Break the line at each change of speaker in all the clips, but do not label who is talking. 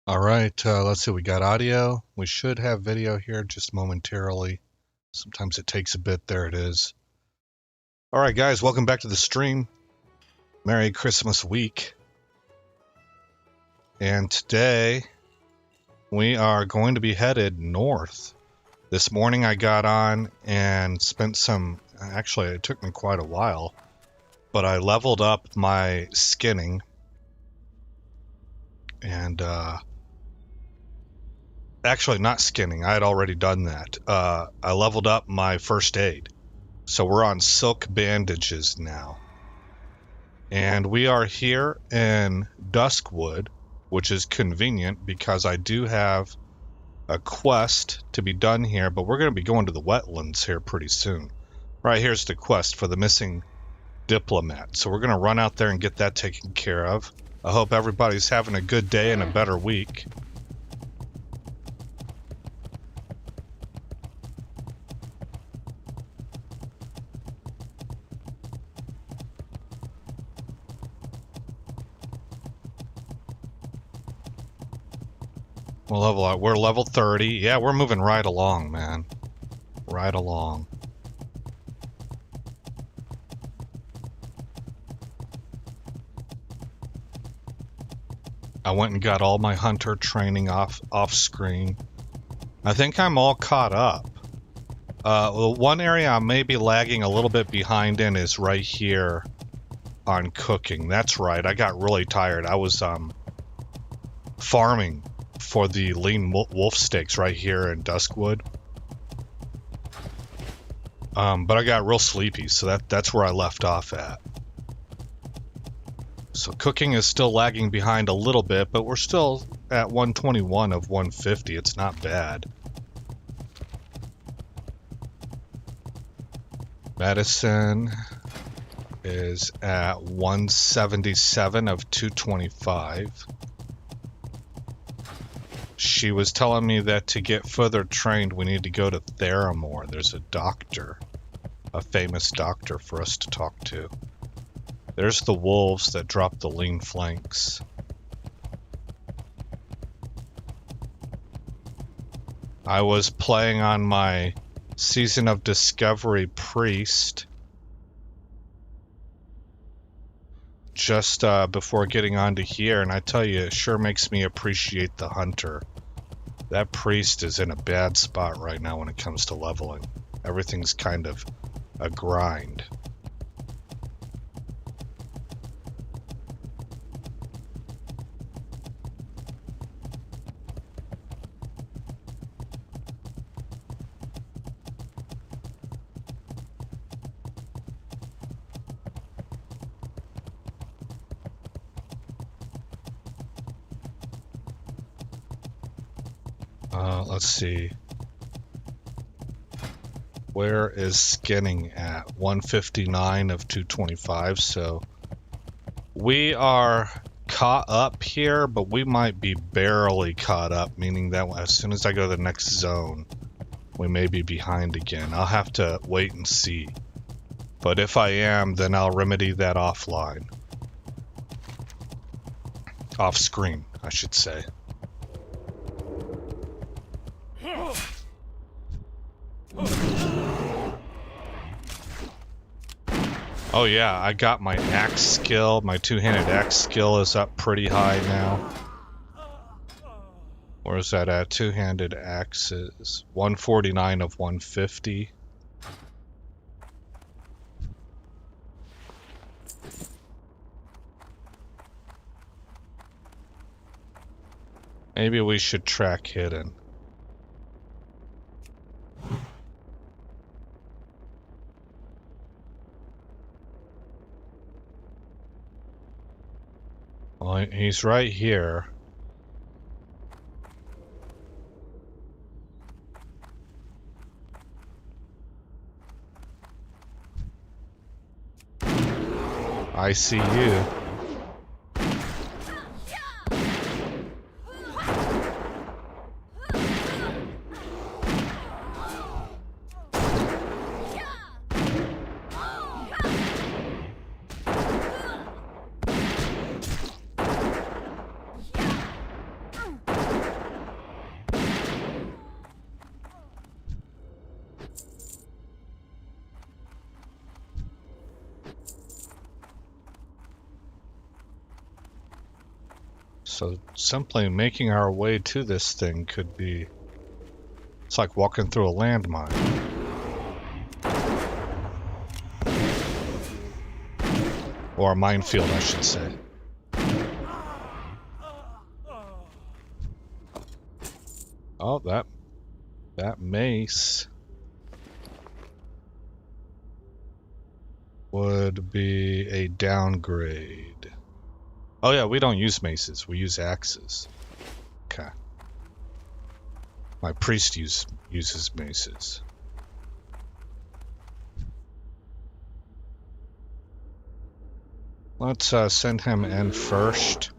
All right, let's see. We got audio. We should have video here just momentarily. Sometimes it takes a bit. There it is. All right, guys, welcome back to the stream. Merry Christmas week. And today we are going to be headed north. This morning I got on and spent some, actually it took me quite a while, but I leveled up my skinning and actually not skinning, I had already done that. I leveled up my first aid. So we're on silk bandages now. And we are here in Duskwood, which is convenient because I do have a quest to be done here, but we're going to be going to the wetlands here pretty soon. Right here's the quest for the missing diplomat. So we're going to run out there and get that taken care of. I hope everybody's having a good day and a better week. We're level 30. Yeah, we're moving right along, man. Right along. I went and got all my hunter training off screen. I think I'm all caught up. One area I may be lagging a little bit behind in is right here on cooking. That's right. I got really tired. I was farming for the lean wolf steaks right here in Duskwood. But I got real sleepy, so that's where I left off at. So cooking is still lagging behind a little bit, but we're still at 121 of 150. It's not bad. Medicine is at 177 of 225. She was telling me that to get further trained, we need to go to Theramore. There's a doctor, a famous doctor for us to talk to. There's the wolves that drop the lean flanks. I was playing on my Season of Discovery Priest just before getting onto here, and I tell you, it sure makes me appreciate the hunter. That priest is in a bad spot right now when it comes to leveling. Everything's kind of a grind. Let's see. Where is skinning at? 159 of 225, so we are caught up here, but we might be barely caught up, meaning that as soon as I go to the next zone, we may be behind again. I'll have to wait and see. But if I am, then I'll remedy that offline. Off screen, I should say. Oh yeah, I got my axe skill. My two-handed axe skill is up pretty high now. Where's that at? Two-handed axes. 149 of 150. Maybe we should track hidden. Well, he's right here. I see you. So simply making our way to this thing could be... It's like walking through a landmine. Or a minefield, I should say. Oh, that mace would be a downgrade. Oh yeah, we don't use maces, we use axes. Okay. My priest uses maces. Let's send him in first.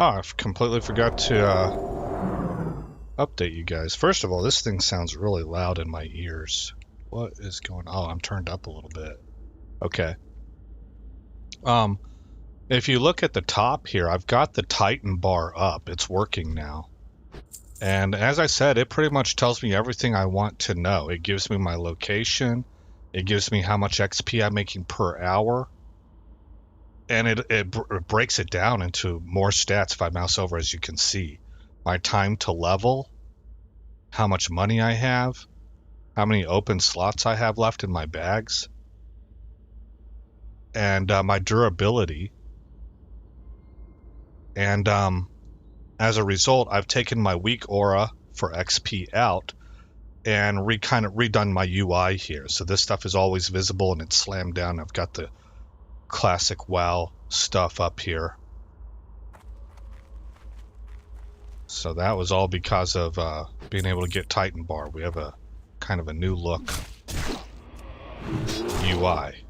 Oh, I completely forgot to update you guys. First of all, this thing sounds really loud in my ears. What is going on? Oh, I'm turned up a little bit. Okay. If you look at the top here, I've got the Titan bar up. It's working now. And as I said, it pretty much tells me everything I want to know. It gives me my location. It gives me how much XP I'm making per hour. And it breaks it down into more stats if I mouse over, as you can see. My time to level, how much money I have, how many open slots I have left in my bags, and my durability. And as a result, I've taken my weak aura for XP out and kind of redone my UI here. So this stuff is always visible and it's slammed down. I've got the classic WoW stuff up here. So that was all because of being able to get Titan bar. We have a kind of a new look UI.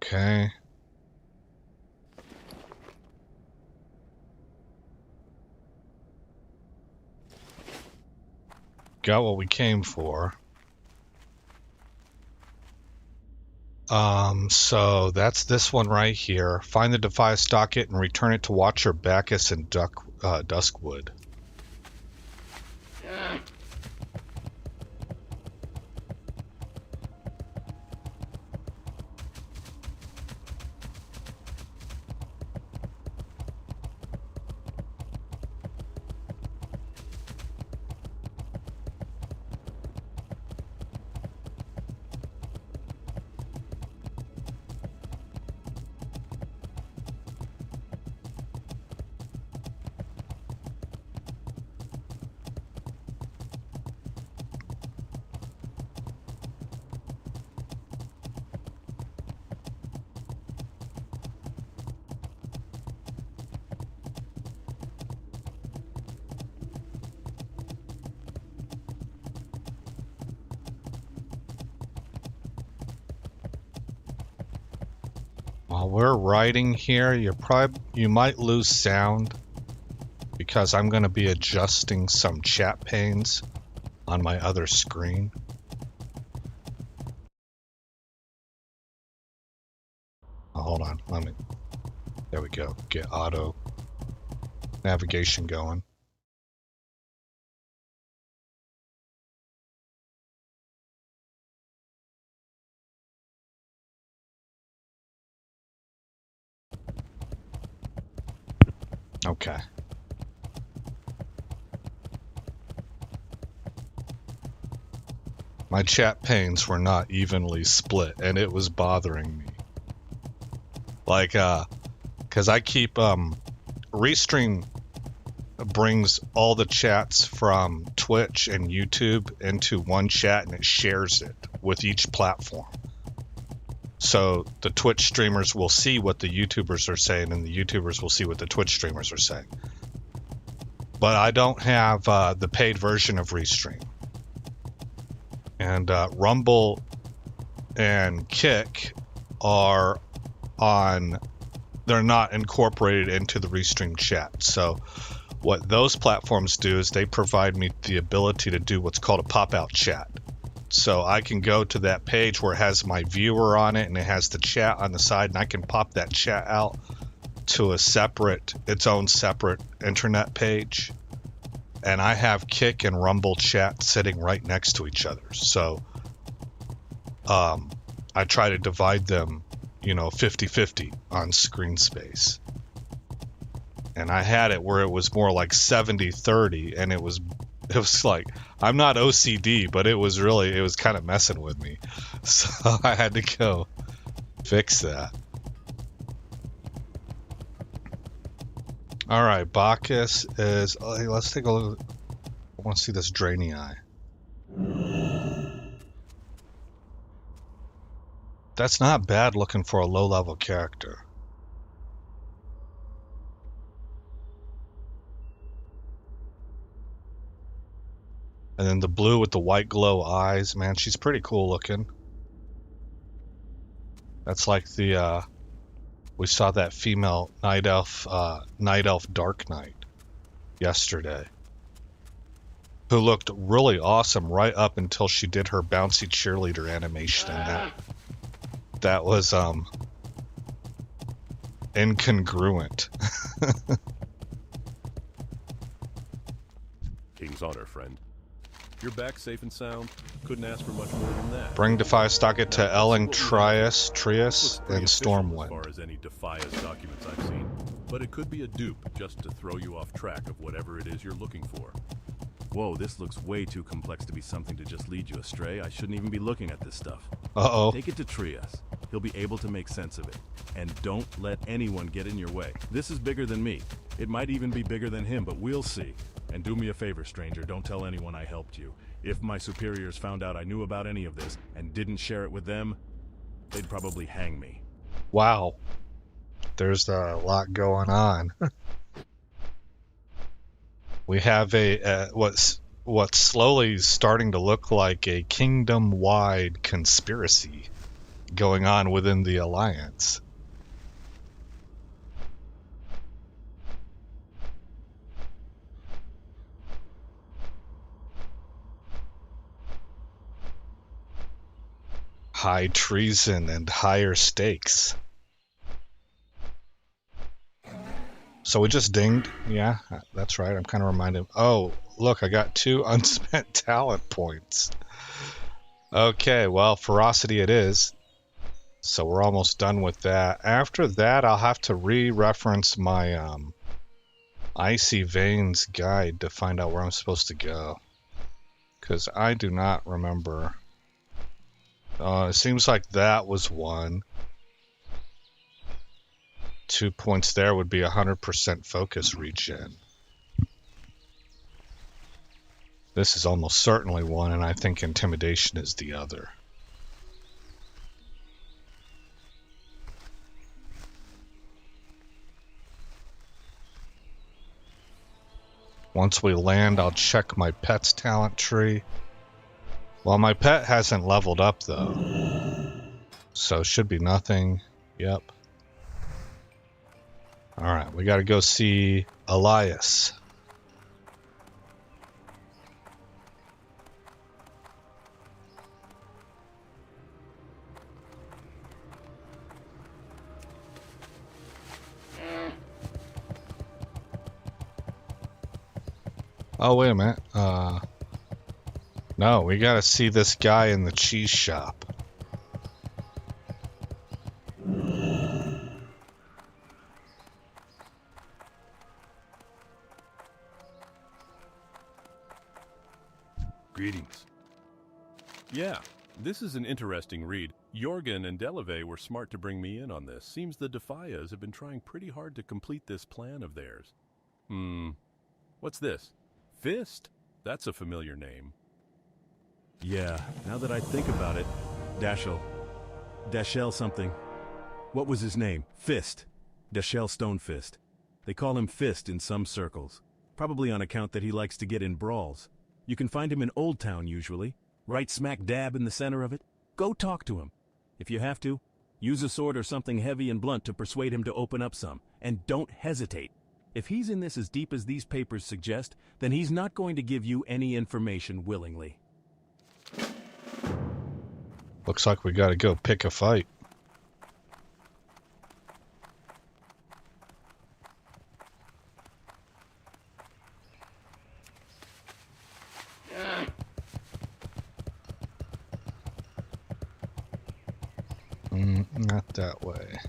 Okay. Got what we came for. So that's this one right here. Find the Defias docket and return it to Watcher Bacchus and Duskwood. While we're writing here, you might lose sound because I'm going to be adjusting some chat panes on my other screen. Oh, hold on, there we go. Get auto navigation going. Okay. My chat panes were not evenly split, and it was bothering me. Like, because I keep, Restream brings all the chats from Twitch and YouTube into one chat, and it shares it with each platform. So the Twitch streamers will see what the YouTubers are saying, and the YouTubers will see what the Twitch streamers are saying. But I don't have the paid version of Restream. And Rumble and Kick are they're not incorporated into the Restream chat. So what those platforms do is they provide me the ability to do what's called a pop-out chat. So I can go to that page where it has my viewer on it and it has the chat on the side, and I can pop that chat out to its own separate internet page. And I have Kick and Rumble chat sitting right next to each other. So I try to divide them, 50-50 on screen space. And I had it where it was more like 70-30, and it was like, I'm not OCD, but it was kind of messing with me. So I had to go fix that. All right, Bacchus is, hey, let's take a look. I want to see this Drainy Eye. That's not bad looking for a low-level character. And then the blue with the white glow eyes, man, she's pretty cool looking. That's like we saw that female night elf Dark Knight yesterday, who looked really awesome right up until she did her bouncy cheerleader animation, and that was incongruent.
King's honor, friend. You're back safe and sound. Couldn't ask for much more than that.
Bring Defias docket to Ellen Trias, and Stormwind.
As far as any Defias documents I've seen, but it could be a dupe just to throw you off track of whatever it is you're looking for.
Whoa, this looks way too complex to be something to just lead you astray. I shouldn't even be looking at this stuff.
Uh-oh.
Take it to Trias. He'll be able to make sense of it. And don't let anyone get in your way. This is bigger than me. It might even be bigger than him, but we'll see. And do me a favor, stranger, don't tell anyone I helped you. If my superiors found out I knew about any of this and didn't share it with them, they'd probably hang me.
Wow. There's a lot going on. We have what's slowly starting to look like a kingdom-wide conspiracy going on within the Alliance. High treason and higher stakes. So we just dinged. Yeah, that's right. I'm kind of reminded. Oh, look, I got 2 unspent talent points. Okay, well, ferocity it is. So we're almost done with that. After that, I'll have to re-reference my Icy Veins guide to find out where I'm supposed to go. Because I do not remember. It seems like that was 1. 2 points there would be 100% focus regen. This is almost certainly 1, and I think intimidation is the other. Once we land, I'll check my pet's talent tree. Well, my pet hasn't leveled up, though. So, should be nothing. Yep. Alright, we gotta go see Elias. Oh, wait a minute. No, we gotta see this guy in the cheese shop.
Greetings. Yeah, This is an interesting read. Jorgen and Delave were smart to bring me in on this. Seems the Defias have been trying pretty hard to complete this plan of theirs. What's this? Fist? That's a familiar name.
Yeah, now that I think about it, Dashel something. What was his name? Fist. Dashel Stonefist. They call him Fist in some circles. Probably on account that he likes to get in brawls. You can find him in Old Town usually, right smack dab in the center of it. Go talk to him. If you have to, use a sword or something heavy and blunt to persuade him to open up some. And don't hesitate. If he's in this as deep as these papers suggest, then he's not going to give you any information willingly.
Looks like we gotta go pick a fight. Not that way.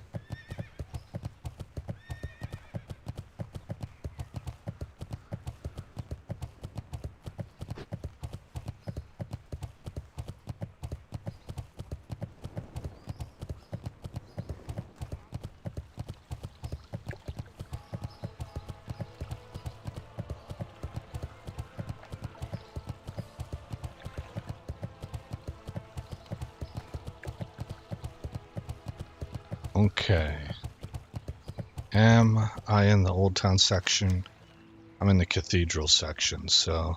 Okay. Am I in the Old Town section? I'm in the Cathedral section, so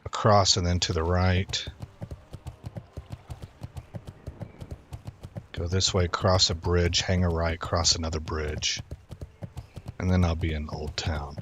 across and then to the right. Go this way, cross a bridge, hang a right, cross another bridge. And then I'll be in Old Town.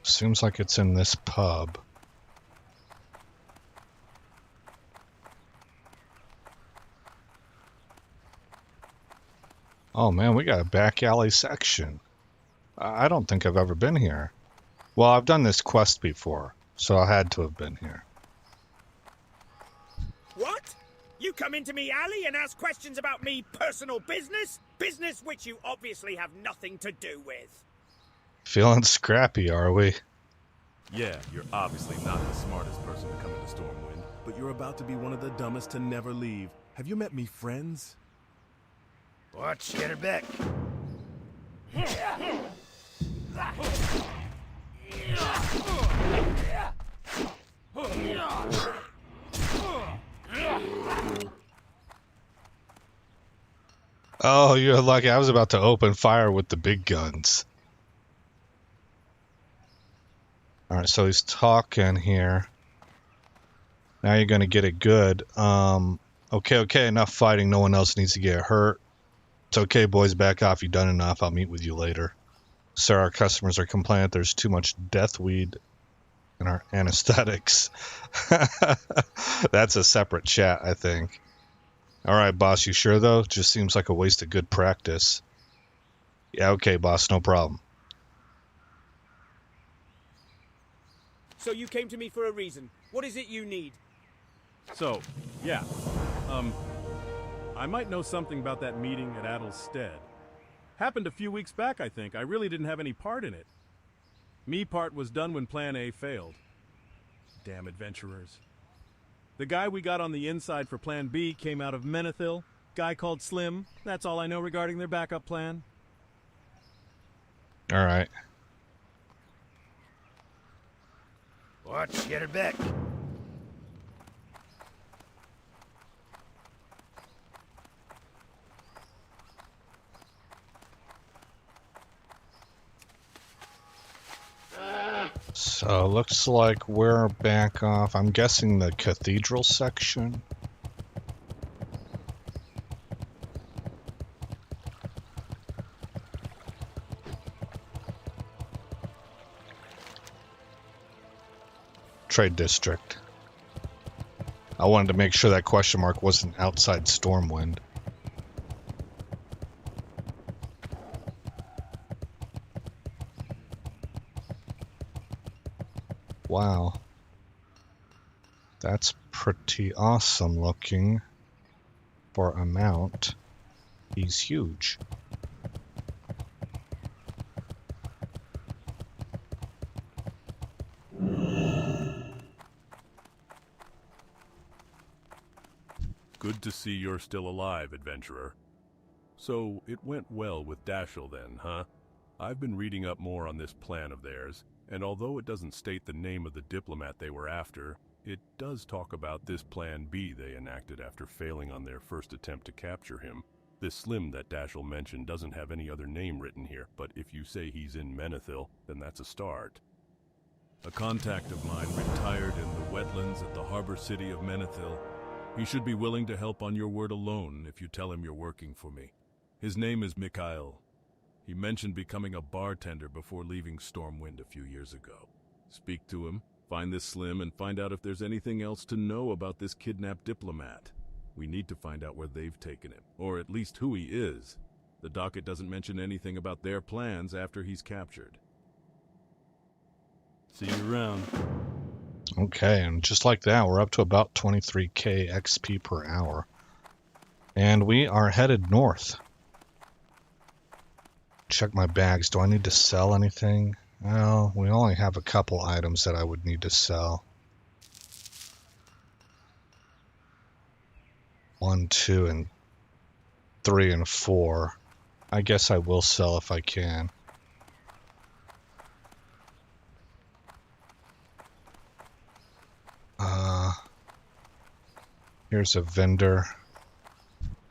Seems like it's in this pub. Oh man, we got a back alley section. I don't think I've ever been here. Well, I've done this quest before, so I had to have been here.
What? You come into me alley and ask questions about me personal business? Business which you obviously have nothing to do with.
Feeling scrappy, are we?
Yeah, you're obviously not the smartest person to come into Stormwind, but you're about to be one of the dumbest to never leave. Have you met me friends?
Watch, get her back.
Oh, you're lucky. I was about to open fire with the big guns. Alright, so he's talking here. Now you're gonna get it good. Okay, enough fighting. No one else needs to get hurt. It's okay, boys, back off. You've done enough. I'll meet with you later. Sir, our customers are complaining that there's too much death weed in our anesthetics. That's a separate chat, I think. Alright, boss, you sure though? Just seems like a waste of good practice. Yeah, okay, boss, no problem.
So you came to me for a reason. What is it you need?
So, yeah. I might know something about that meeting at Adel's Stead. Happened a few weeks back, I think. I really didn't have any part in it. Me part was done when Plan A failed. Damn adventurers. The guy we got on the inside for Plan B came out of Menethil. Guy called Slim. That's all I know regarding their backup plan.
Alright.
Watch, get her back.
So looks like we're back off. I'm guessing the cathedral section. Trade district. I wanted to make sure that question mark wasn't outside Stormwind. Wow. That's pretty awesome looking for a mount. He's huge.
Good to see you're still alive, adventurer. So, it went well with Dashel then, huh? I've been reading up more on this plan of theirs, and although it doesn't state the name of the diplomat they were after, it does talk about this Plan B they enacted after failing on their first attempt to capture him. This Slim that Dashel mentioned doesn't have any other name written here, but if you say he's in Menethil, then that's a start.
A contact of mine retired in the wetlands at the harbor city of Menethil. He should be willing to help on your word alone if you tell him you're working for me. His name is Mikhail. He mentioned becoming a bartender before leaving Stormwind a few years ago. Speak to him, find this Slim, and find out if there's anything else to know about this kidnapped diplomat. We need to find out where they've taken him, or at least who he is. The docket doesn't mention anything about their plans after he's captured. See you around.
Okay, and just like that, we're up to about 23k XP per hour. And we are headed north. Check my bags. Do I need to sell anything? Well, we only have a couple items that I would need to sell. 1, 2, and 3, and 4. I guess I will sell if I can. Here's a vendor.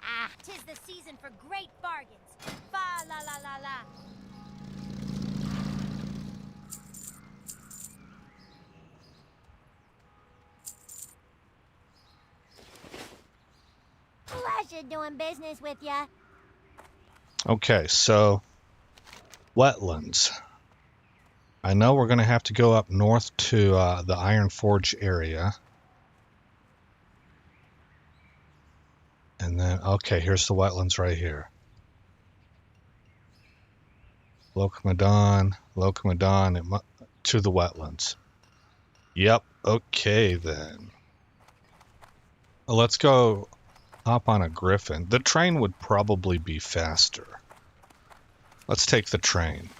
Ah, 'tis the season for great bargains. Fa la la la la. Pleasure doing business with ya.
Okay, so wetlands. I know we're going to have to go up north to the Iron Forge area. And then, okay, here's the wetlands right here. Locomadon, to the wetlands. Yep, okay then. Let's go hop on a griffin. The train would probably be faster. Let's take the train.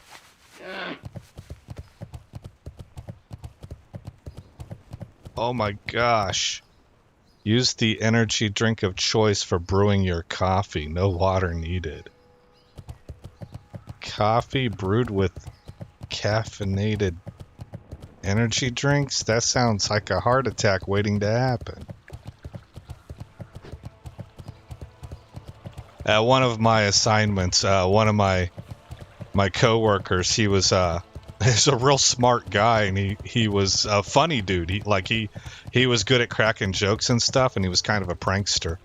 Oh my gosh. Use the energy drink of choice for brewing your coffee. No water needed. Coffee brewed with caffeinated energy drinks? That sounds like a heart attack waiting to happen. At one of my assignments, one of my coworkers, he was he's a real smart guy, and he was a funny dude. He was good at cracking jokes and stuff, and he was kind of a prankster.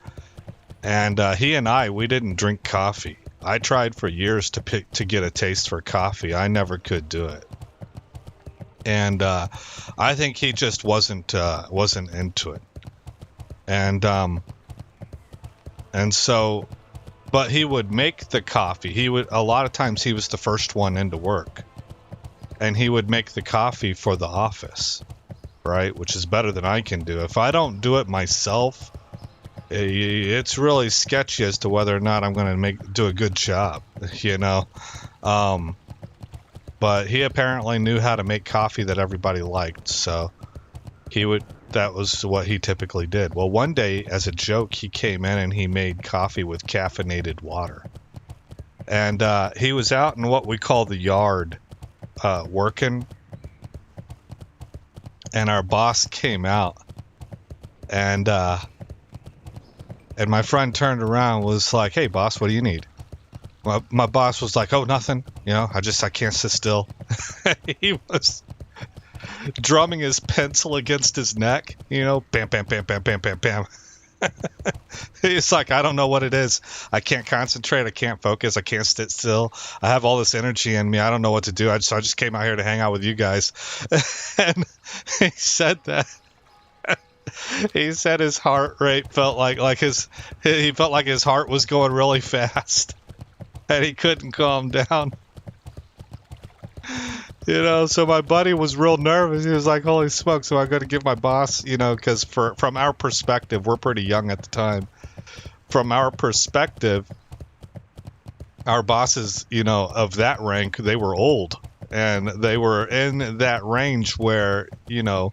And he and we didn't drink coffee. I tried for years to get a taste for coffee. I never could do it. And I think he just wasn't into it. And so, but he would make the coffee. A lot of times he was the first one into work. And he would make the coffee for the office, right? Which is better than I can do. If I don't do it myself, it's really sketchy as to whether or not I'm going to do a good job, you know? But he apparently knew how to make coffee that everybody liked, so that was what he typically did. Well, one day, as a joke, he came in and he made coffee with caffeinated water. And he was out in what we call the yard, working, and our boss came out, and my friend turned around and was like, "Hey boss, what do you need?" My boss was like, "Oh, nothing, you know, I can't sit still." drumming his pencil against his neck, you know, bam, bam, bam, bam, bam, bam, bam. He's like, I don't know what it is. I can't concentrate. I can't focus. I can't sit still. I have all this energy in me. I don't know what to do. So I just came out here to hang out with you guys. And he said that. He said his heart rate felt he felt like his heart was going really fast, and he couldn't calm down. You know, so my buddy was real nervous. He was like, holy smokes, so I'm going to give my boss, you know, because from our perspective, we're pretty young at the time. From our perspective, our bosses, you know, of that rank, they were old. And they were in that range where, you know,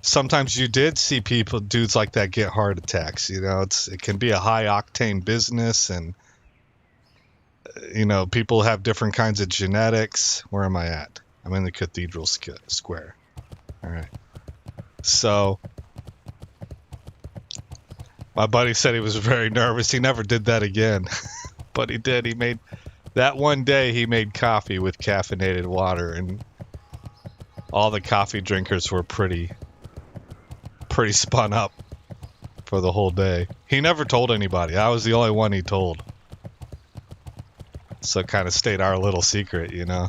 sometimes you did see dudes like that get heart attacks. You know, it can be a high-octane business, and, you know, people have different kinds of genetics. Where am I at? I'm in the Cathedral Square. All right. So my buddy said he was very nervous. He never did that again. But he did. He made that one day he made coffee with caffeinated water, and all the coffee drinkers were pretty spun up for the whole day. He never told anybody. I was the only one he told. So it kind of stayed our little secret, you know.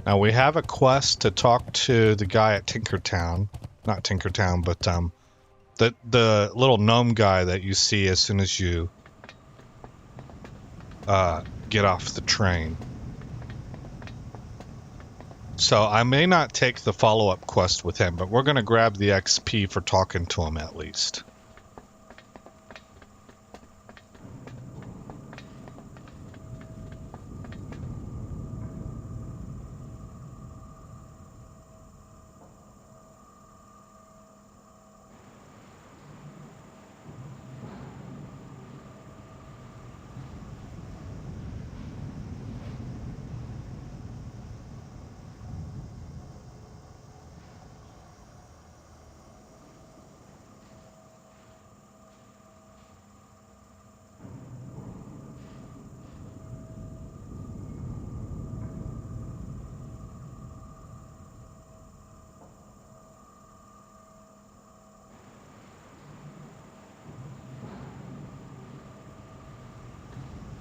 Now we have a quest to talk to the guy at Tinkertown. Not Tinkertown, but the little gnome guy that you see as soon as you get off the train. So I may not take the follow-up quest with him, but we're going to grab the XP for talking to him at least.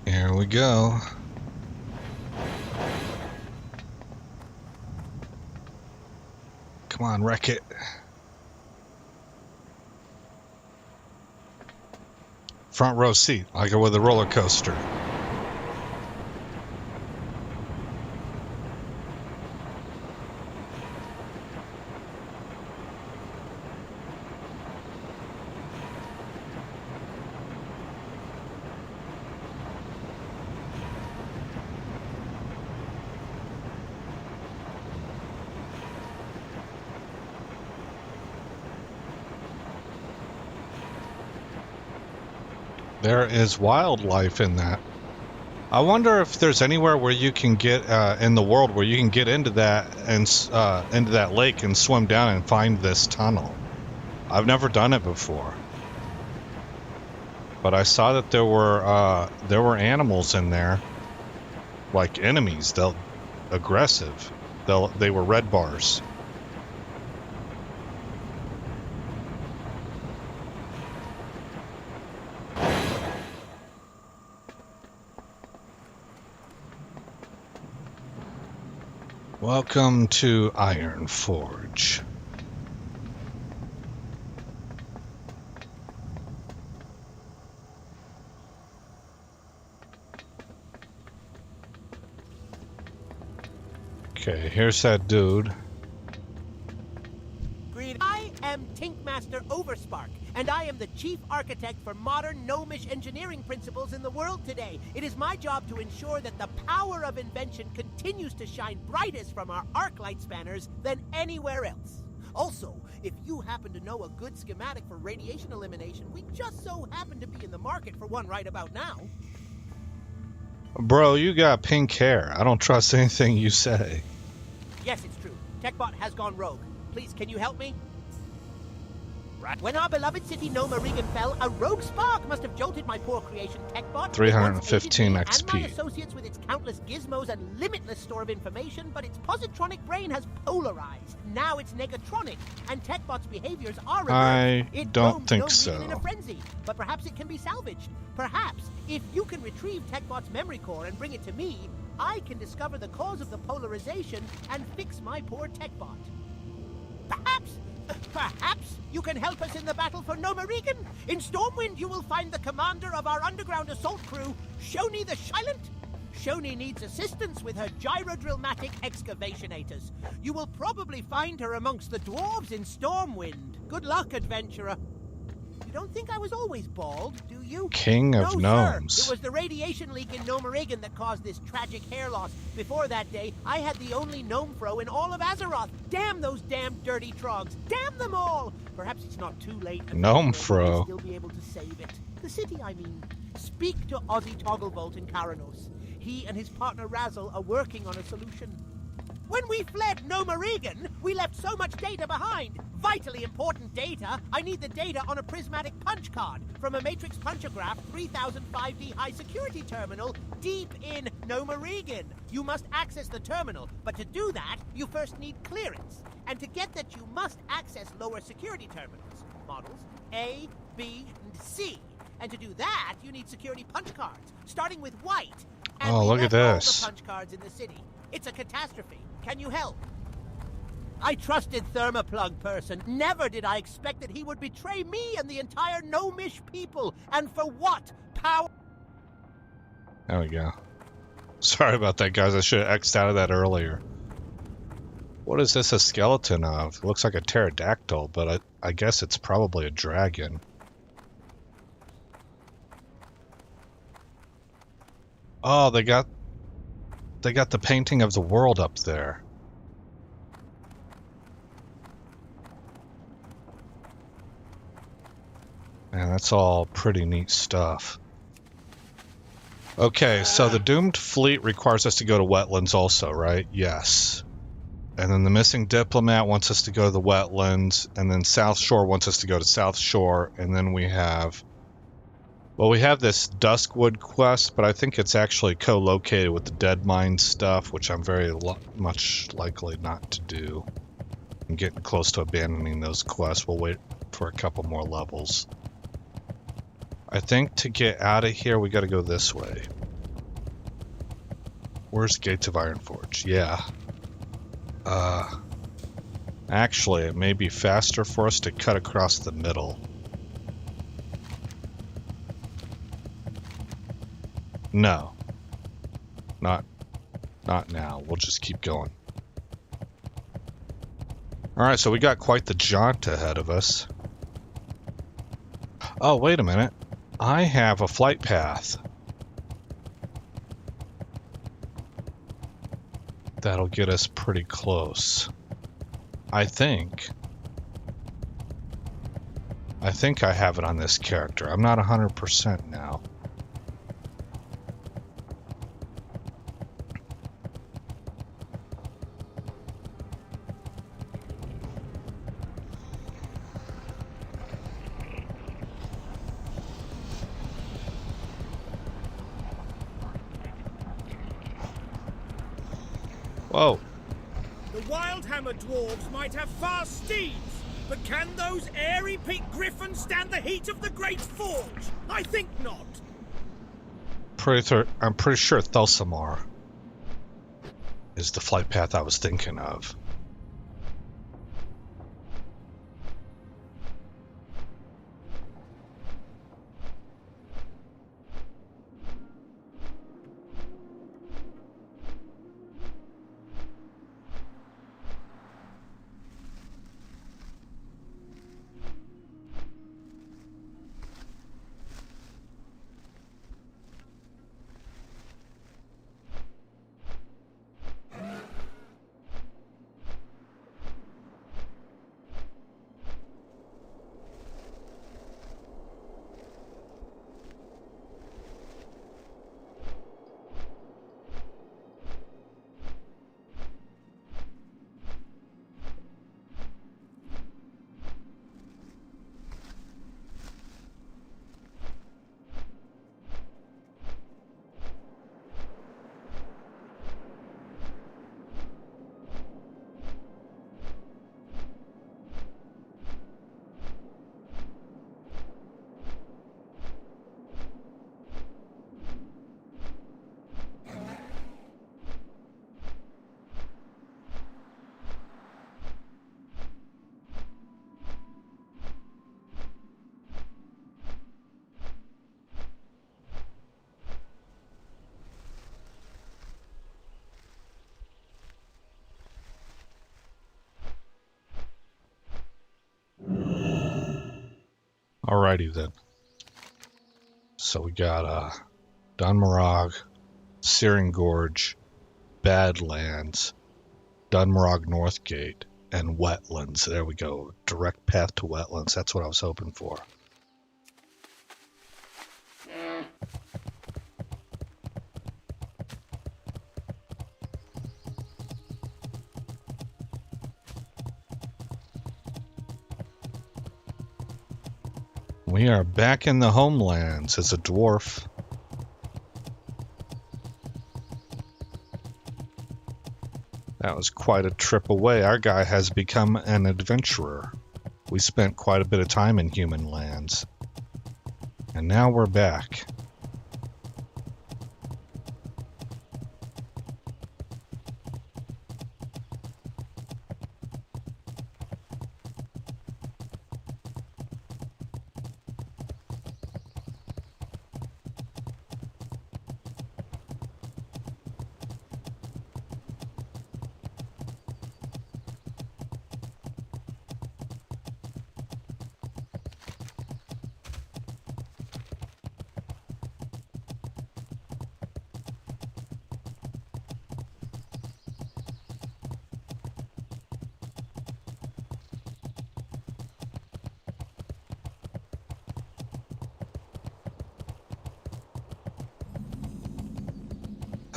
Here we go. Come on, wreck it. Front row seat, like with a roller coaster. There is wildlife in that. I wonder if there's anywhere where you can get in the world where you can get into that and into that lake and swim down and find this tunnel. I've never done it before, but I saw that there were animals in there, like enemies. They're aggressive. They were red bars. Welcome to Iron Forge. Okay, here's that dude.
I am Tinkmaster Overspark, and I am the chief architect for modern gnomish engineering principles in the world today. It is my job to ensure that the power of invention continues to shine brightest from our arc light spanners than anywhere else. Also, if you happen to know a good schematic for radiation elimination, we just so happen to be in the market for one right about now.
Bro, you got pink hair. I don't trust anything you say.
Yes, it's true. TechBot has gone rogue. Please, can you help me? Right. When our beloved city Noma Regan fell, a rogue spark must have jolted my poor creation TechBot.
315
It once aided me
XP.
and my associates with its countless gizmos and limitless store of information, but its positronic brain has polarized. Now it's negatronic, and TechBot's behaviors are reversed.
I
It
don't
roams
think
Gnome
so.
Regan in a frenzy, but perhaps it can be salvaged. Perhaps, if you can retrieve TechBot's memory core and bring it to me, I can discover the cause of the polarization and fix my poor TechBot. Perhaps you can help us in the battle for Noma Regan? In Stormwind, you will find the commander of our underground assault crew, Shoni the Silent. Shoni needs assistance with her gyrodrillmatic excavationators. You will probably find her amongst the dwarves in Stormwind. Good luck, adventurer. You don't think I was always bald, do you?
King of
No,
Gnomes.
sir. It was the radiation leak in Noma Regan that caused this tragic hair loss. Before that day, I had the only gnome fro in all of Azeroth. Damn those damn dirty trogs. Damn them all. Perhaps it's not too late.
Gnome
We
fro.
may still be able to save it. The city, I mean. Speak to Ozzy Togglevolt in Karanos. He and his partner Razzle are working on a solution. When we fled Noma Regan, we left so much data behind. Vitally important data. I need the data on a prismatic punch card from a Matrix Punchograph 3000 5D high security terminal deep in Noma Regan. You must access the terminal, but to do that, you first need clearance. And to get that, you must access lower security terminals. Models A, B, and C. And to do that, you need security punch cards, starting with white. And
Oh,
we
look at
left all
this.
the punch cards in the city. It's a catastrophe. Can you help? I trusted Thermoplug person. Never did I expect that he would betray me and the entire Gnomish people. And for what? Power?
There we go. Sorry about that, guys. I should have X'd out of that earlier. What is this a skeleton of? It looks like a pterodactyl, but I guess it's probably a dragon. Oh, they got the painting of the world up there. Man, that's all pretty neat stuff. Okay, so the doomed fleet requires us to go to wetlands also, right? Yes. And then the missing diplomat wants us to go to the wetlands, and then South Shore wants us to go to South Shore, and then we have... Well, we have this Duskwood quest, but I think it's actually co-located with the Dead Mine stuff, which I'm very much likely not to do. I'm getting close to abandoning those quests. We'll wait for a couple more levels. I think to get out of here, we got to go this way. Where's Gates of Ironforge? Yeah. Actually, it may be faster for us to cut across the middle. No. Not now. We'll just keep going. Alright, so we got quite the jaunt ahead of us. Oh, wait a minute. I have a flight path. That'll get us pretty close. I think I have it on this character. I'm not 100% now. Whoa.
The Wildhammer dwarves might have fast steeds, but can those airy peaked griffins stand the heat of the Great Forge? I think not.
I'm pretty sure Thulsamar is the flight path I was thinking of. Alrighty then. So we got Dunmarog, Searing Gorge, Badlands, Dunmarog Northgate, and Wetlands. There we go. Direct path to Wetlands. That's what I was hoping for. We are back in the homelands as a dwarf. That was quite a trip away. Our guy has become an adventurer. We spent quite a bit of time in human lands. And now we're back.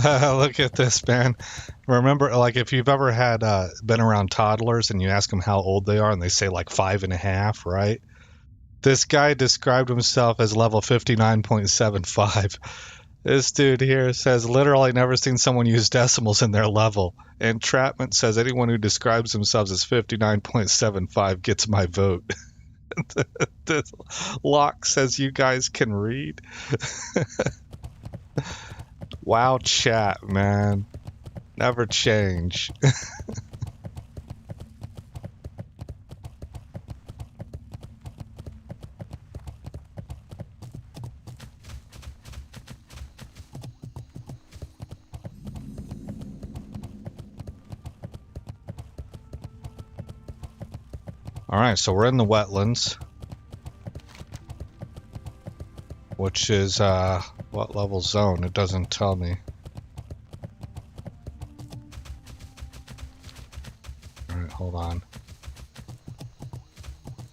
Look at this, man. Remember, like, if you've ever had been around toddlers and you ask them how old they are and they say like 5.5, right? This guy described himself as level 59.75. This dude here says literally never seen someone use decimals in their level. Entrapment says anyone who describes themselves as 59.75 gets my vote. This Locke says you guys can read. Wow, chat, man. Never change. Alright, so we're in the wetlands. Which is, what level zone? It doesn't tell me. Alright, hold on.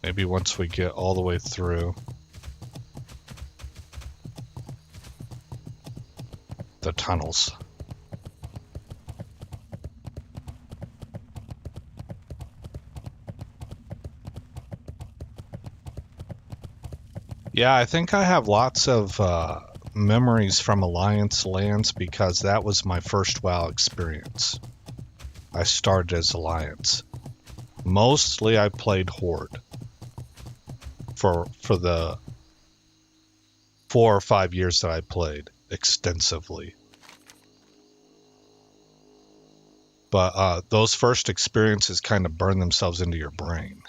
Maybe once we get all the way through the tunnels. Yeah, I think I have lots of memories from Alliance lands because that was my first WoW experience. I started as Alliance. Mostly I played Horde for the 4 or 5 years that I played extensively. But those first experiences kind of burn themselves into your brain.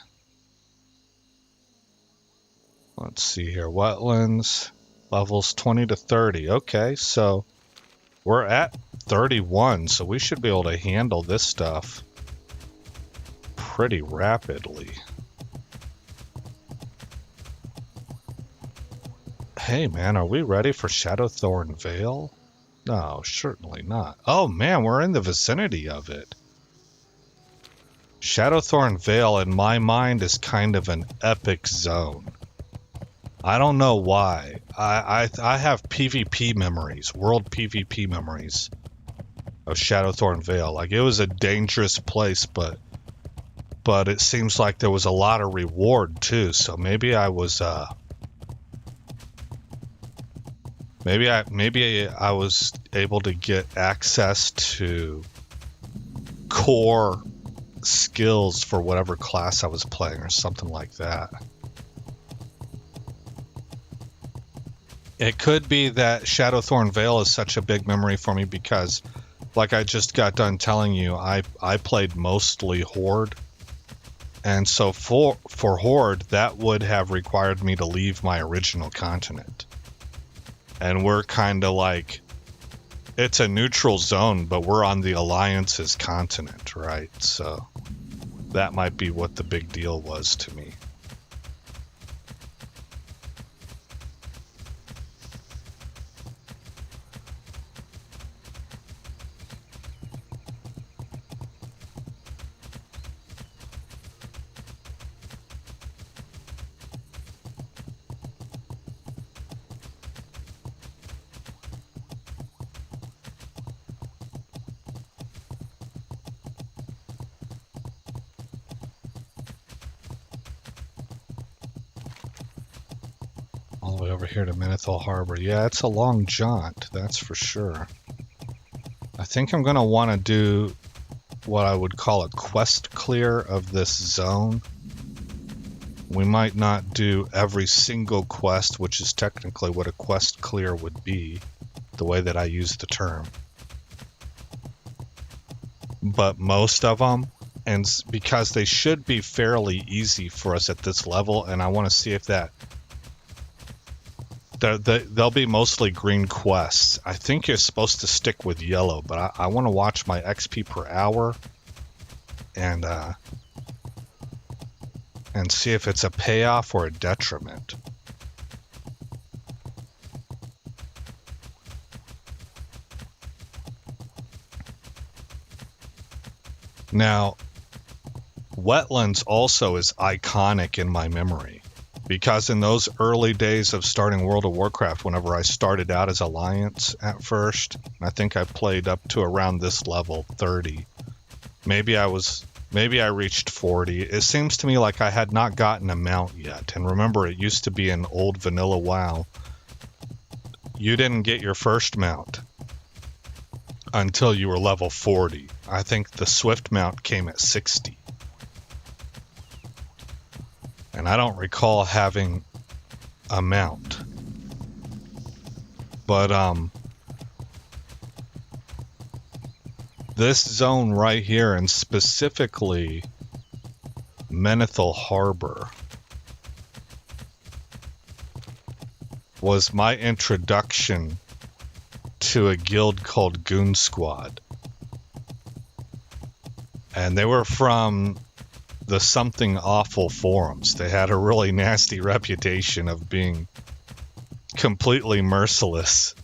Let's see here. Wetlands, levels 20 to 30. Okay, so we're at 31, so we should be able to handle this stuff pretty rapidly. Hey, man, are we ready for Shadowthorn Vale? No, certainly not. Oh, man, we're in the vicinity of it. Shadowthorn Vale, in my mind, is kind of an epic zone. I don't know why. I have PvP memories, world PvP memories of Shadowthorn Vale. Like, it was a dangerous place, but it seems like there was a lot of reward too. So maybe I was maybe I was able to get access to core skills for whatever class I was playing or something like that. It could be that Shadowthorn Vale is such a big memory for me because, like I just got done telling you, I played mostly Horde. And so for Horde, that would have required me to leave my original continent. And we're kind of like, it's a neutral zone, but we're on the Alliance's continent, right? So that might be what the big deal was to me. the way over here to Menethil Harbor. Yeah, it's a long jaunt, that's for sure. I think I'm going to want to do what I would call a quest clear of this zone. We might not do every single quest, which is technically what a quest clear would be, the way that I use the term. But most of them, and because they should be fairly easy for us at this level, and I want to see if that... They'll be mostly green quests. I think you're supposed to stick with yellow, but I want to watch my XP per hour and see if it's a payoff or a detriment. Now, Wetlands also is iconic in my memory, because in those early days of starting World of Warcraft, whenever I started out as Alliance at first, I think I played up to around this level, 30. Maybe I reached 40. It seems to me like I had not gotten a mount yet. And remember, it used to be in old vanilla WoW. You didn't get your first mount until you were level 40. I think the Swift mount came at 60. And I don't recall having a mount. But this zone right here, and specifically Menethil Harbor, was my introduction to a guild called Goon Squad. And they were from the Something Awful forums. They had a really nasty reputation of being completely merciless.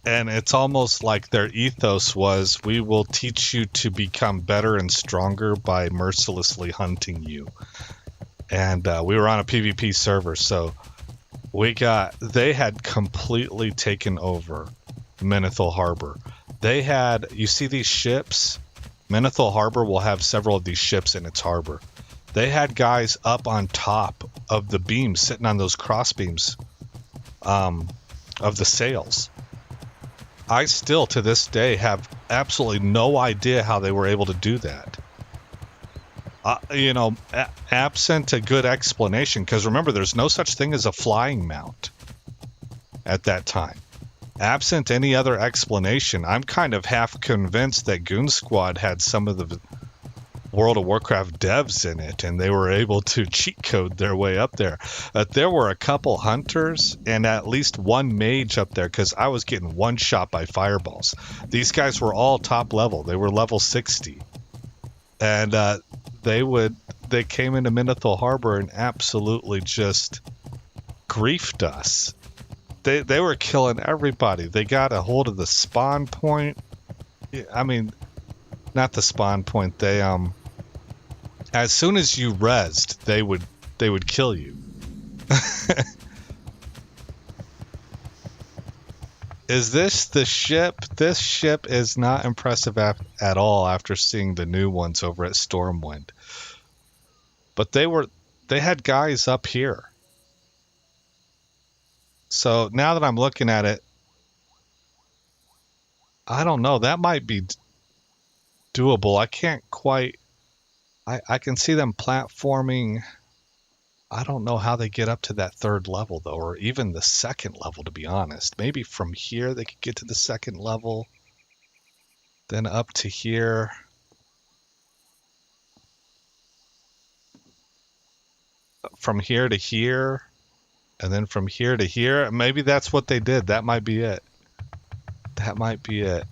And it's almost like their ethos was, we will teach you to become better and stronger by mercilessly hunting you. And we were on a PvP server, so they had completely taken over Menethil Harbor. They had, you see these ships? Menethil Harbor will have several of these ships in its harbor. They had guys up on top of the beams, sitting on those cross beams of the sails. I still, to this day, have absolutely no idea how they were able to do that. Absent a good explanation, because remember, there's no such thing as a flying mount at that time. Absent any other explanation, I'm kind of half convinced that Goon Squad had some of the World of Warcraft devs in it, and they were able to cheat code their way up there. There were a couple hunters and at least one mage up there, because I was getting one shot by fireballs. These guys were all top level. They were level 60. And they came into Menethil Harbor and absolutely just griefed us. They were killing everybody. They got a hold of the spawn point. I mean, not the spawn point. They as soon as you rezzed, they would kill you. Is this the ship? This ship is not impressive at all after seeing the new ones over at Stormwind. But they had guys up here. So now that I'm looking at it, I don't know. That might be doable. I can't quite... I can see them platforming. I don't know how they get up to that third level, though, or even the second level, to be honest. Maybe from here they could get to the second level, then up to here. From here to here, and then from here to here. Maybe that's what they did. That might be it. That might be it.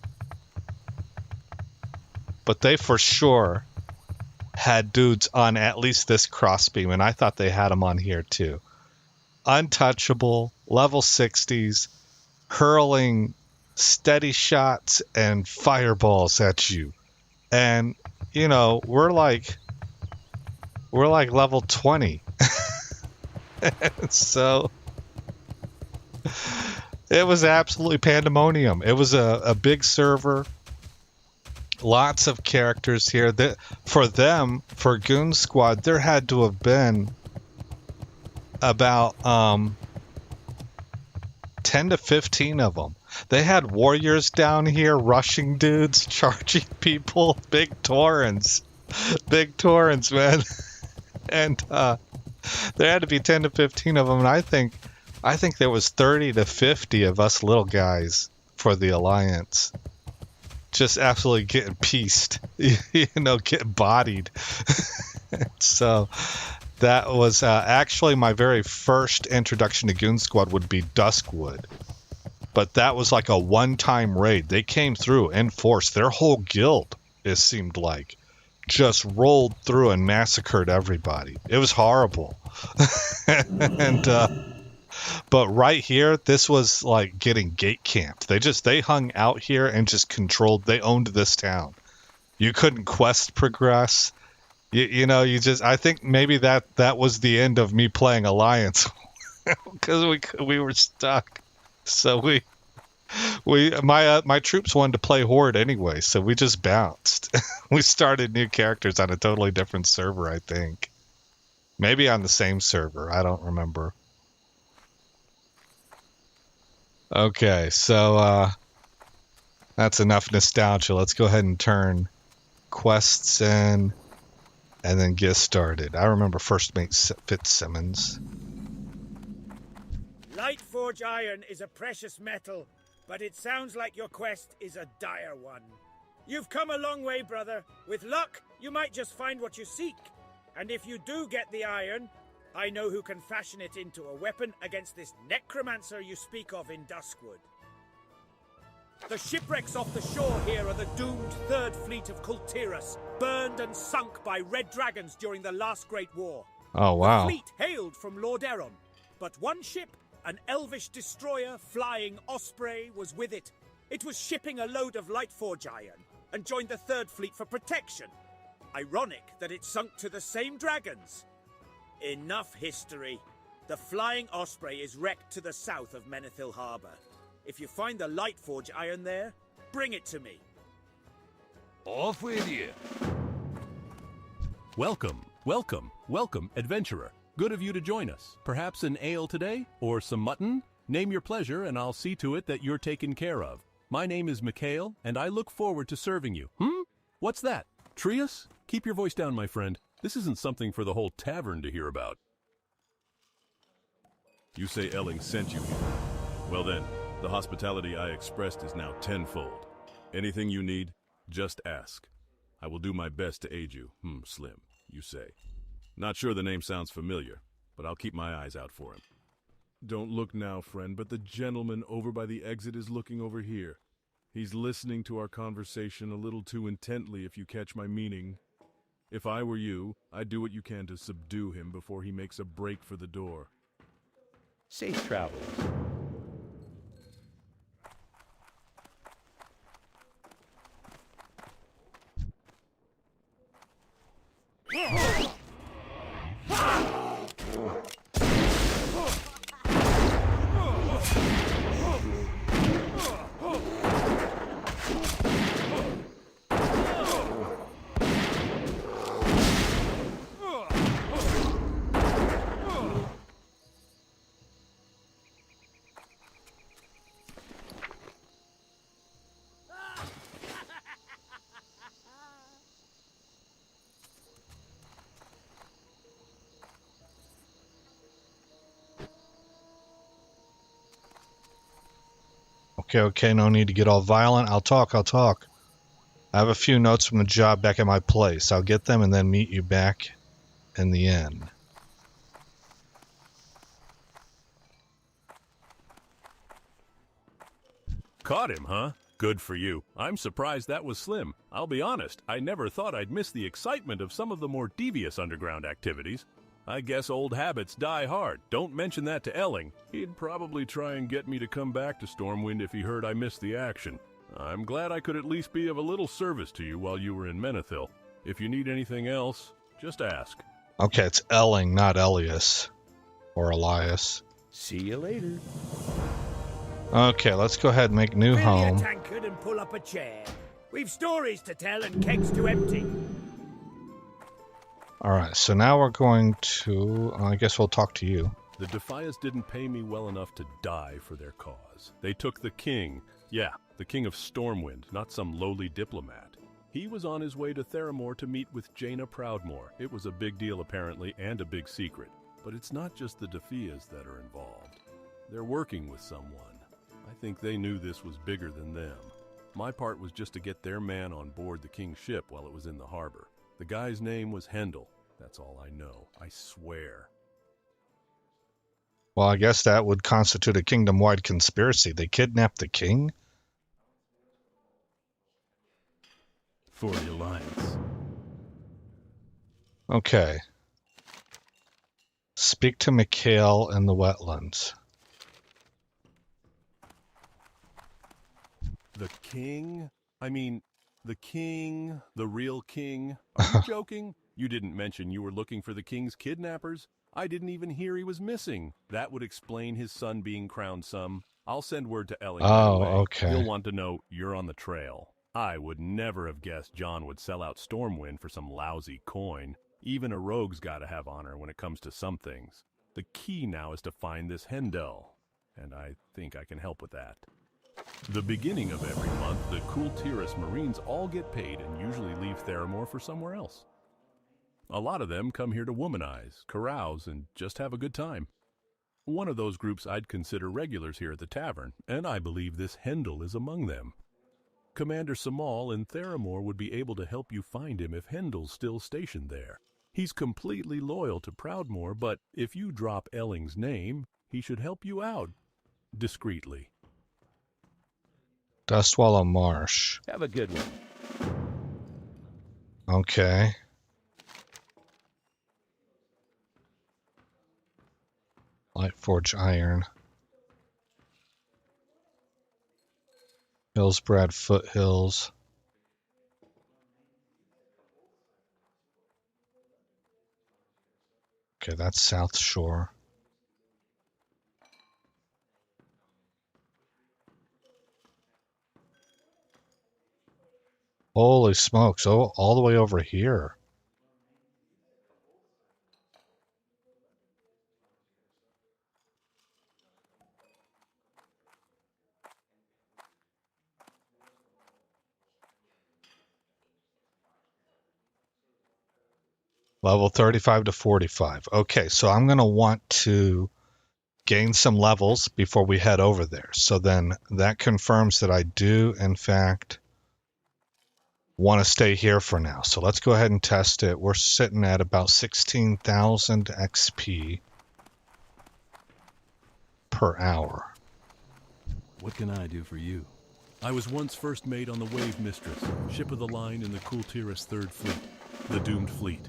But they for sure had dudes on at least this crossbeam, and I thought they had them on here too. Untouchable, level 60s, hurling steady shots and fireballs at you. And, you know, we're like level 20. So it was absolutely pandemonium. It was a big server. Lots of characters here. For Goon Squad, there had to have been about 10 to 15 of them. They had warriors down here rushing dudes, charging people, big torrents, man. And there had to be 10 to 15 of them, and I think there was 30 to 50 of us little guys for the Alliance. Just absolutely getting pieced, getting bodied. So that was actually my very first introduction to Goon Squad would be Duskwood. But that was like a one-time raid. They came through in force. Their whole guild, it seemed like, just rolled through and massacred everybody. It was horrible. And but right here, this was like getting gate camped. They hung out here and just controlled. They owned this town. You couldn't quest progress. I think maybe that was the end of me playing Alliance because we were stuck. So my troops wanted to play Horde anyway, so we just bounced. We started new characters on a totally different server, I think. Maybe on the same server, I don't remember. Okay, so that's enough nostalgia. Let's go ahead and turn quests in and then get started. I remember First Mate Fitzsimmons.
Lightforge iron is a precious metal, but it sounds like your quest is a dire one. You've come a long way, brother. With luck, you might just find what you seek. And if you do get the iron, I know who can fashion it into a weapon against this necromancer you speak of in Duskwood. The shipwrecks off the shore here are the doomed Third Fleet of Kultiras, burned and sunk by red dragons during the last Great War.
Oh, wow.
The fleet hailed from Lord Eron, but one ship, an elvish destroyer, Flying Osprey, was with it. It was shipping a load of Lightforge iron and joined the Third Fleet for protection. Ironic that it sunk to the same dragons. Enough history. The Flying Osprey is wrecked to the south of Menethil Harbor. If you find the Lightforge iron there, bring it to me.
Off with you.
Welcome, adventurer. Good of you to join us. Perhaps an ale today? Or some mutton? Name your pleasure and I'll see to it that you're taken care of. My name is Mikhail, and I look forward to serving you. What's that? Trius? Keep your voice down, my friend. This isn't something for the whole tavern to hear about.
You say Elling sent you here. Well then, the hospitality I expressed is now tenfold. Anything you need, just ask. I will do my best to aid you. Slim, you say. Not sure the name sounds familiar, but I'll keep my eyes out for him. Don't look now, friend, but the gentleman over by the exit is looking over here. He's listening to our conversation a little too intently, if you catch my meaning. If I were you, I'd do what you can to subdue him before he makes a break for the door.
Safe travels.
Okay, no need to get all violent. I'll talk. I have a few notes from the job back at my place. I'll get them and then meet you back in the inn.
Caught him, huh? Good for you. I'm surprised that was Slim. I'll be honest, I never thought I'd miss the excitement of some of the more devious underground activities. I guess old habits die hard. Don't mention that to Elling. He'd probably try and get me to come back to Stormwind if he heard I missed the action. I'm glad I could at least be of a little service to you while you were in Menethil. If you need anything else, just ask.
Okay, it's Elling, not Elias. Or Elias.
See you later.
Okay, let's go ahead and make new
Fill
home.
your tankard and pull up a chair. We've stories to tell and kegs to empty.
Alright, so now we're going to... I guess we'll talk to you.
The Defias didn't pay me well enough to die for their cause. They took the king. Yeah, the king of Stormwind, not some lowly diplomat. He was on his way to Theramore to meet with Jaina Proudmoore. It was a big deal apparently, and a big secret. But it's not just the Defias that are involved. They're working with someone. I think they knew this was bigger than them. My part was just to get their man on board the king's ship while it was in the harbor. The guy's name was Hendel. That's all I know. I swear.
Well, I guess that would constitute a kingdom-wide conspiracy. They kidnapped the king?
For the Alliance.
Okay. Speak to Mikhail in the wetlands.
The king? I mean, the king? The real king? Are you joking? You didn't mention you were looking for the king's kidnappers? I didn't even hear he was missing. That would explain his son being crowned some. I'll send word to Elling right away.
Okay.
He'll want to know you're on the trail. I would never have guessed John would sell out Stormwind for some lousy coin. Even a rogue's gotta have honor when it comes to some things. The key now is to find this Hendel, and I think I can help with that. The beginning of every month, the Kultiras Marines all get paid and usually leave Theramore for somewhere else. A lot of them come here to womanize, carouse, and just have a good time. One of those groups I'd consider regulars here at the tavern, and I believe this Hendel is among them. Commander Samal in Theramore would be able to help you find him if Hendel's still stationed there. He's completely loyal to Proudmoore, but if you drop Elling's name, he should help you out. Discreetly.
Dustwallow Marsh.
Have a good one.
Okay. Lightforge Iron. Hillsbrad Foothills. Okay, that's South Shore. Holy smokes, oh, all the way over here. Level 35 to 45. Okay, so I'm going to want to gain some levels before we head over there. So then that confirms that I do, in fact, want to stay here for now. So let's go ahead and test it. We're sitting at about 16,000 XP per hour.
What can I do for you?
I was once first mate on the Wave Mistress, ship of the line in the Kultiras Third Fleet, the Doomed Fleet.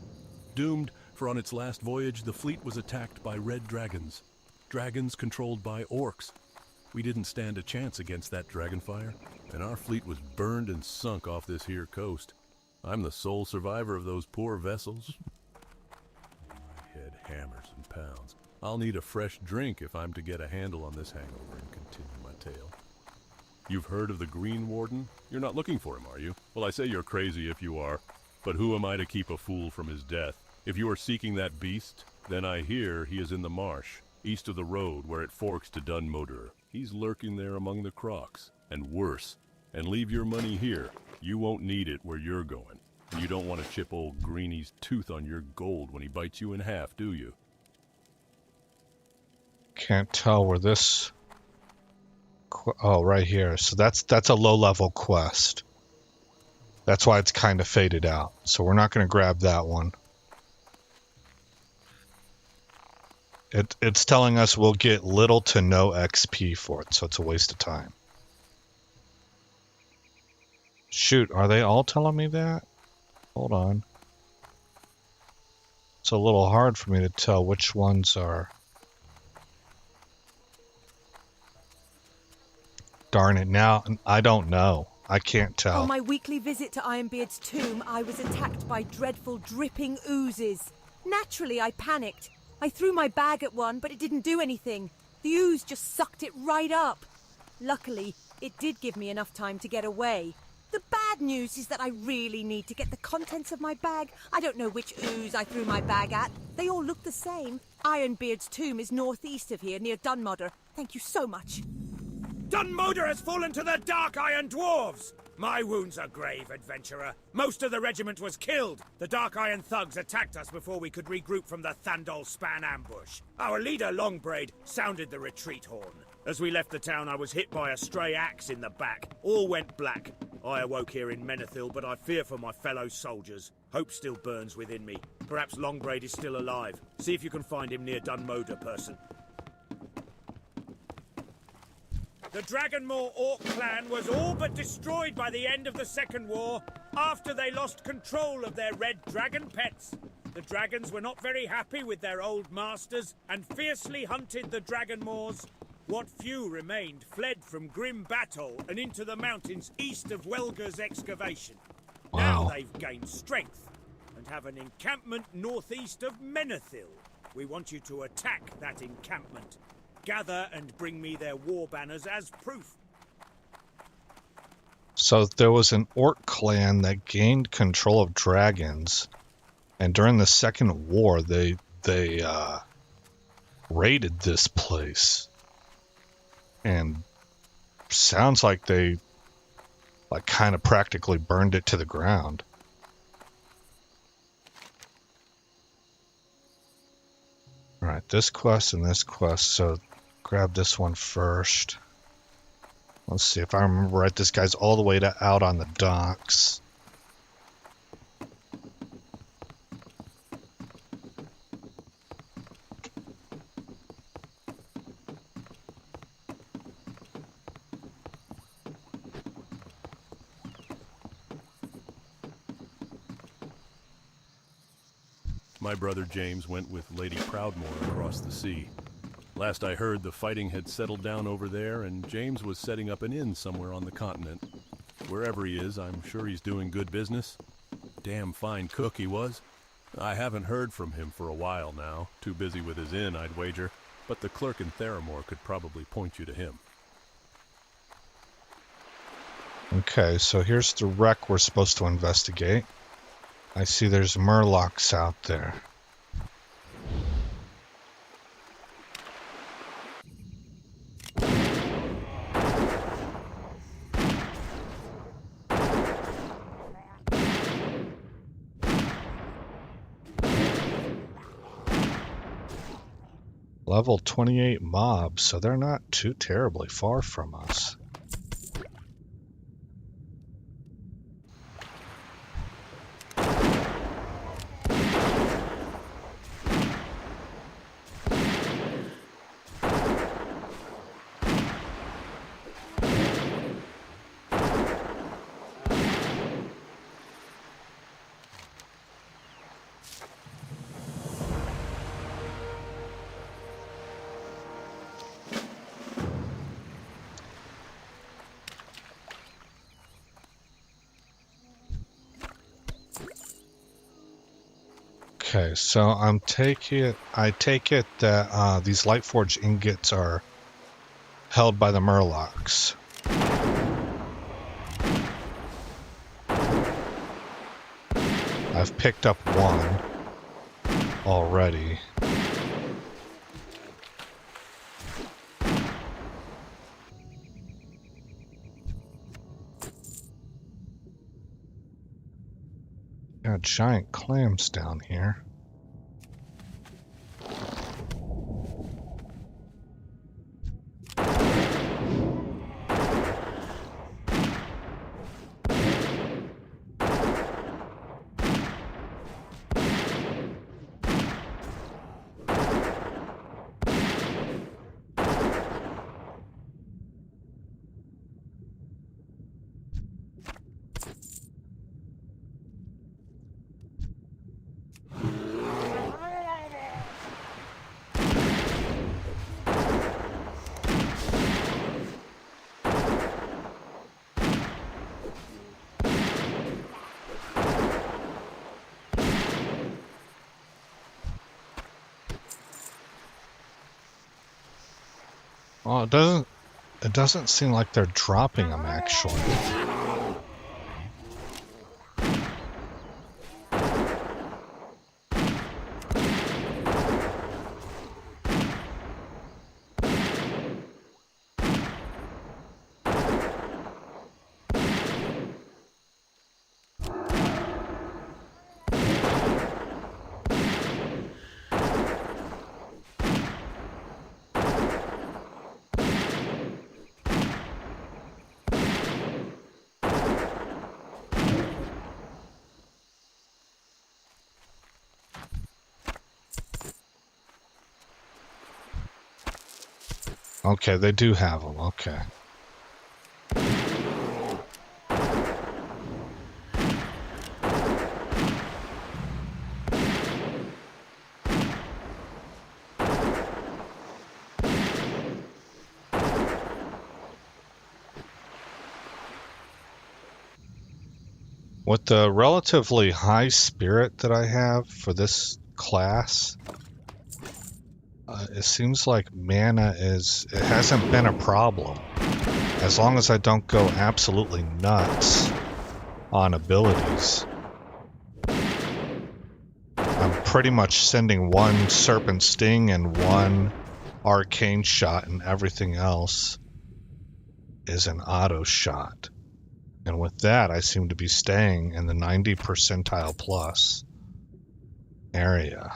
Doomed, for on its last voyage, the fleet was attacked by red dragons. Dragons controlled by orcs. We didn't stand a chance against that dragonfire, and our fleet was burned and sunk off this here coast. I'm the sole survivor of those poor vessels. My head hammers and pounds. I'll need a fresh drink if I'm to get a handle on this hangover and continue my tale. You've heard of the Green Warden? You're not looking for him, are you? Well, I say you're crazy if you are. But who am I to keep a fool from his death? If you are seeking that beast, then I hear he is in the marsh, east of the road where it forks to Dunmoder. He's lurking there among the crocs, and worse. And leave your money here. You won't need it where you're going. And you don't want to chip old Greenie's tooth on your gold when he bites you in half, do you?
Can't tell where this... Oh, right here. So that's a low-level quest. That's why it's kind of faded out. So we're not going to grab that one. It's telling us we'll get little to no XP for it, so it's a waste of time. Shoot, are they all telling me that? Hold on. It's a little hard for me to tell which ones are... Darn it, now I don't know. I can't tell.
On my weekly visit to Ironbeard's tomb, I was attacked by dreadful dripping oozes. Naturally, I panicked. I threw my bag at one, but it didn't do anything. The ooze just sucked it right up. Luckily, it did give me enough time to get away. The bad news is that I really need to get the contents of my bag. I don't know which ooze I threw my bag at. They all look the same. Ironbeard's tomb is northeast of here, near Dunmodder. Thank you so much.
Dunmodder has fallen to the Dark Iron Dwarves! My wounds are grave, adventurer. Most of the regiment was killed. The Dark Iron thugs attacked us before we could regroup from the Thandol Span ambush. Our leader, Longbraid, sounded the retreat horn. As we left the town, I was hit by a stray axe in the back. All went black. I awoke here in Menethil, but I fear for my fellow soldiers. Hope still burns within me. Perhaps Longbraid is still alive. See if you can find him near Dunmodder, person. The Dragonmaw Orc clan was all but destroyed by the end of the Second War, after they lost control of their red dragon pets. The dragons were not very happy with their old masters, and fiercely hunted the Dragonmaws. What few remained fled from grim battle and into the mountains east of Welger's excavation.
Wow.
Now they've gained strength, and have an encampment northeast of Menethil. We want you to attack that encampment. Gather and bring me their war banners as proof.
So there was an orc clan that gained control of dragons, and during the Second War, they raided this place, and sounds like they kind of practically burned it to the ground. All right, this quest and this quest. So grab this one first. Let's see if I remember right. This guy's all the way out on the docks.
My brother James went with Lady Proudmoore across the sea. Last I heard, the fighting had settled down over there, and James was setting up an inn somewhere on the continent. Wherever he is, I'm sure he's doing good business. Damn fine cook he was. I haven't heard from him for a while now. Too busy with his inn, I'd wager. But the clerk in Theramore could probably point you to him.
Okay, so here's the wreck we're supposed to investigate. I see there's murlocs out there. Level 28 mobs, so they're not too terribly far from us. Okay, so I take it that these Lightforged ingots are held by the murlocs. I've picked up one already. Got giant clams down here. Well, it doesn't seem like they're dropping them, actually. Okay, they do have them. Okay. With the relatively high spirit that I have for this class, it seems like mana it hasn't been a problem. As long as I don't go absolutely nuts on abilities. I'm pretty much sending one Serpent Sting and one Arcane Shot, and everything else is an auto shot. And with that, I seem to be staying in the 90 percentile plus area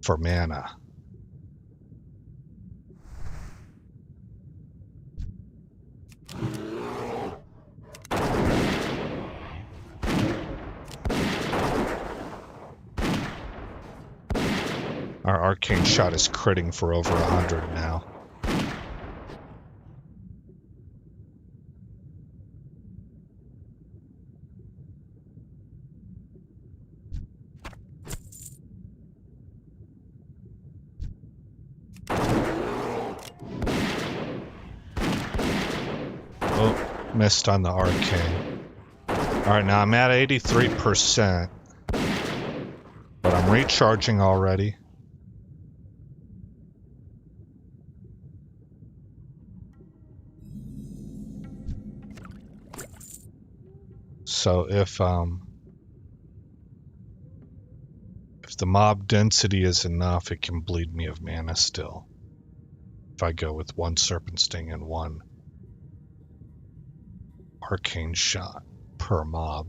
for mana. Our Arcane Shot is critting for over 100 now. Oh, missed on the Arcane. Alright, now I'm at 83%. But I'm recharging already. So if the mob density is enough, it can bleed me of mana still. If I go with one Serpent Sting and one Arcane Shot per mob.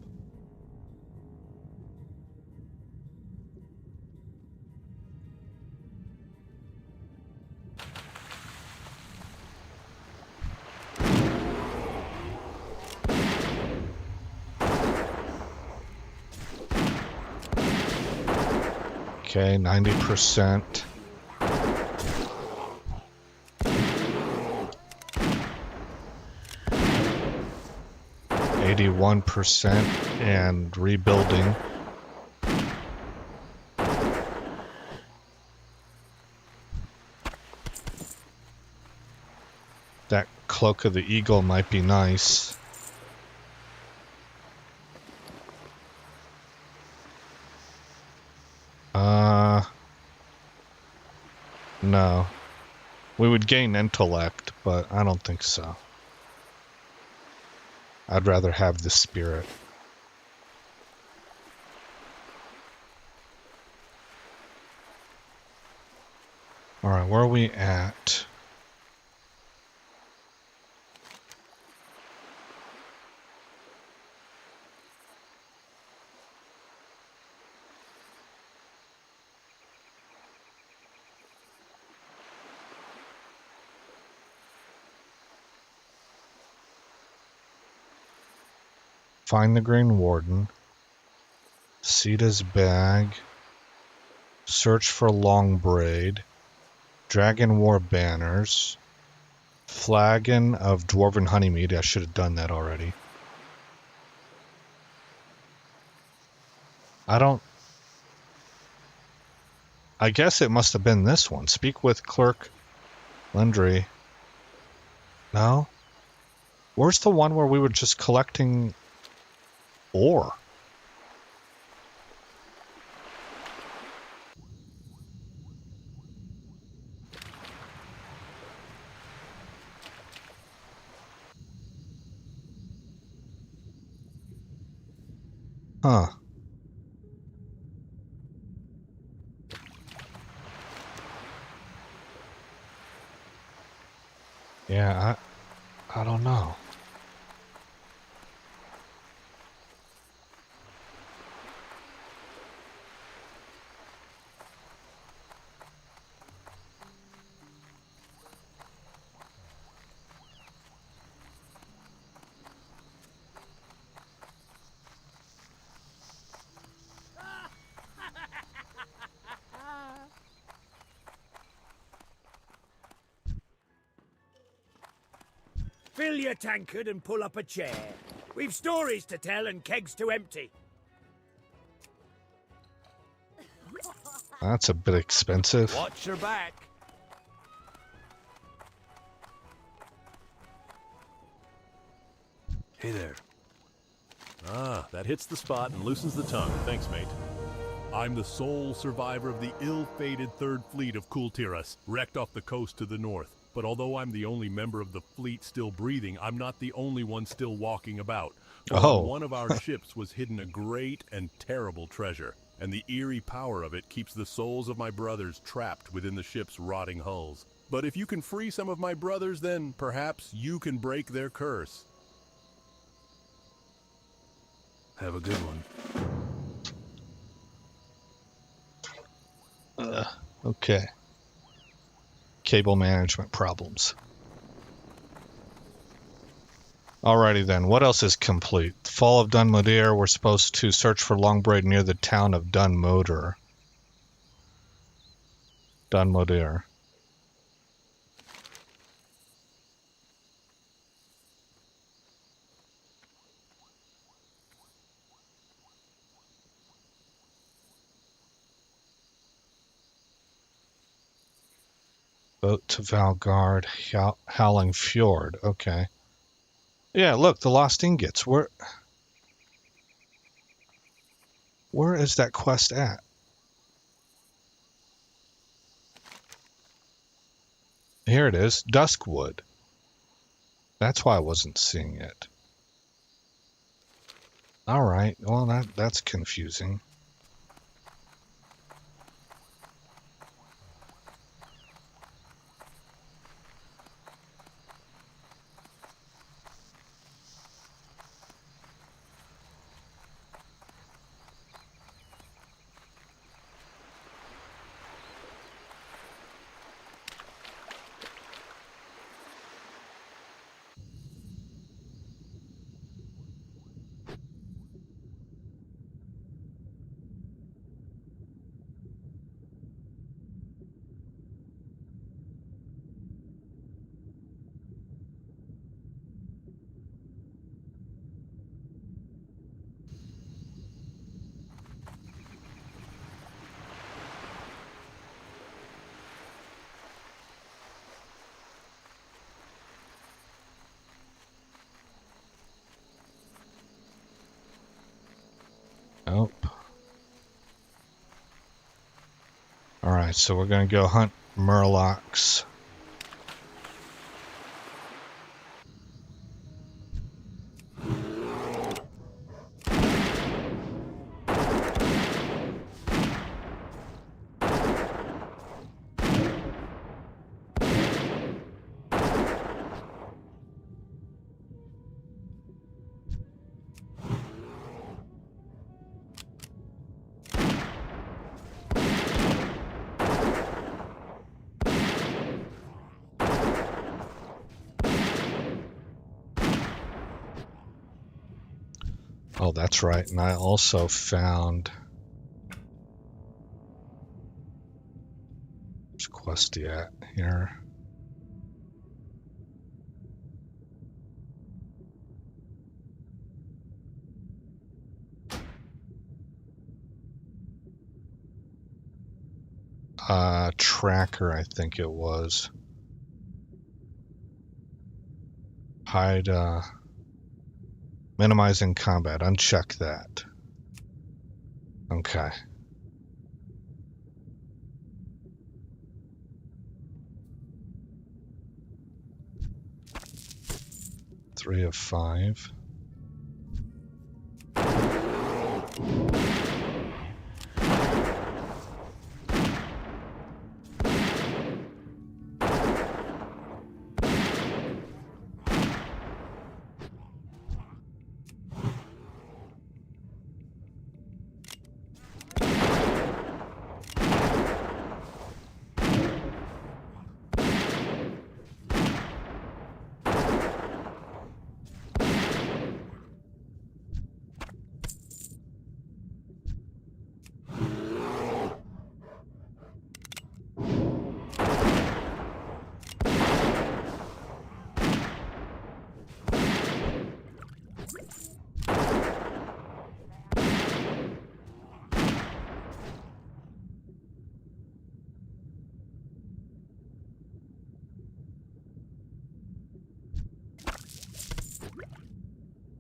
Okay, 90%. %, and rebuilding. That Cloak of the Eagle might be nice. No. We would gain intellect, but I don't think so. I'd rather have the spirit. Alright, where are we at? Find the Green Warden. Sita's bag. Search for Long Braid. Dragon War banners. Flagon of Dwarven Honeymead. I should have done that already. I guess it must have been this one. Speak with Clerk Lindry. No? Where's the one where we were just collecting ore? Huh. Yeah, I don't know.
Fill your tankard and pull up a chair. We've stories to tell and kegs to empty.
That's a bit expensive.
Watch your back.
Hey there. Ah, that hits the spot and loosens the tongue. Thanks, mate. I'm the sole survivor of the ill-fated Third Fleet of Kultiras, wrecked off the coast to the north. But although I'm the only member of the fleet still breathing, I'm not the only one still walking about.
Oh.
On one of our ships was hidden a great and terrible treasure, and the eerie power of it keeps the souls of my brothers trapped within the ship's rotting hulls. But if you can free some of my brothers, then perhaps you can break their curse. Have a good one.
Okay. Cable management problems. Alrighty then, what else is complete? Fall of Dunmodir, we're supposed to search for Longbraid near the town of Dunmodir. Dunmodir. Boat to Valgard, Howling Fjord. Okay. Yeah, look, the lost ingots. Where is that quest at? Here it is, Duskwood. That's why I wasn't seeing it. All right. Well, that's confusing. Nope. Alright, so we're gonna go hunt Murlocs. Oh, that's right. And I also found... Where's Questy at here? Tracker, I think it was. Hide, minimizing combat. Uncheck that. Okay. Three of 5.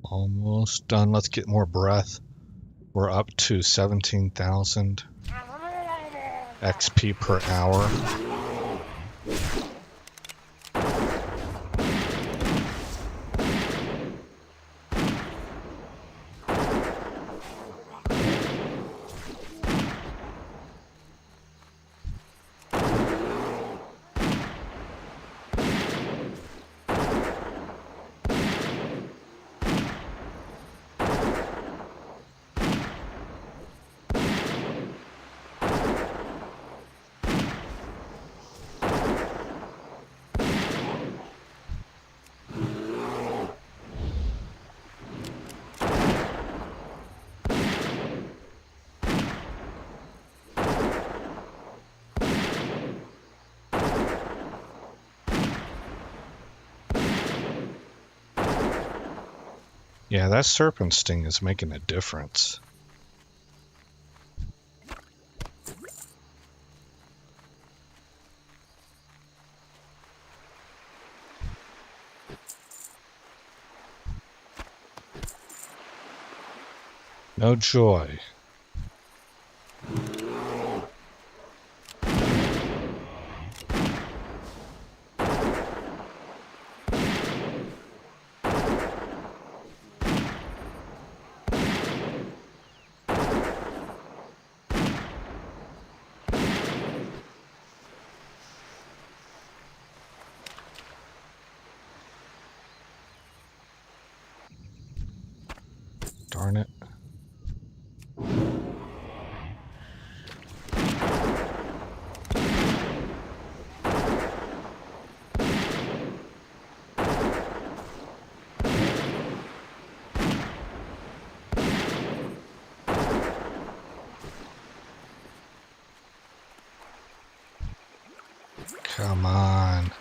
Almost done. Let's get more breath. We're up to 17,000 XP per hour. Yeah, that serpent sting is making a difference. No joy. Darn it. Come on.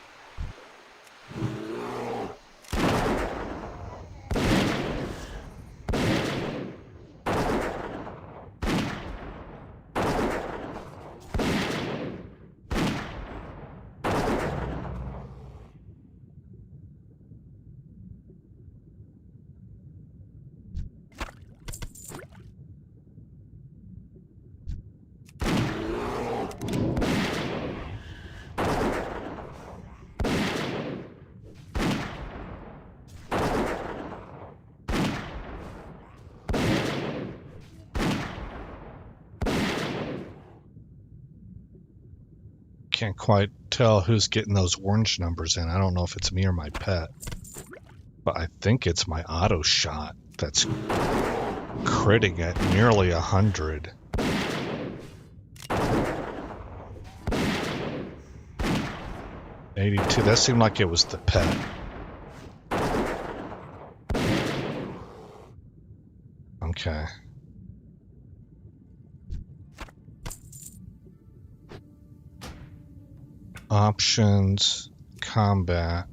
Can't quite tell who's getting those orange numbers in. I don't know if it's me or my pet. But I think it's my auto shot that's critting at nearly 100. $82. That seemed like it was the pet. Okay. Options, combat,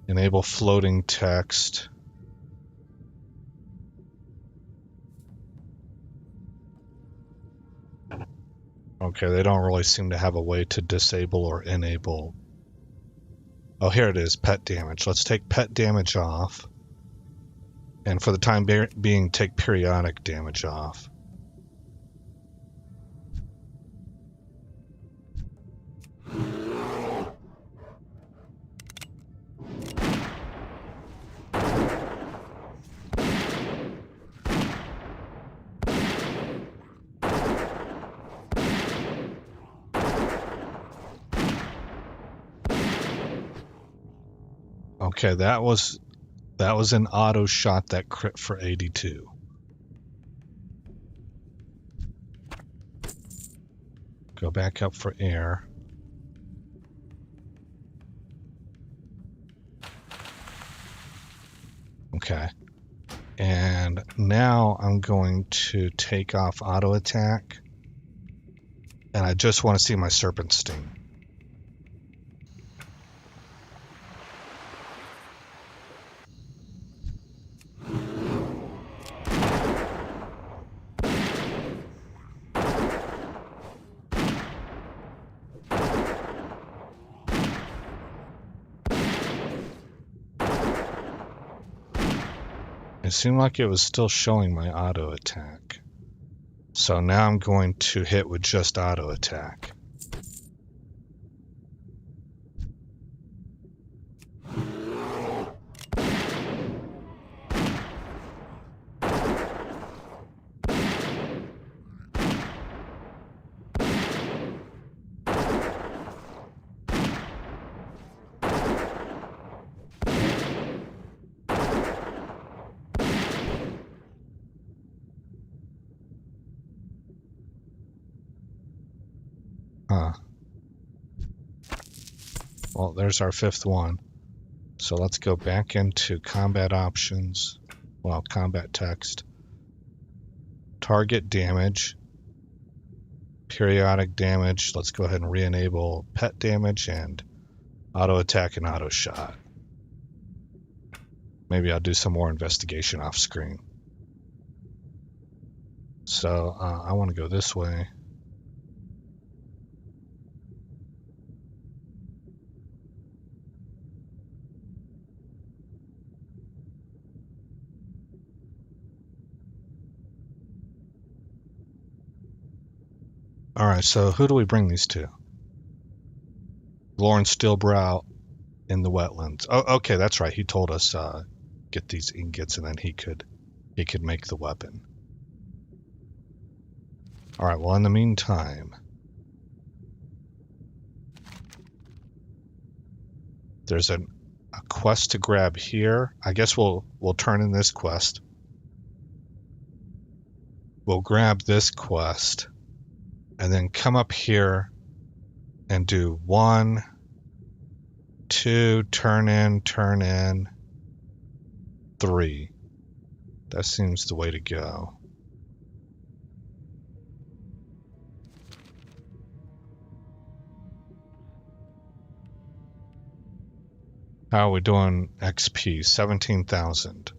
enable floating text. Okay, they don't really seem to have a way to disable or enable. Oh, here it is, pet damage. Let's take pet damage off. And for the time being, take periodic damage off. Okay, that was an auto shot that crit for 82. Go back up for air. Okay. And now I'm going to take off auto attack. And I just want to see my serpent sting. It seemed like it was still showing my auto attack. So now I'm going to hit with just auto attack. Well, there's our 5th one. So let's go back into combat options. Well, combat text. Target damage. Periodic damage. Let's go ahead and re-enable pet damage and auto attack and auto shot. Maybe I'll do some more investigation off screen. So I want to go this way. Alright, so who do we bring these to? Lauren Steelbrow in the wetlands. Oh, okay, that's right. He told us get these ingots and then he could make the weapon. Alright, well in the meantime, there's a quest to grab here. I guess we'll turn in this quest. We'll grab this quest. And then come up here and do 1, 2, turn in, 3. That seems the way to go. How are we doing XP? 17,000.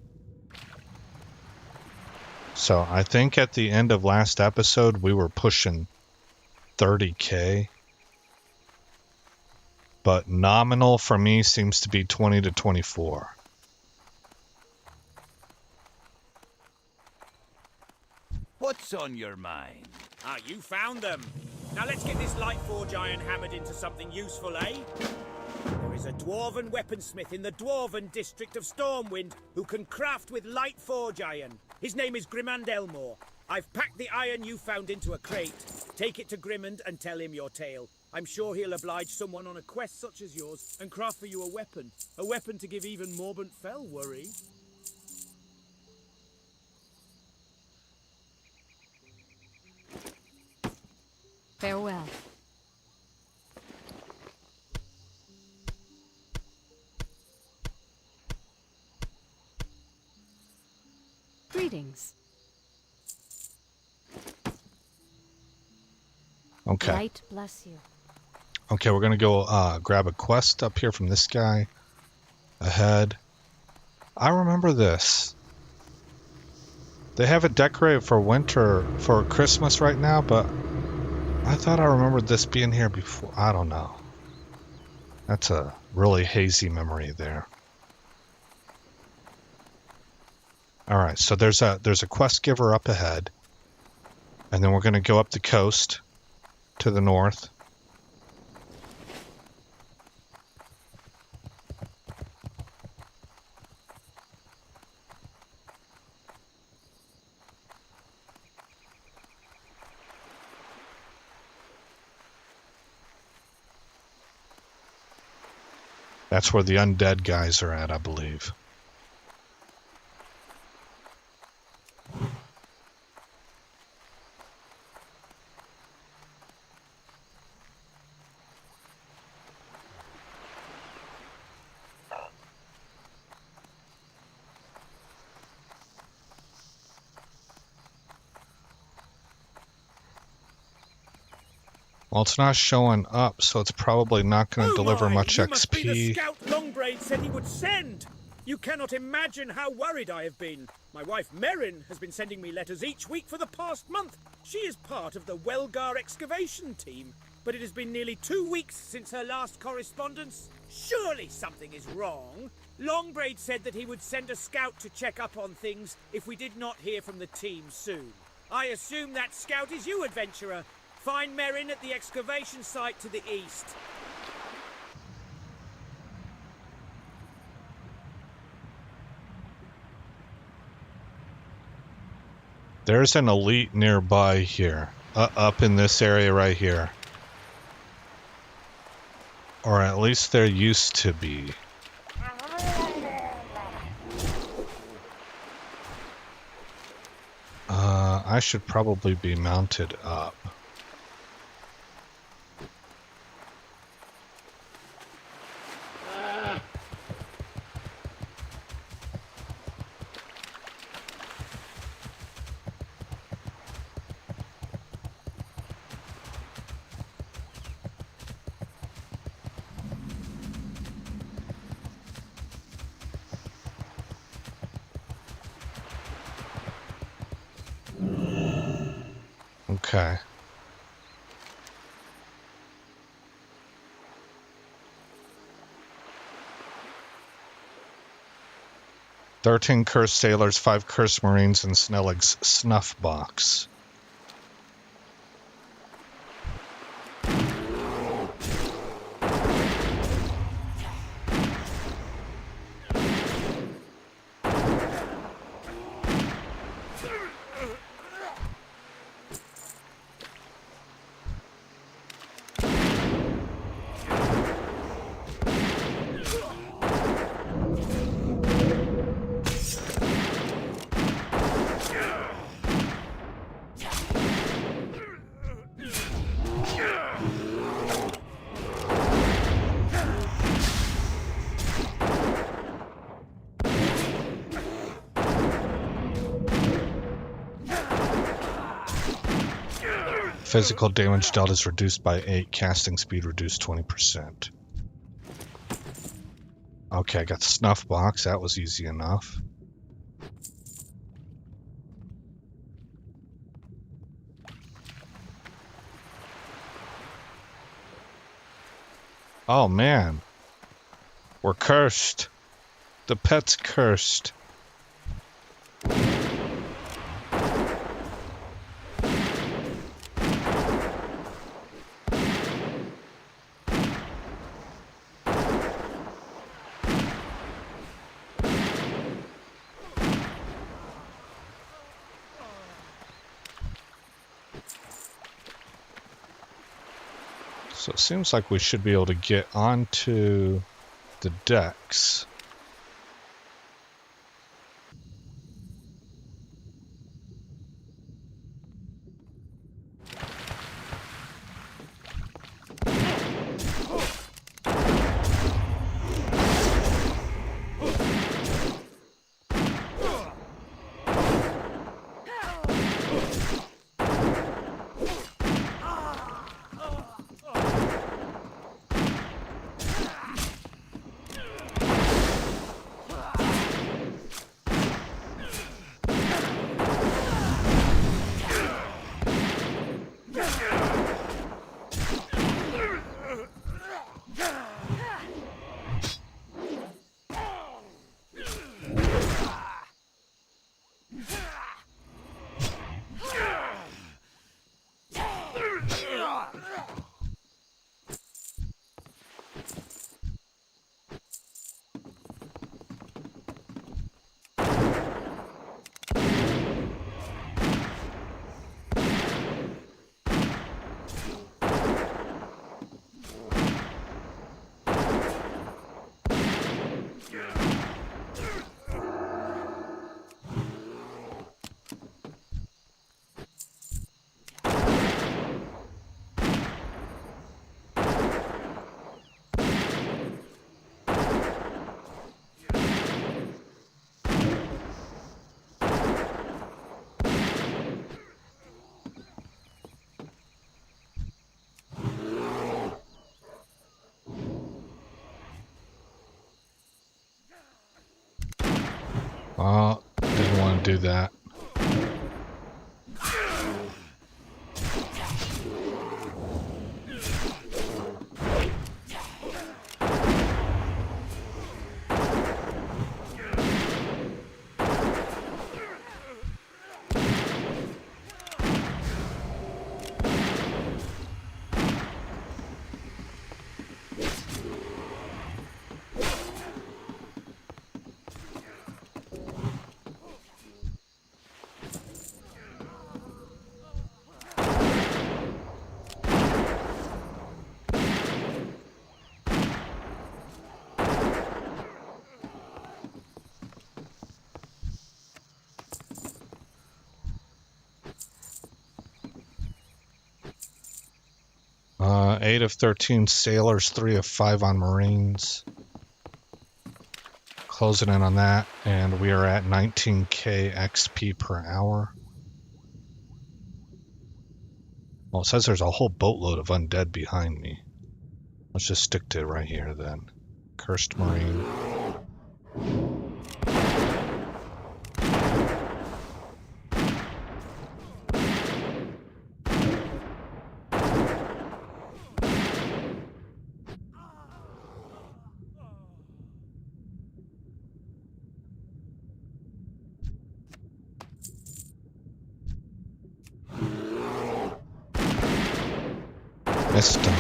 So I think at the end of last episode we were pushing 30k, but nominal for me seems to be 20 to 24.
What's on your mind?
Ah, you found them. Now let's get this Lightforge iron hammered into something useful, eh? There is a dwarven weaponsmith in the dwarven district of Stormwind who can craft with Lightforge iron. His name is Grimand Elmore. I've packed the iron you found into a crate. Take it to Grimand and tell him your tale. I'm sure he'll oblige someone on a quest such as yours and craft for you a weapon. A weapon to give even Morbant Fell worry.
Farewell. Greetings.
Okay.
Light bless you.
Okay, we're gonna go grab a quest up here from this guy. Ahead. I remember this. They have it decorated for winter, for Christmas right now, but I thought I remembered this being here before. I don't know. That's a really hazy memory there. Alright, so there's a quest giver up ahead. And then we're gonna go up the coast to the north. That's where the undead guys are at, I believe. Well, it's not showing up, so it's probably not going to deliver much
you
XP.
Must be the scout Longbraid said he would send. You cannot imagine how worried I have been. My wife Merrin has been sending me letters each week for the past month. She is part of the Welgar excavation team, but it has been nearly 2 weeks since her last correspondence. Surely something is wrong. Longbraid said that he would send a scout to check up on things if we did not hear from the team soon. I assume that scout is you, adventurer. Find Merrin at the excavation site to the east.
There's an elite nearby here. Up in this area right here. Or at least there used to be. I should probably be mounted up. Okay. "13 cursed sailors, 5 cursed marines, and Snellig's snuff box." Physical damage dealt is reduced by 8, casting speed reduced 20%. Okay, I got the snuff box, that was easy enough. Oh man, we're cursed. The pet's cursed. So it seems like we should be able to get onto the decks. Didn't want to do that. Eight of 13 sailors, 3 of 5 on Marines. Closing in on that, and we are at 19k XP per hour. Well, it says there's a whole boatload of undead behind me. Let's just stick to it right here then. Cursed Marine. Missed him.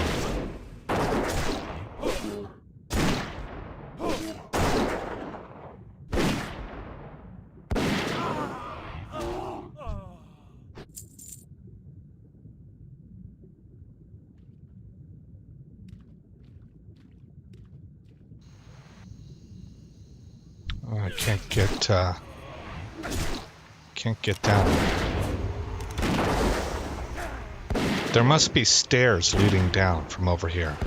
Oh, I can't get down there. There must be stairs leading down from over here.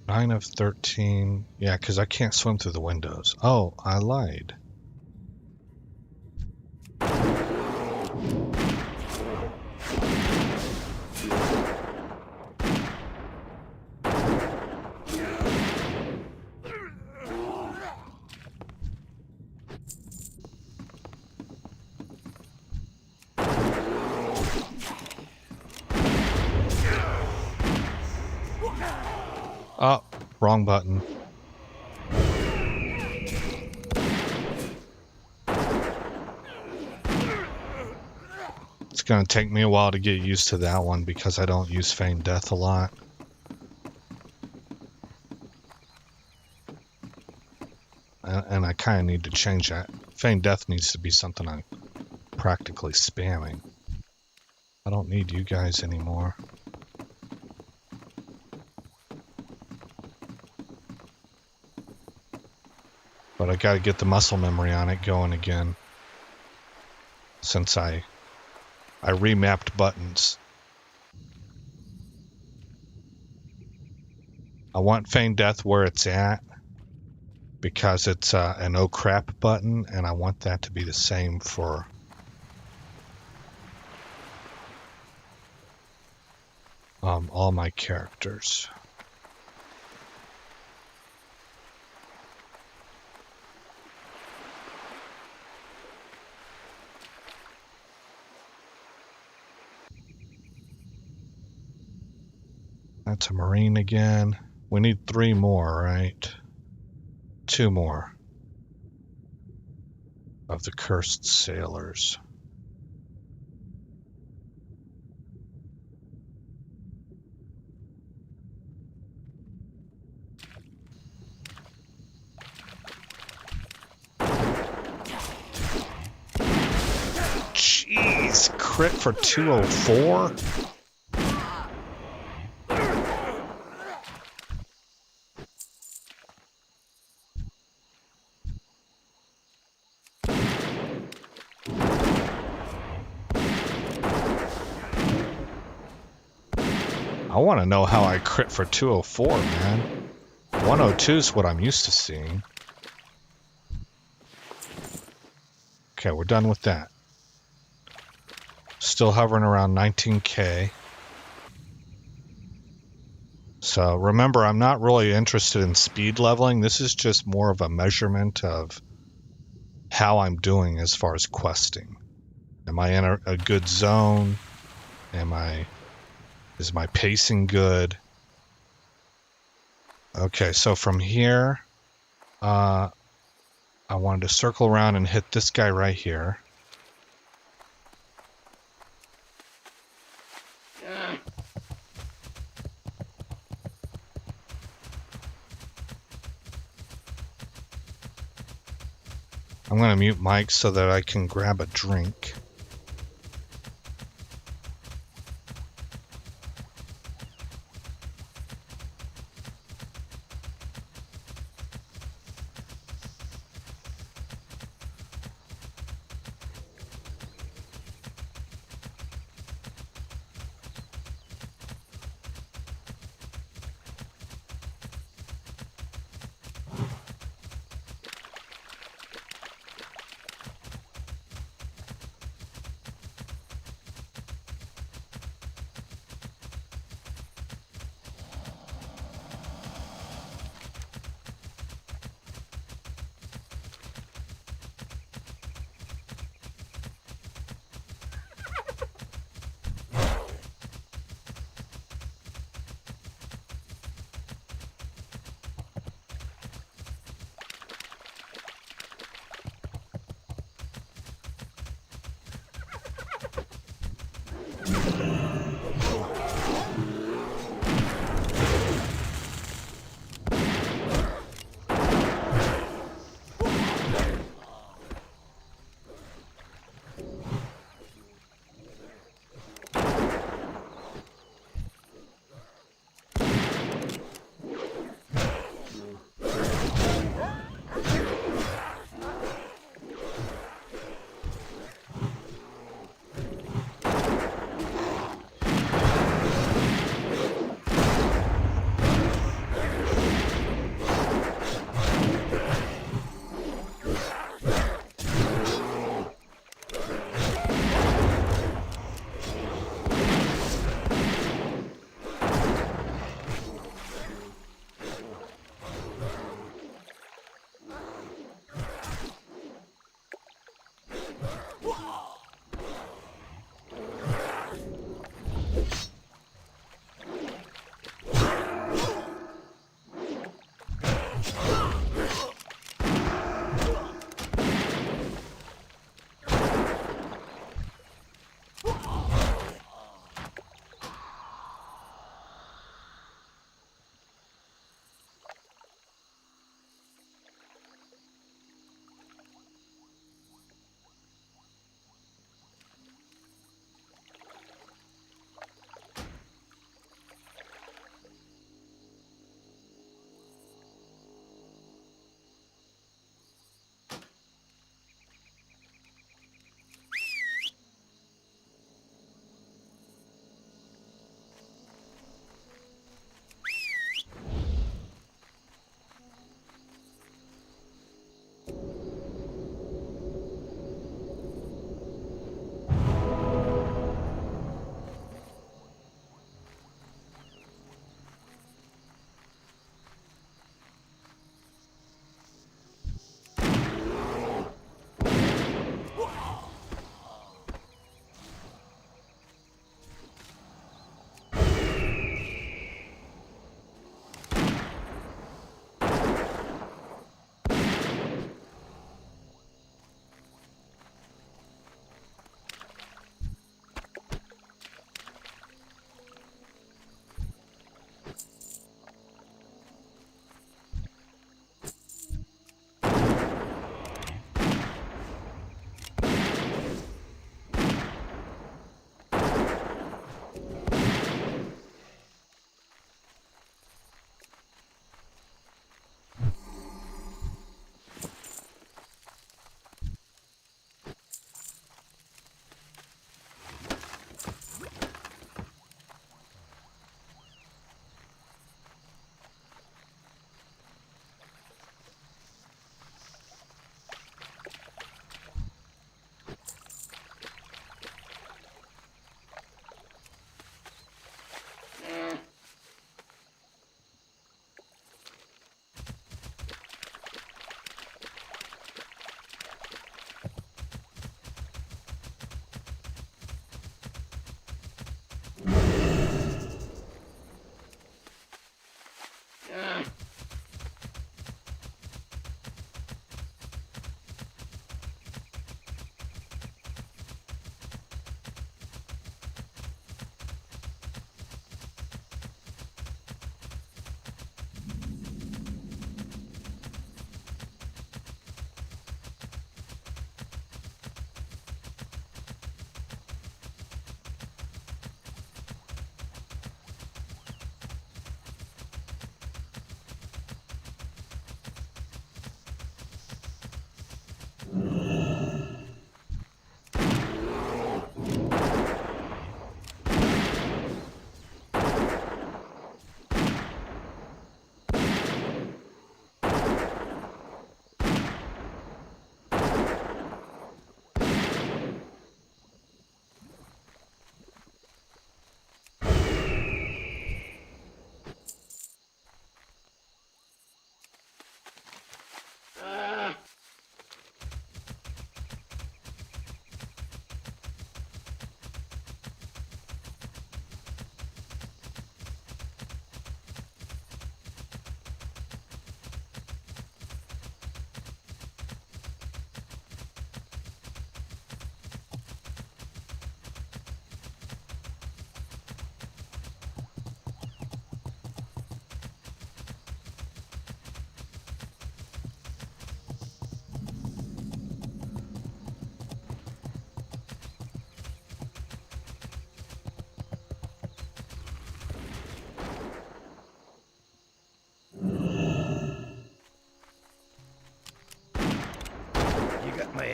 9 of 13. Yeah, because I can't swim through the windows. Oh, I lied. Oh, wrong button. It's gonna take me a while to get used to that one because I don't use Feigned Death a lot. And I kind of need to change that. Feigned Death needs to be something I'm practically spamming. I don't need you guys anymore. But I gotta get the muscle memory on it going again. Since I remapped buttons. I want Feigned Death where it's at. Because it's an oh crap button, and I want that to be the same for all my characters. That's a Marine again. We need 3 more, right? 2 more of the cursed sailors. Jeez, crit for 204? I want to know how I crit for 204, man. 102 is what I'm used to seeing. Okay, we're done with that. Still hovering around 19k. So remember, I'm not really interested in speed leveling. This is just more of a measurement of how I'm doing as far as questing. Am I in a good zone? Is my pacing good? Okay, so from here, I wanted to circle around and hit this guy right here. I'm going to mute Mike so that I can grab a drink.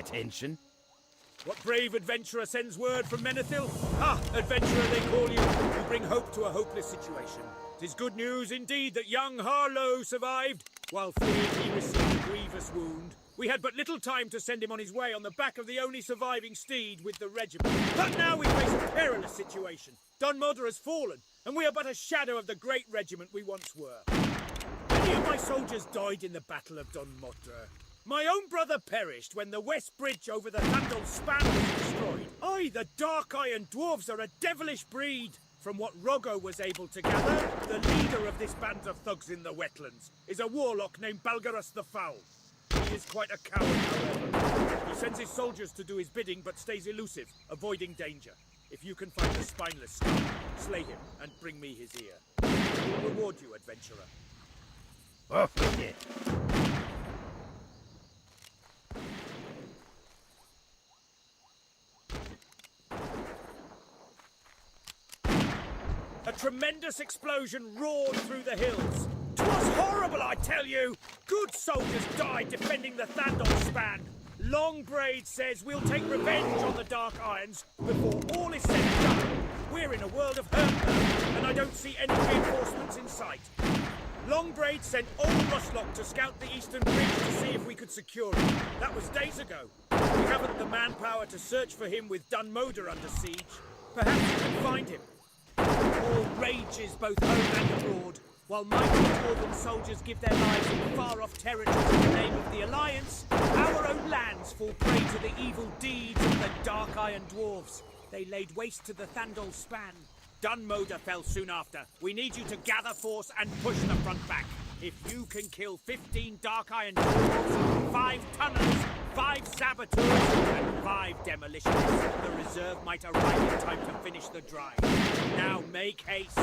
attention.
What brave adventurer sends word from Menethil? Ah, adventurer they call you. You bring hope to a hopeless situation. 'Tis good news indeed that young Harlow survived. While fleeing he received a grievous wound. We had but little time to send him on his way on the back of the only surviving steed with the regiment. But now we face a perilous situation. Dunmoder has fallen, and we are but a shadow of the great regiment we once were. Many of my soldiers died in the Battle of Dunmoder. My own brother perished when the west bridge over the Thandal span was destroyed. Aye, the Dark Iron Dwarves are a devilish breed. From what Roggo was able to gather, the leader of this band of thugs in the wetlands is a warlock named Balgarus the Foul. He is quite a coward, however. He sends his soldiers to do his bidding, but stays elusive, avoiding danger. If you can find the spineless scum, slay him and bring me his ear. I will reward you, adventurer.
Off with it.
A tremendous explosion roared through the hills. 'Twas horrible, I tell you! Good soldiers died defending the Thandal span. Longbraid says we'll take revenge on the Dark Irons before all is said and done. We're in a world of hurt now, and I don't see any reinforcements in sight. Longbraid sent old Rustlock to scout the eastern bridge to see if we could secure it. That was days ago. We haven't the manpower to search for him with Dunmoder under siege. Perhaps you can find him. War rages both home and abroad. While mighty dwarven soldiers give their lives in far-off territories in the name of the Alliance, our own lands fall prey to the evil deeds of the Dark Iron Dwarves. They laid waste to the Thandal span. Dunmoder fell soon after. We need you to gather force and push the front back. If you can kill 15 Dark Iron Dwarves, 5 tunnels, 5 saboteurs, and 5 demolitionists, the reserve might arrive in time to finish the drive. Now make haste.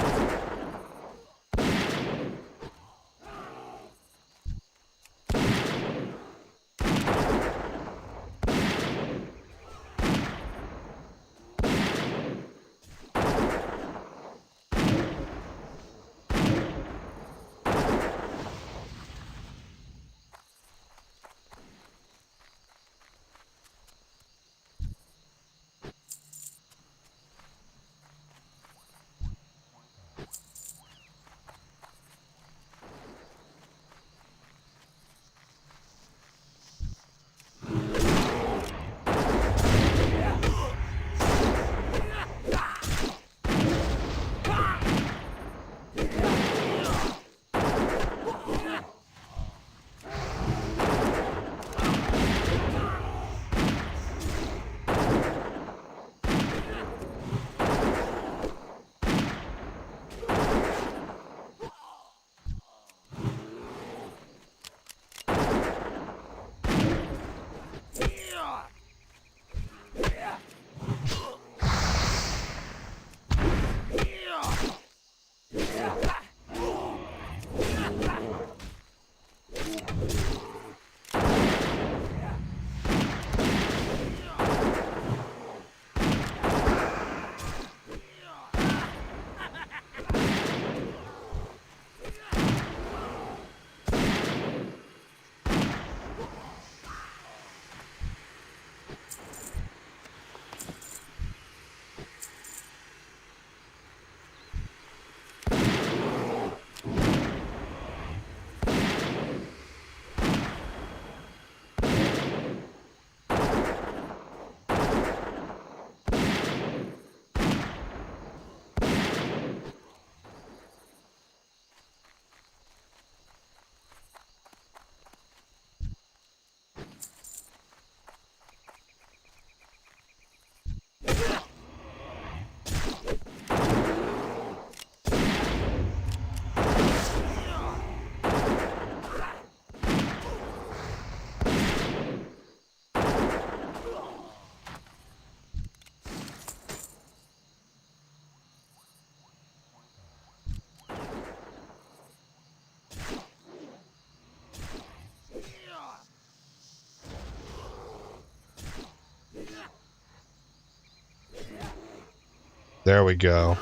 There we go.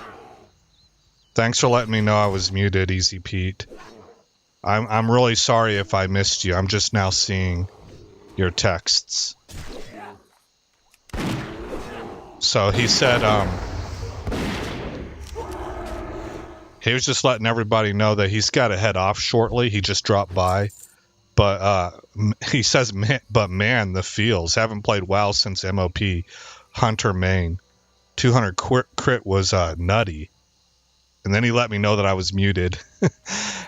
Thanks for letting me know I was muted, Easy Pete. I'm really sorry if I missed you. I'm just now seeing your texts. So he said, he was just letting everybody know that he's got to head off shortly. He just dropped by. But he says, man, the feels. Haven't played WoW since MOP Hunter Main. 200 crit was nutty. And then he let me know that I was muted.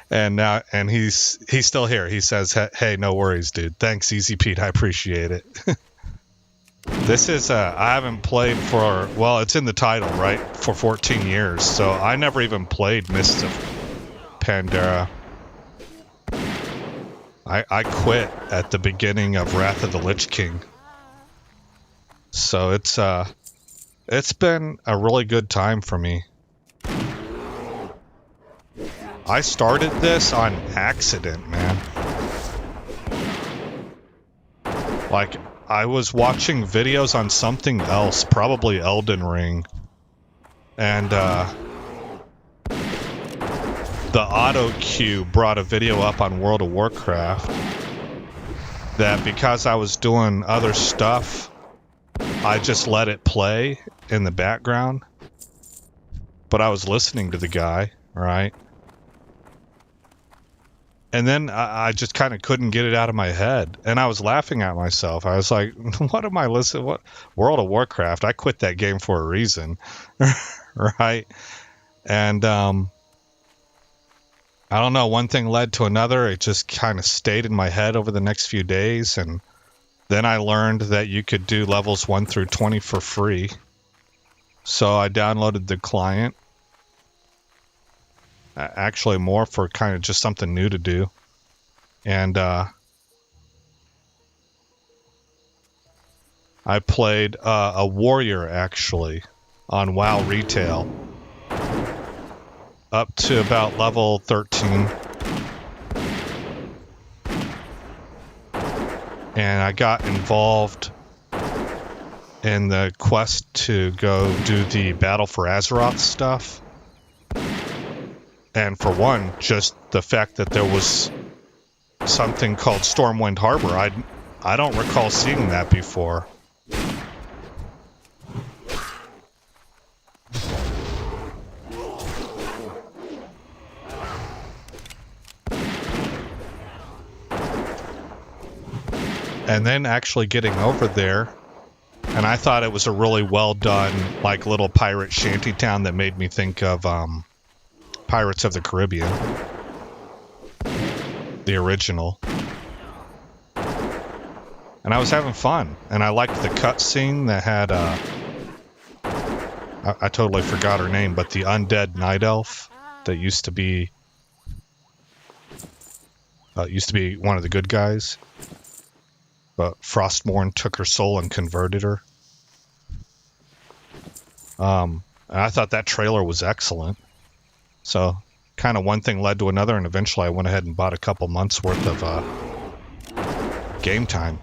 and he's still here. He says, hey, no worries, dude. Thanks, Easy Pete. I appreciate it. This is, I haven't played for, well, it's in the title, right? For 14 years. So I never even played Mists of Pandaria. I quit at the beginning of Wrath of the Lich King. So it's been a really good time for me. I started this on accident, man. Like, I was watching videos on something else, probably Elden Ring. And, the auto queue brought a video up on World of Warcraft that because I was doing other stuff, I just let it play in the background. But I was listening to the guy, right? And then I just kind of couldn't get it out of my head. And I was laughing at myself. I was like, what am I listening? What? World of Warcraft? I quit that game for a reason. Right? And, I don't know, one thing led to another. It just kind of stayed in my head over the next few days. And then I learned that you could do levels 1 through 20 for free. So I downloaded the client. Actually more for kind of just something new to do. And I played a warrior actually on WoW Retail up to about level 13. And I got involved in the quest to go do the Battle for Azeroth stuff. And for one, just the fact that there was something called Stormwind Harbor. I don't recall seeing that before. And then actually getting over there, and I thought it was a really well done, like, little pirate shantytown that made me think of Pirates of the Caribbean, the original. And I was having fun, and I liked the cutscene that had I totally forgot her name, but the undead night elf that used to be one of the good guys. But Frostmourne took her soul and converted her. And I thought that trailer was excellent. So, kind of one thing led to another, and eventually I went ahead and bought a couple months worth of game time.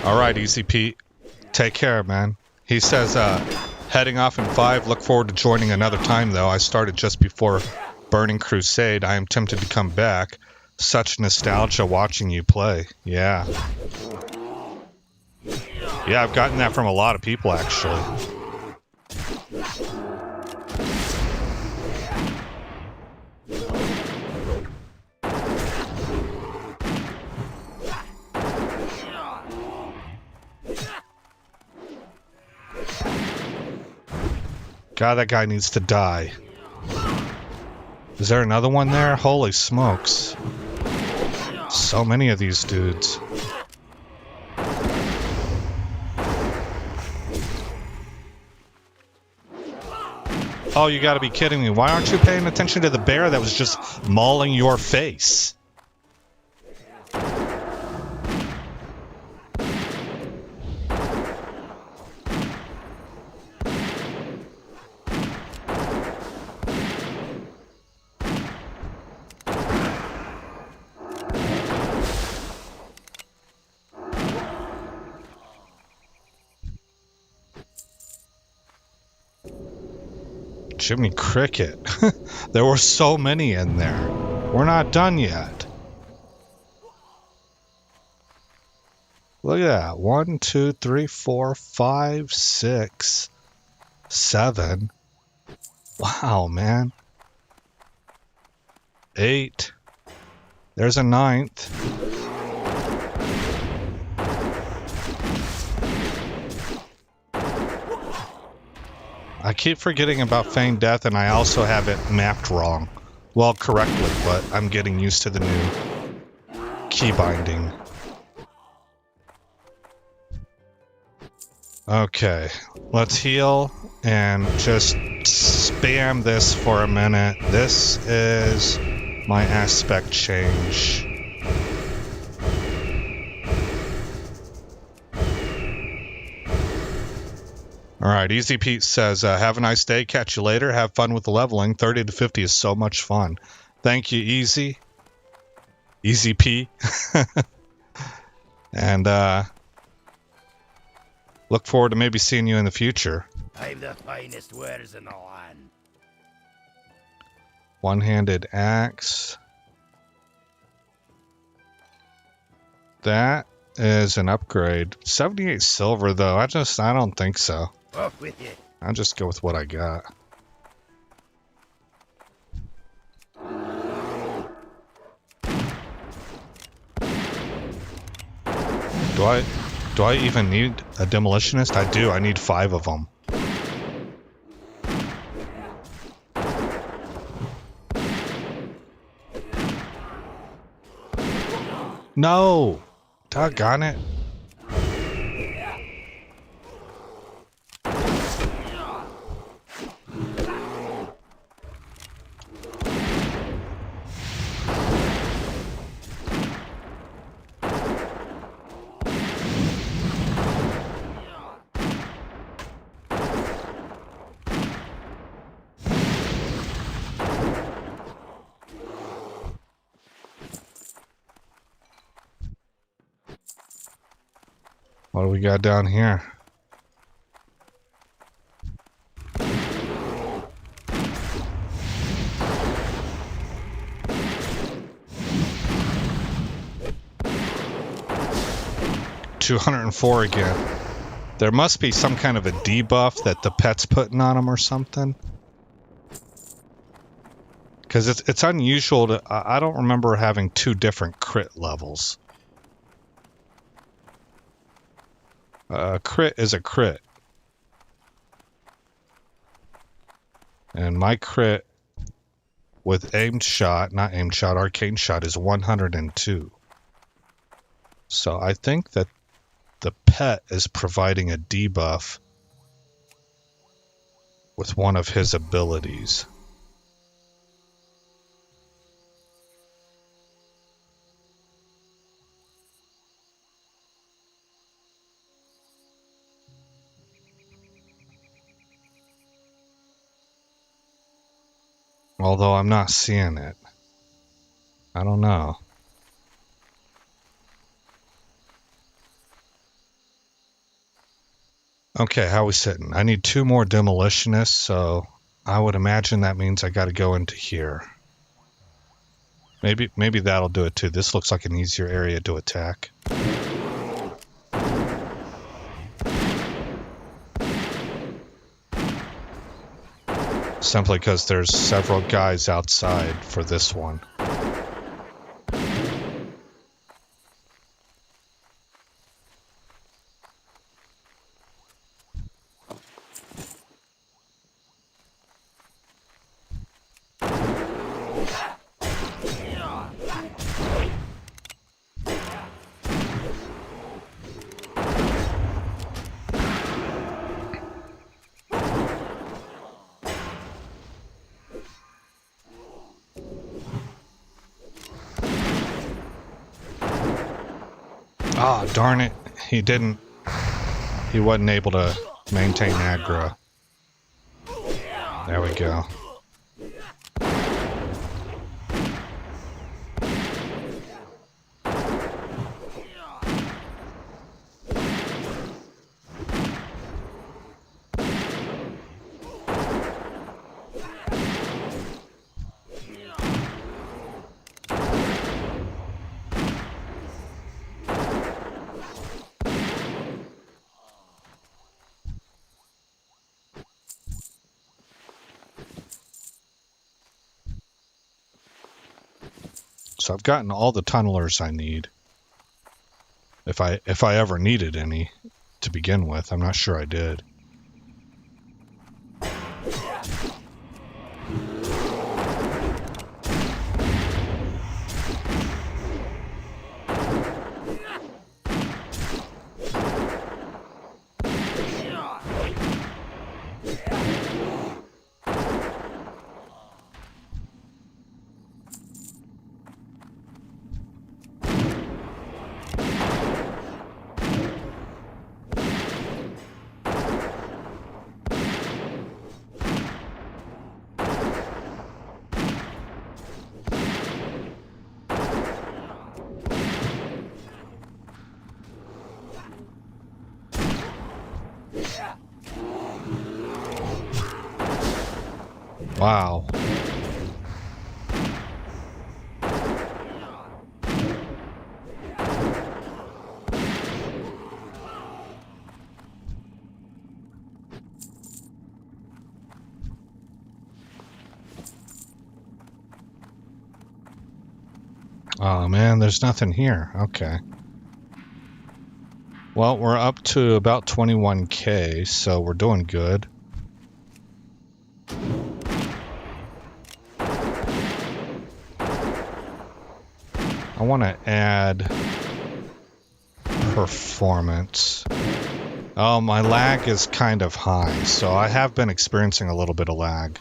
Alright, Easy Pete. Take care, man. He says, heading off in 5. Look forward to joining another time, though. I started just before Burning Crusade. I am tempted to come back. Such nostalgia watching you play. Yeah. Yeah, I've gotten that from a lot of people, actually. God, that guy needs to die. Is there another one there? Holy smokes. So many of these dudes. Oh, you gotta be kidding me. Why aren't you paying attention to the bear that was just mauling your face? Jimmy Cricket. There were so many in there. We're not done yet. Look at that. 1, 2, 3, 4, 5, 6, 7. Wow, man. 8. There's a 9th. I keep forgetting about Feigned Death, and I also have it mapped wrong. Well, correctly, but I'm getting used to the new key binding. Okay, let's heal and just spam this for a minute. This is my aspect change. Alright, Easy Pete says, have a nice day, catch you later, have fun with the leveling. 30 to 50 is so much fun. Thank you, Easy. Easy P. And, look forward to maybe seeing you in the future.
I've the finest wares in the land.
One-handed axe. That is an upgrade. 78 silver, though. I don't think so.
Off with you.
I'll just go with what I got. Do I even need a demolitionist? I do. I need 5 of them. No! Doggone it. What do we got down here? $204 again. There must be some kind of a debuff that the pet's putting on them or something. Because it's unusual to... I don't remember having 2 different crit levels. Crit is a crit. And my crit with aimed shot, not aimed shot, arcane shot is 102. So I think that the pet is providing a debuff with one of his abilities. Although I'm not seeing it. I don't know. Okay, how are we sitting? I need 2 more demolitionists, so I would imagine that means I got to go into here. Maybe that'll do it too. This looks like an easier area to attack. Simply because there's several guys outside for this one. Ah, darn it. He wasn't able to maintain aggro. There we go. So I've gotten all the tunnelers I need. If I ever needed any to begin with. I'm not sure I did. Wow. Oh man, there's nothing here. Okay. Well, we're up to about 21k, so we're doing good. I want to add performance. Oh, my lag is kind of high, so I have been experiencing a little bit of lag.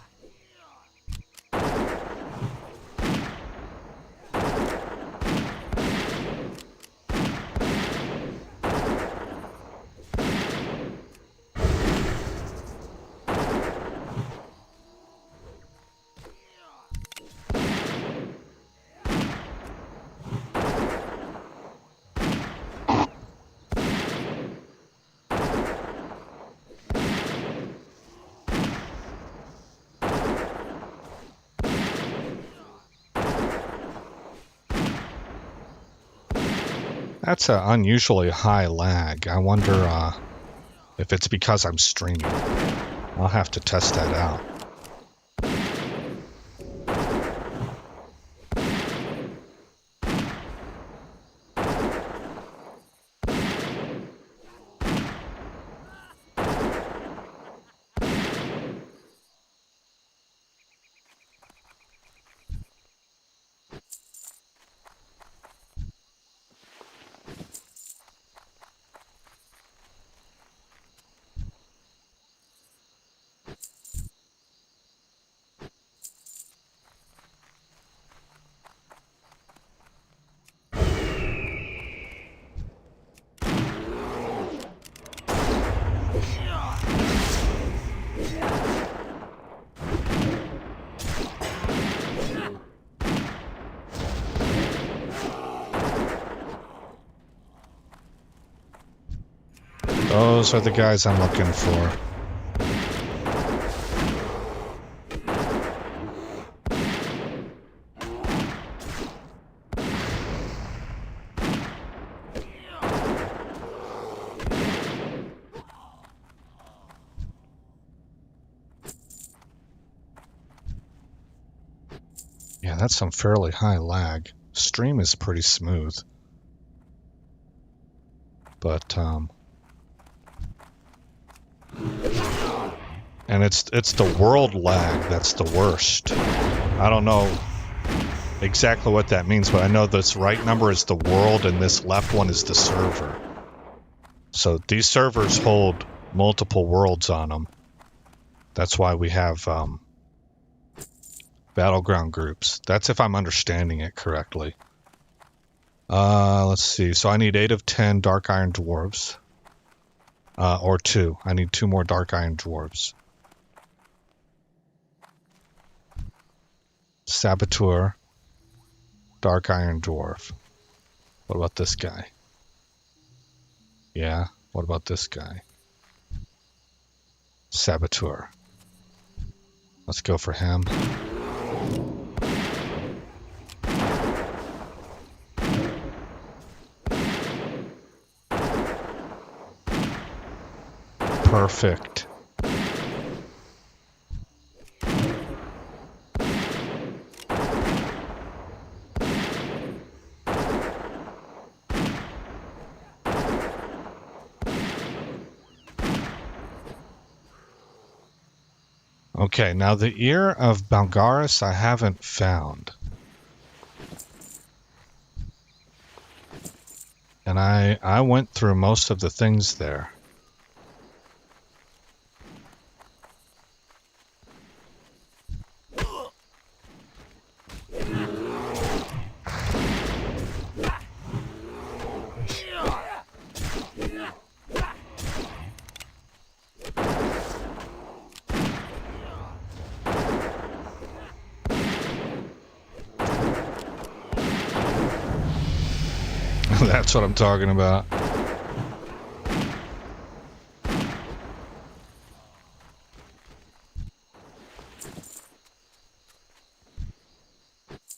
That's an unusually high lag. I wonder if it's because I'm streaming. I'll have to test that out. Those are the guys I'm looking for. Yeah, that's some fairly high lag. Stream is pretty smooth. But, and it's the world lag that's the worst. I don't know exactly what that means, but I know this right number is the world and this left one is the server. So these servers hold multiple worlds on them. That's why we have battleground groups. That's if I'm understanding it correctly. Let's see. So I need 8 of 10 dark iron dwarves. Or 2. I need 2 more dark iron dwarves. Saboteur. Dark iron dwarf. What about this guy? Yeah. What about this guy? Saboteur. Let's go for him. Perfect. Okay, now the ear of Balgaris I haven't found. And I went through most of the things there. That's what I'm talking about.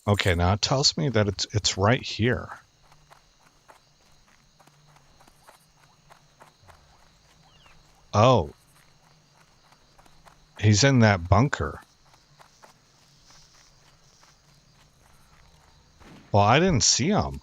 Okay, now it tells me that it's right here. Oh. He's in that bunker. Well, I didn't see him.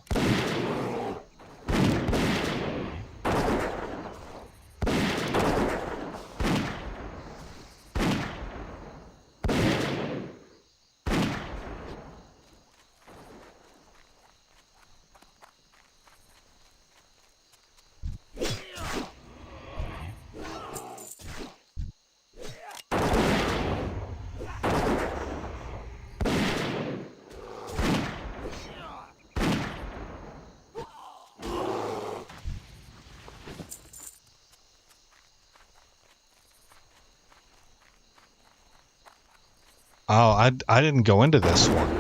Oh, I didn't go into this one.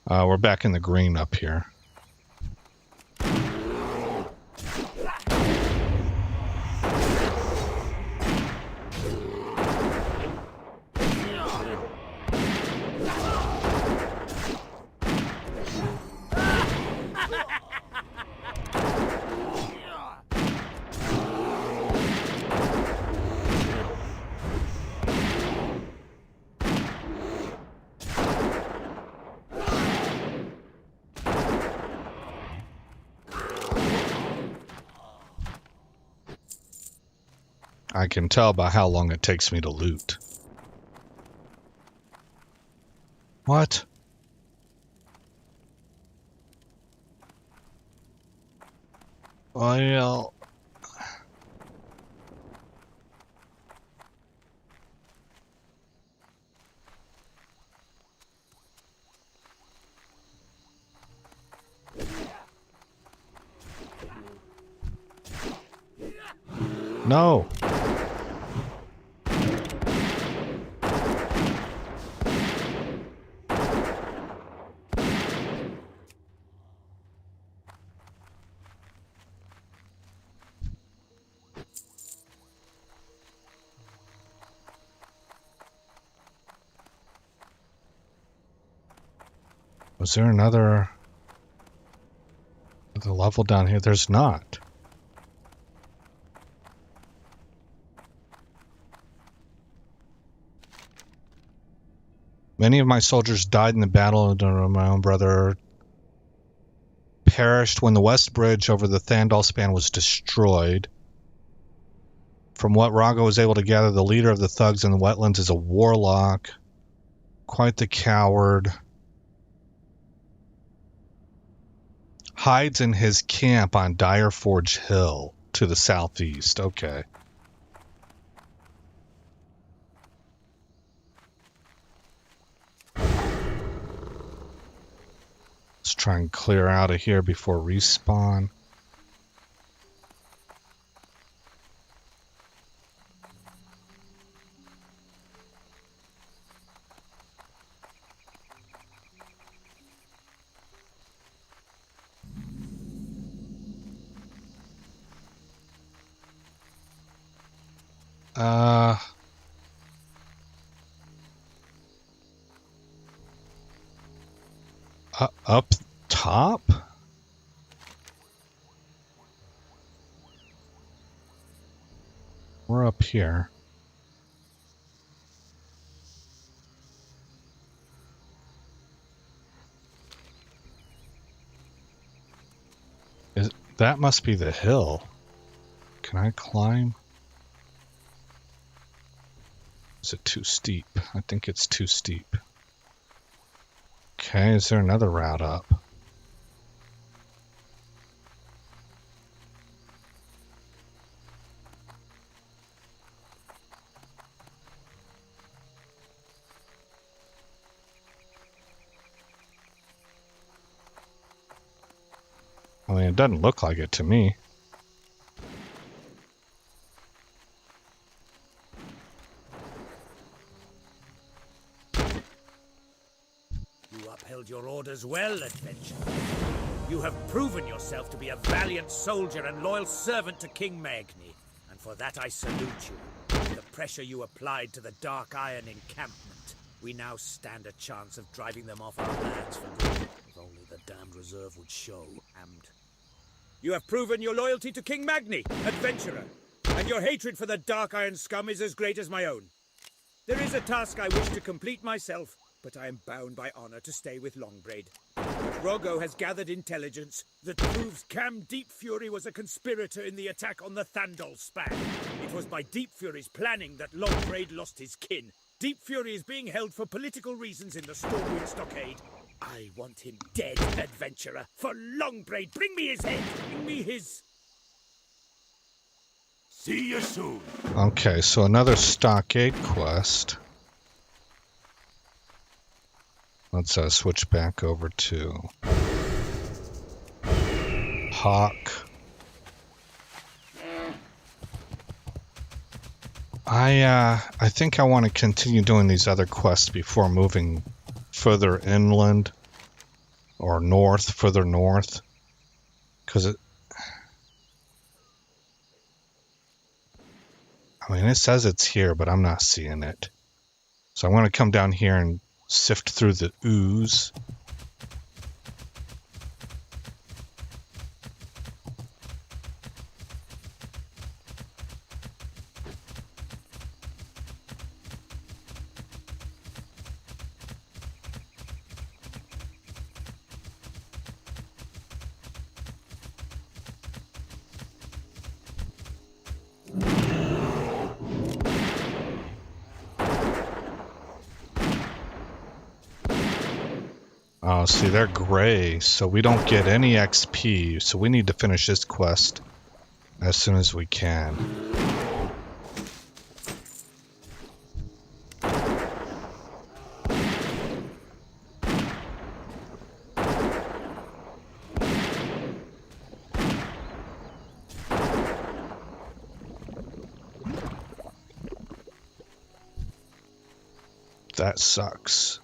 We're back in the green up here. I can tell by how long it takes me to loot. What? Well... No! Was there another level down here? There's not. Many of my soldiers died in the battle, and my own brother perished when the West Bridge over the Thandal span was destroyed. From what Rago was able to gather, the leader of the thugs in the wetlands is a warlock. Quite the coward. Hides in his camp on Dire Forge Hill to the southeast. Okay. Let's try and clear out of here before respawn. Up top? We're up here. That must be the hill. Can I climb? Is it too steep? I think it's too steep. Okay, is there another route up? I mean, it doesn't look like it to me.
You upheld your orders well, adventurer. You have proven yourself to be a valiant soldier and loyal servant to King Magni, and for that I salute you. With the pressure you applied to the Dark Iron encampment, we now stand a chance of driving them off our lands for good. If only the damned reserve would show. You have proven your loyalty to King Magni, adventurer, and your hatred for the Dark Iron scum is as great as my own. There is a task I wish to complete myself, but I am bound by honor to stay with Longbraid. But Rogo has gathered intelligence that proves Cam Deep Fury was a conspirator in the attack on the Thandol span. It was by Deep Fury's planning that Longbraid lost his kin. Deep Fury is being held for political reasons in the Stormwind Stockade. I want him dead, adventurer. For Longbraid, bring me his head! Bring me his...
See you soon.
Okay, so another stockade quest. Let's switch back over to Hawk. I think I want to continue doing these other quests before moving further inland or north, further north, because it. I mean, it says it's here, but I'm not seeing it. So I want to come down here and sift through the ooze. Oh, see, they're gray, so we don't get any XP, so we need to finish this quest as soon as we can. That sucks.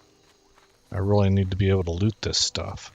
I really need to be able to loot this stuff.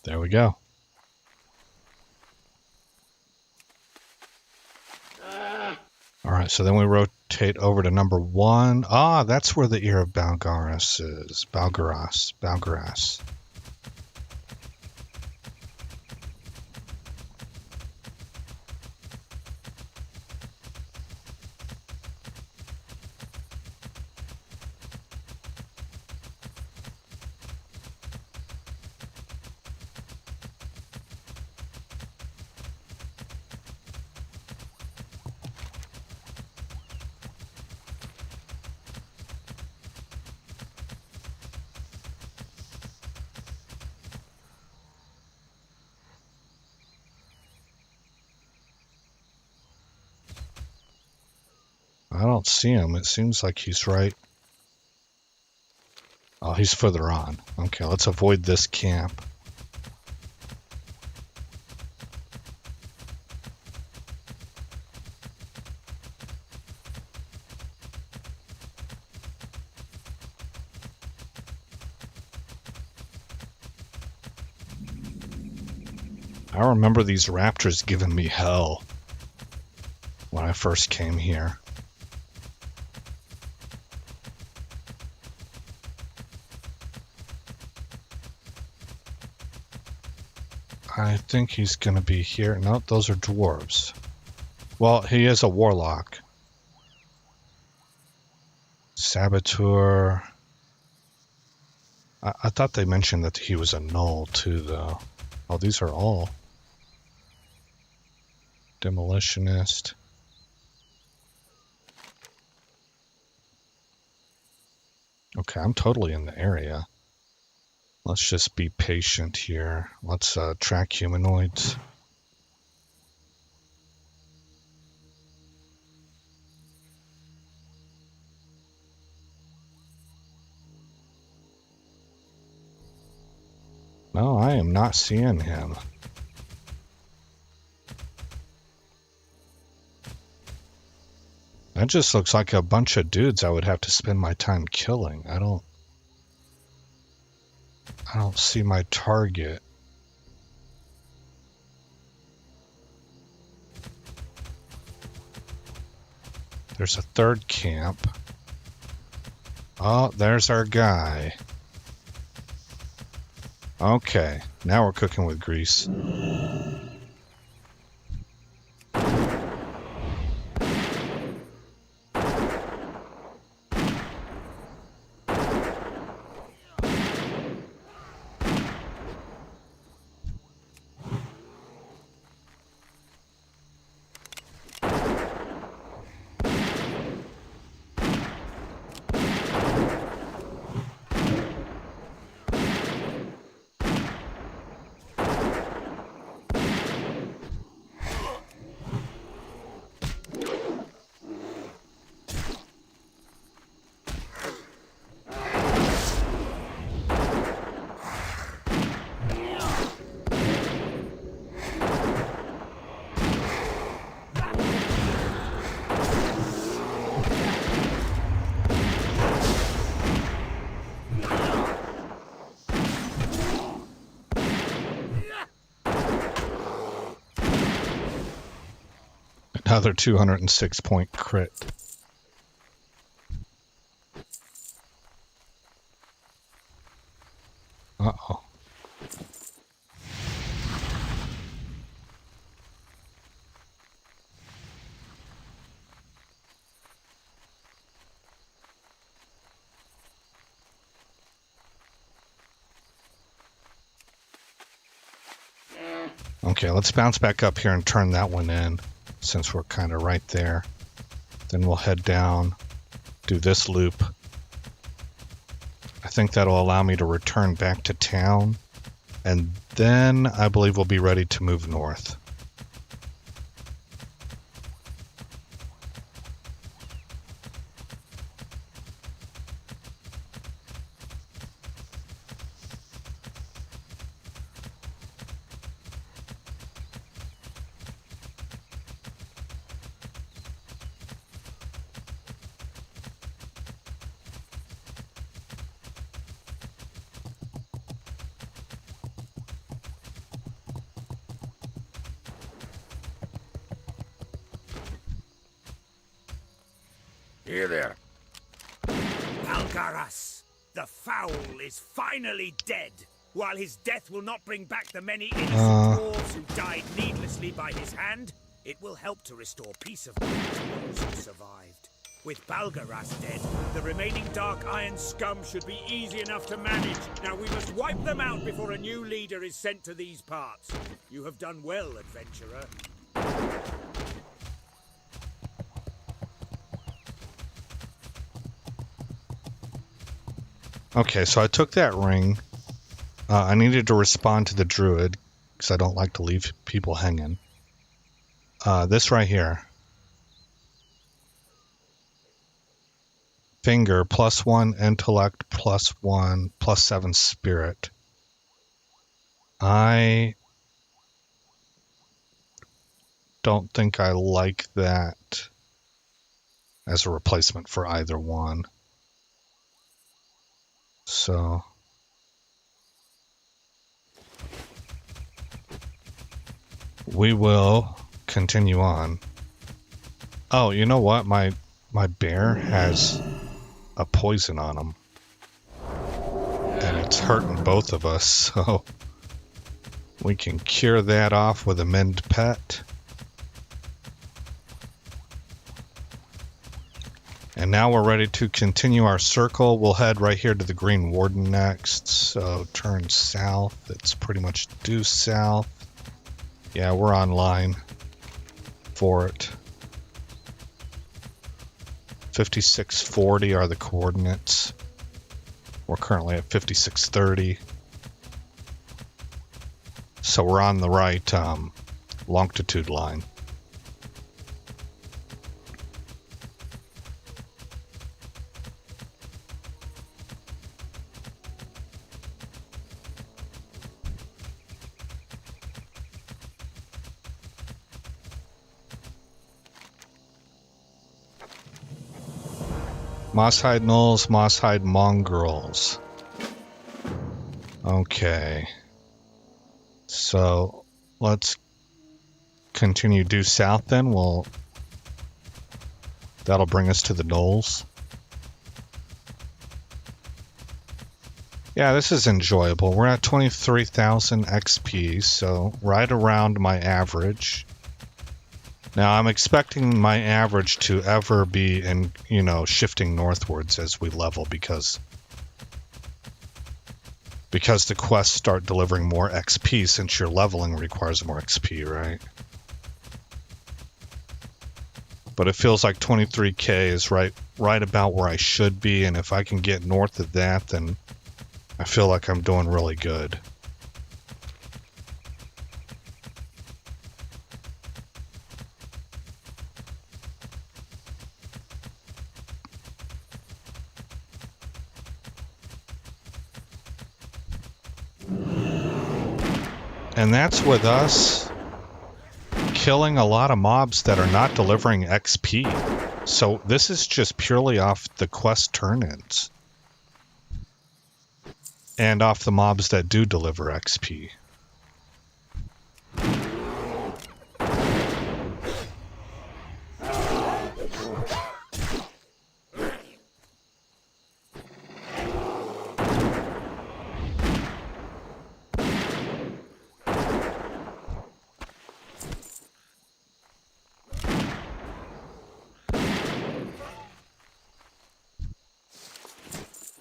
There we go. Alright, so then we rotate over to number 1. Ah, that's where the ear of Balgaras is. Balgaras. I don't see him. It seems like he's right. Oh, he's further on. Okay, let's avoid this camp. I remember these raptors giving me hell when I first came here. I think he's going to be here. No, those are dwarves. Well, he is a warlock. Saboteur. I thought they mentioned that he was a gnoll too, though. Oh, these are all. Demolitionist. Okay, I'm totally in the area. Let's just be patient here. Let's track humanoids. No, I am not seeing him. That just looks like a bunch of dudes I would have to spend my time killing. I don't see my target. There's a third camp. Oh, there's our guy. Okay, now we're cooking with grease. Another 206 point crit. Uh-oh. Okay, let's bounce back up here and turn that one in, since we're kind of right there. Then we'll head down, do this loop. I think that'll allow me to return back to town, and then I believe we'll be ready to move north.
Here there.
Algaras, the foul is finally dead. While his death will not bring back the many innocent dwarves who died needlessly by his hand, it will help to restore peace of mind to those who survived. With Balgaras dead, the remaining Dark Iron scum should be easy enough to manage. Now we must wipe them out before a new leader is sent to these parts. You have done well, adventurer.
Okay, so I took that ring. I needed to respond to the druid, because I don't like to leave people hanging. This right here. Finger, +1 intellect, +1, +7 spirit. I don't think I like that as a replacement for either one. So we will continue on. Oh, you know what? My bear has a poison on him. And it's hurting both of us, so we can cure that off with a mend pet. And now we're ready to continue our circle. We'll head right here to the Green Warden next. So turn south. It's pretty much due south. Yeah, we're online for it. 5640 are the coordinates. We're currently at 5630. So we're on the right longitude line. Moss-hide gnolls, moss-hide mongrels. Okay. So let's continue due south then. That'll bring us to the gnolls. Yeah, this is enjoyable. We're at 23,000 XP, so right around my average. Now, I'm expecting my average to ever be in, shifting northwards as we level because the quests start delivering more XP since your leveling requires more XP, right? But it feels like 23k is right about where I should be, and if I can get north of that, then I feel like I'm doing really good. And that's with us killing a lot of mobs that are not delivering XP. So this is just purely off the quest turn-ins. And off the mobs that do deliver XP.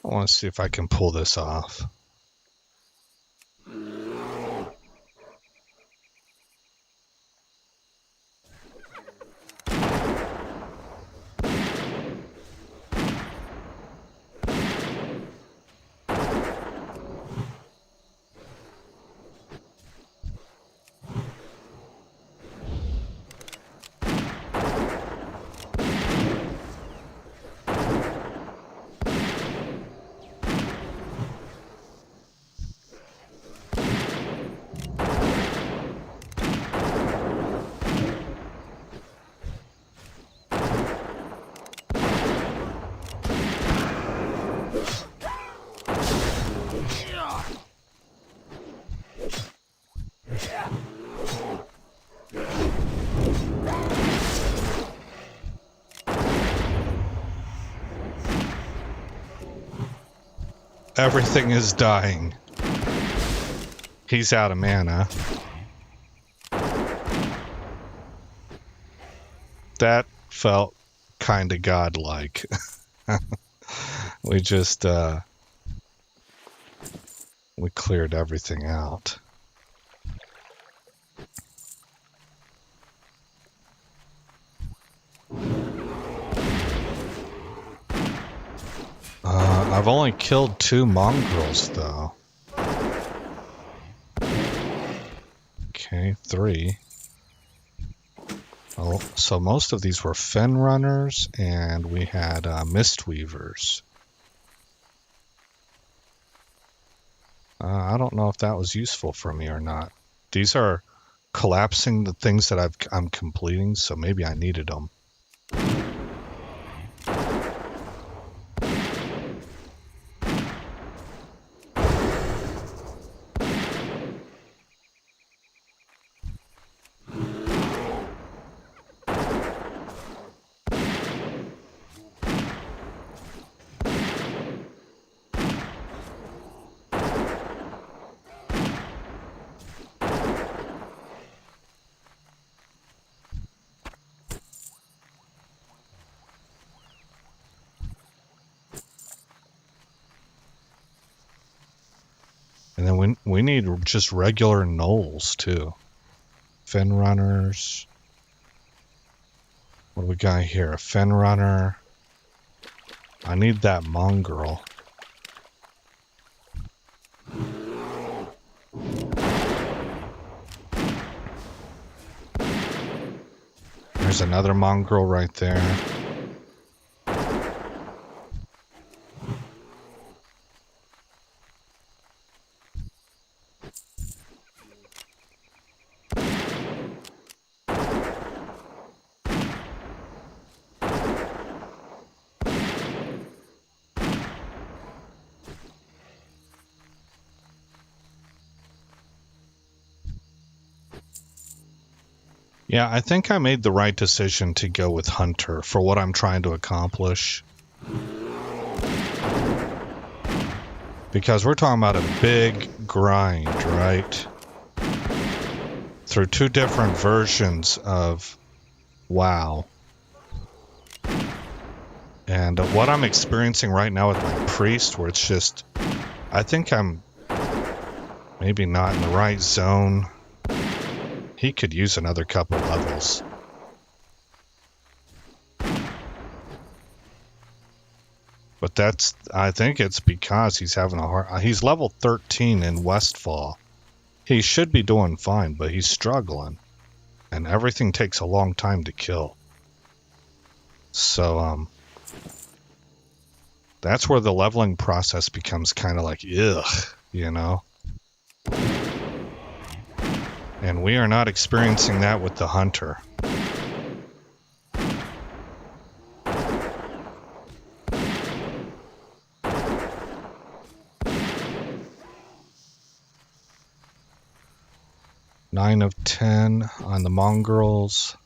I want to see if I can pull this off. Everything is dying. He's out of mana. That felt kind of godlike. We just, we cleared everything out. I've only killed 2 mongrels, though. Okay, 3. Oh, so most of these were fen runners, and we had mistweavers. I don't know if that was useful for me or not. These are collapsing the things that I'm completing, so maybe I needed them. And then we need just regular gnolls, too. Fen runners. What do we got here? A fen runner. I need that mongrel. There's another mongrel right there. Yeah, I think I made the right decision to go with Hunter for what I'm trying to accomplish. Because we're talking about a big grind, right? Through 2 different versions of WoW. And what I'm experiencing right now with my priest, where it's just... I think I'm maybe not in the right zone. He could use another couple levels. But that's, I think it's because he's having a hard... He's level 13 in Westfall. He should be doing fine, but he's struggling. And everything takes a long time to kill. So, that's where the leveling process becomes kind of like, ugh, you know? And we are not experiencing that with the Hunter. Nine of 10 on the mongrels.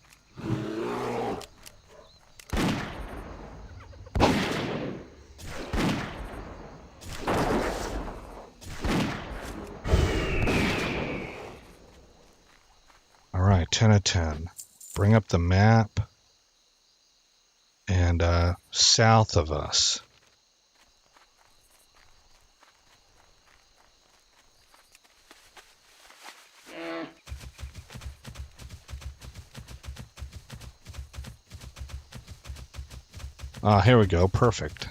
All right, 10 of 10. Bring up the map. And south of us. Ah, here we go. Perfect.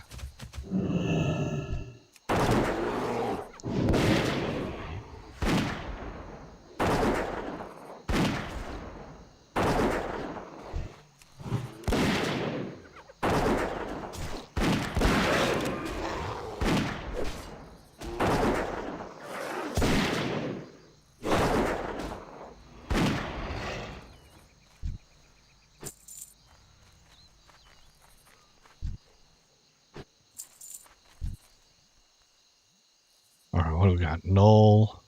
Alright, what do we got? Gnoll,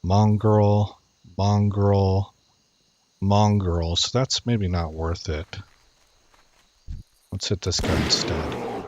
mongrel, mongrel, mongrel. So that's maybe not worth it. Let's hit this guy instead.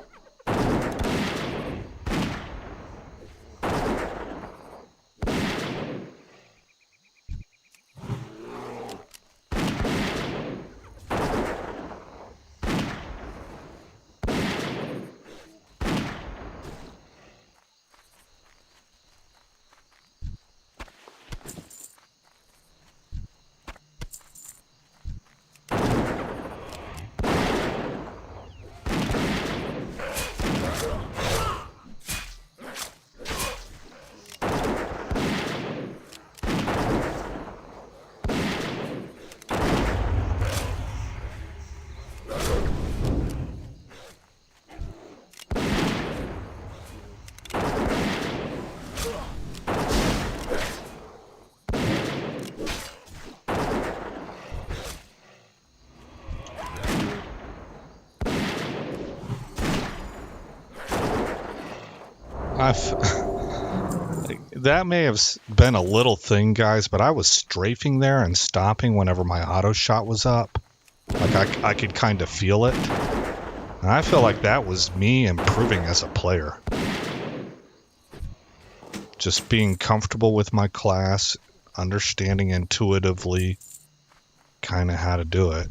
That may have been a little thing, guys, but I was strafing there and stopping whenever my auto shot was up. Like, I could kind of feel it. And I feel like that was me improving as a player. Just being comfortable with my class, understanding intuitively kind of how to do it.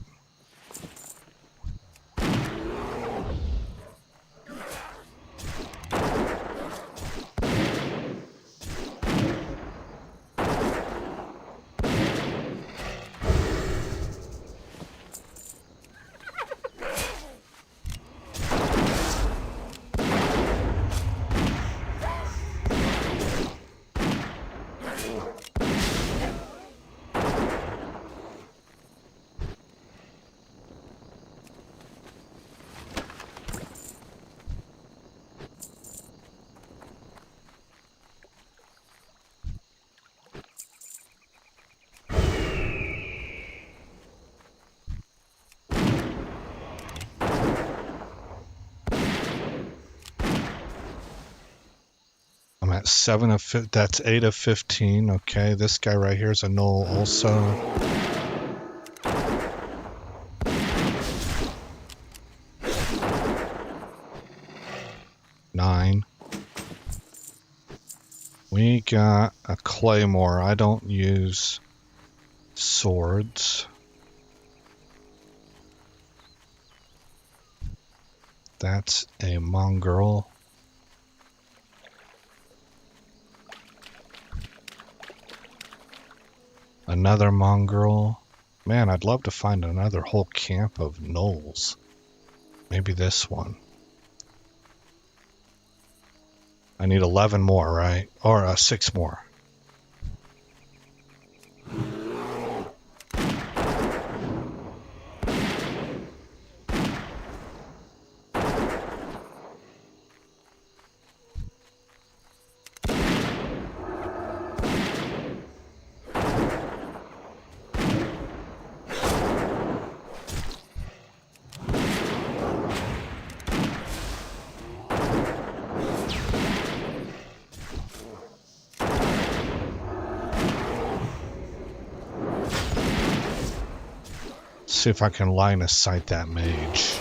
I'm at 7 of 15. That's 8 of 15. Okay, this guy right here is a null also. Nine. We got a claymore. I don't use swords. That's a mongrel. Another mongrel. Man, I'd love to find another whole camp of gnolls. Maybe this one. I need 11 more, right? Or 6 more. See if I can line of sight that mage.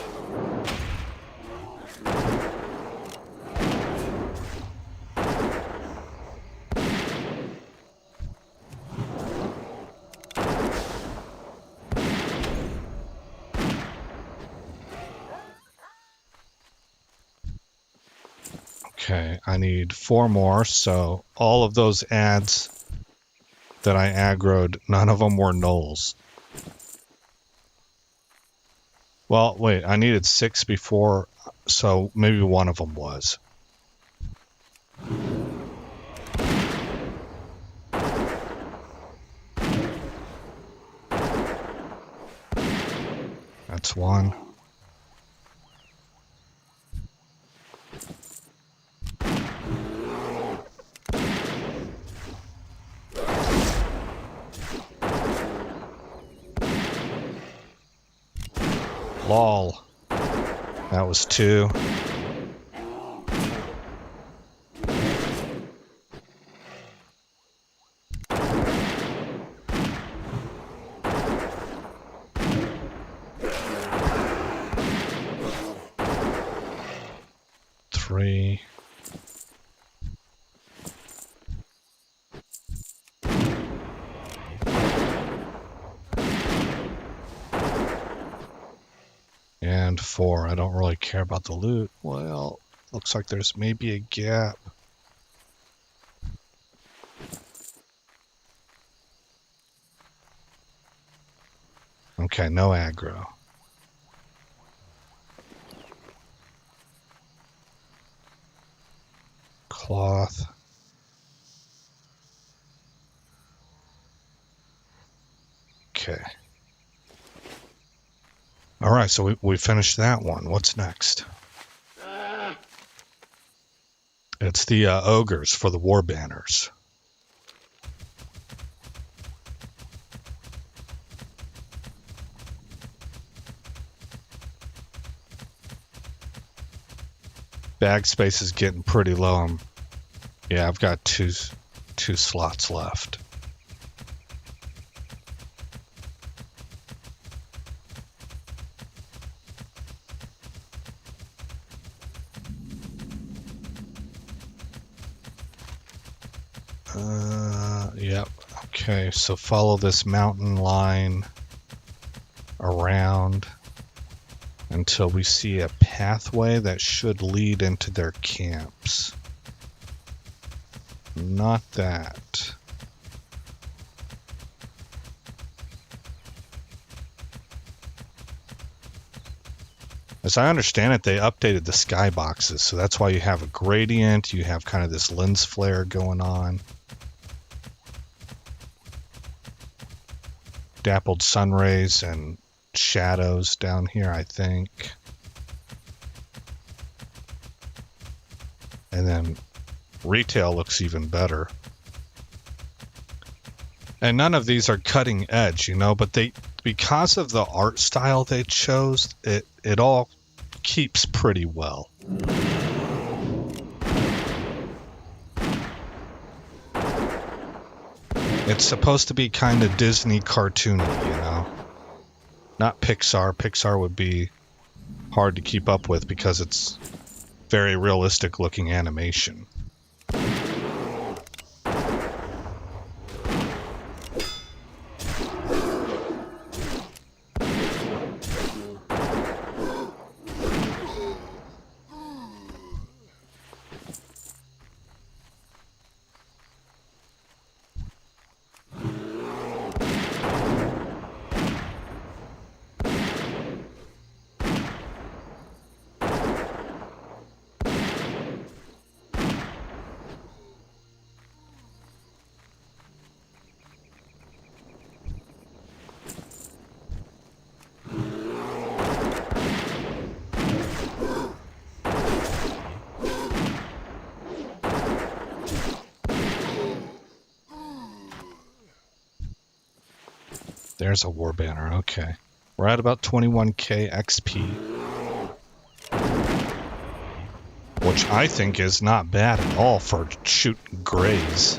Okay, I need 4 more, so all of those ads that I aggroed, none of them were gnolls. Well, wait, I needed 6 before, so maybe one of them was. That's one. Lol. That was 2. Three. And 4. I don't really care about the loot. Well, looks like there's maybe a gap. Okay, no aggro. Cloth. Okay. All right, so we finished that one. What's next? It's the ogres for the war banners. Bag space is getting pretty low. I'm Yeah, I've got two slots left. Yep. Okay, so follow this mountain line around until we see a pathway that should lead into their camps. Not that. As I understand it, they updated the skyboxes, so that's why you have a gradient, you have kind of this lens flare going on. Dappled sun rays and shadows down here, I think. And then retail looks even better. And none of these are cutting edge, you know, but because of the art style they chose, it all keeps pretty well. It's supposed to be kind of Disney cartoony, you know? Not Pixar. Pixar would be hard to keep up with because it's very realistic looking animation. There's a war banner, okay. We're at about 21k XP. Which I think is not bad at all for shooting grays.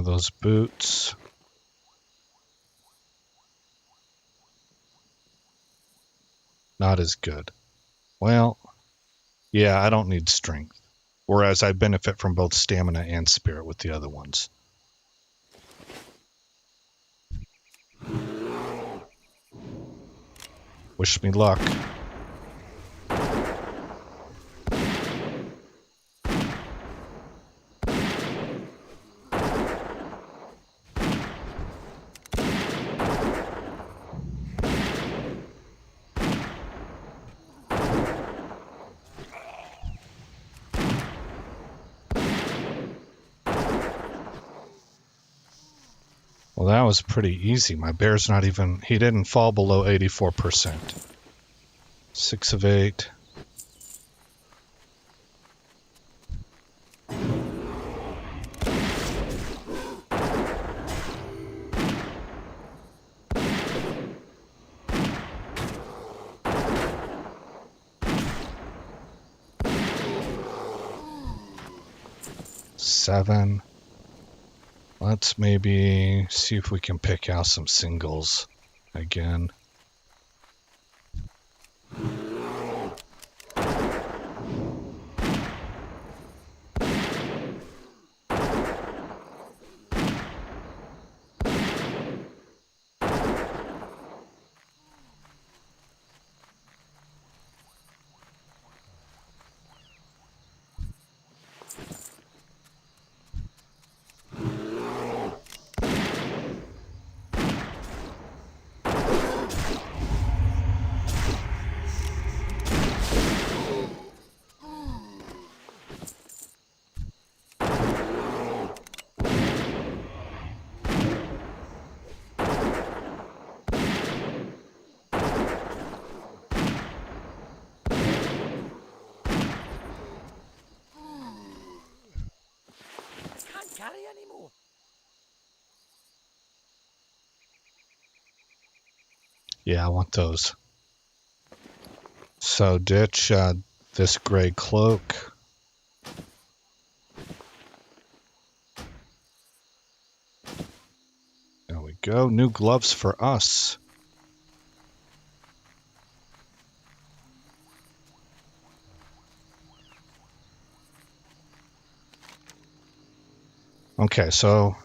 Those boots. Not as good. Well, yeah, I don't need strength. Whereas I benefit from both stamina and spirit with the other ones. Wish me luck. Well, that was pretty easy. My bear's not even... He didn't fall below 84%. 6 of 8. Seven. Let's maybe see if we can pick out some singles again.
Can't carry anymore.
Yeah, I want those. So ditch this gray cloak. There we go. New gloves for us. Okay, so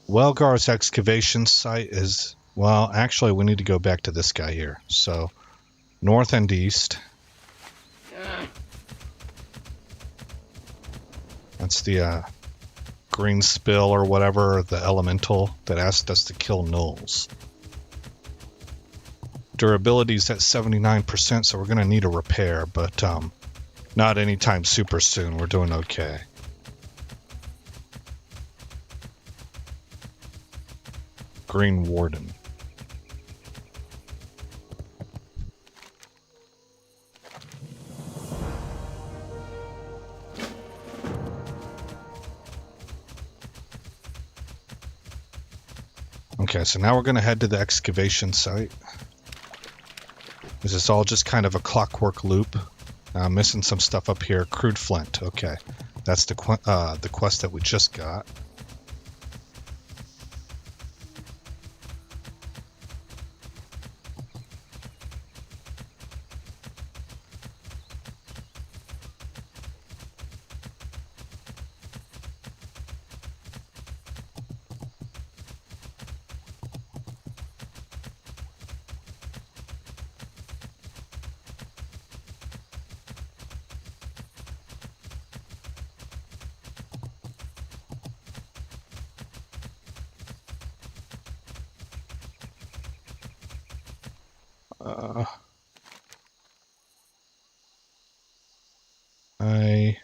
Welgar's excavation site is, well, actually we need to go back to this guy here. So north and east. That's the green spill or whatever, the elemental that asked us to kill gnolls. Durability's at 79%, so we're going to need a repair, but not anytime super soon. We're doing okay. Green Warden. Okay, so now we're going to head to the excavation site. This is all just kind of a clockwork loop. I'm missing some stuff up here. Crude flint. Okay, that's the quest that we just got. I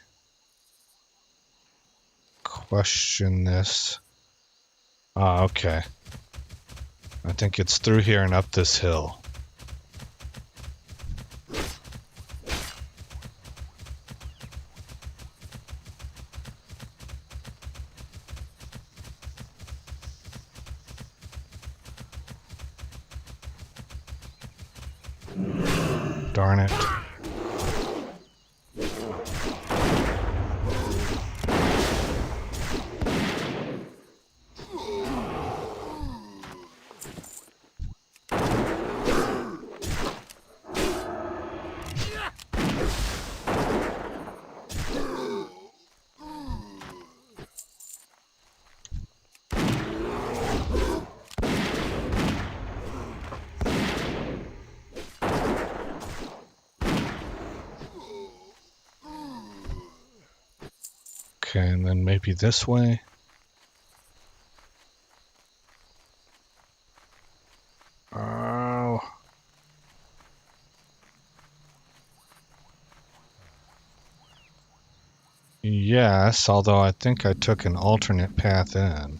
question this. Ah, okay. I think it's through here and up this hill. Darn it. Okay, and then maybe this way. Oh. Yes, although I think I took an alternate path in.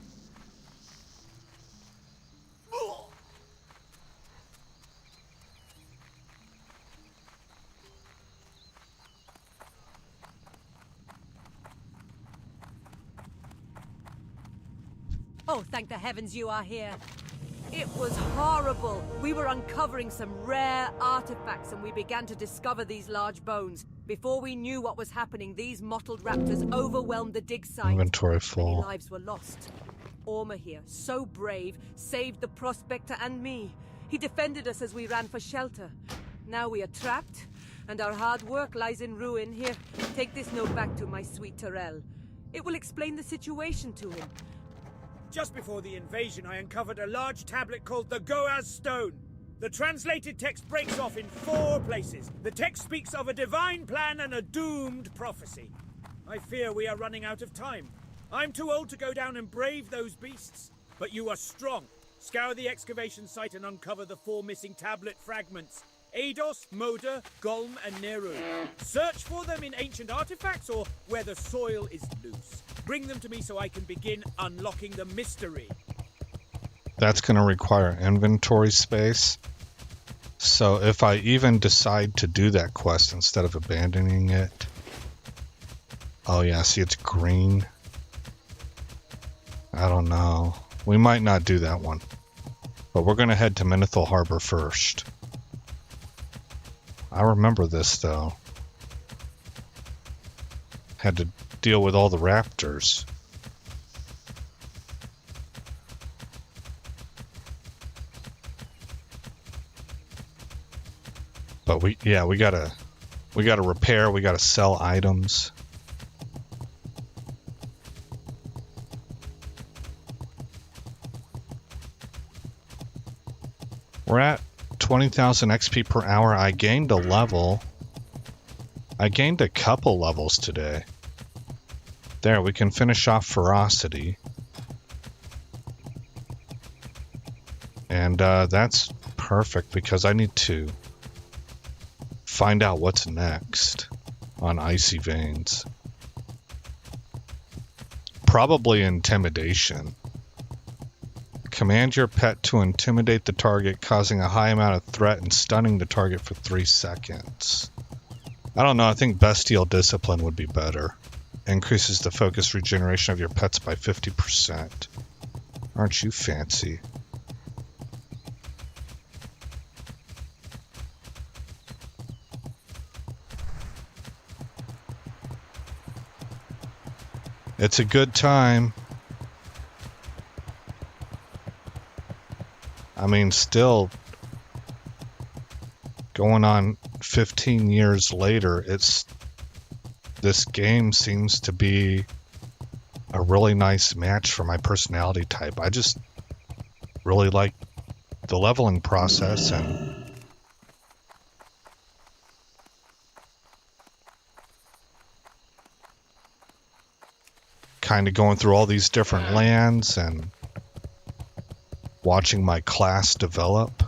Oh, thank the heavens you are here. It was horrible. We were uncovering some rare artifacts and we began to discover these large bones. Before we knew what was happening, these mottled raptors overwhelmed the dig site.
Inventory
Many
full.
lives were lost. Orma here, so brave, saved the prospector and me. He defended us as we ran for shelter. Now we are trapped, and our hard work lies in ruin. Here, take this note back to my sweet Terrell. It will explain the situation to him.
Just before the invasion, I uncovered a large tablet called the Goaz Stone. The translated text breaks off in 4 places. The text speaks of a divine plan and a doomed prophecy. I fear we are running out of time. I'm too old to go down and brave those beasts. But you are strong. Scour the excavation site and uncover the 4 missing tablet fragments. Eidos, Moda, Golm, and Neru. Search for them in ancient artifacts or where the soil is loose. Bring them to me so I can begin unlocking the mystery.
That's going to require inventory space. So if I even decide to do that quest instead of abandoning it... Oh yeah, see it's green. I don't know. We might not do that one. But we're going to head to Menethil Harbor first. I remember this though. Had to deal with all the raptors. But we gotta repair, we gotta sell items. We're at 20,000 XP per hour. I gained a level. I gained a couple levels today. There, we can finish off Ferocity. And that's perfect because I need to find out what's next on Icy Veins. Probably Intimidation. Command your pet to intimidate the target, causing a high amount of threat and stunning the target for 3 seconds. I don't know, I think Bestial Discipline would be better. Increases the focus regeneration of your pets by 50%. Aren't you fancy? It's a good time. I mean, still going on 15 years later, this game seems to be a really nice match for my personality type. I just really like the leveling process and kind of going through all these different lands and watching my class develop.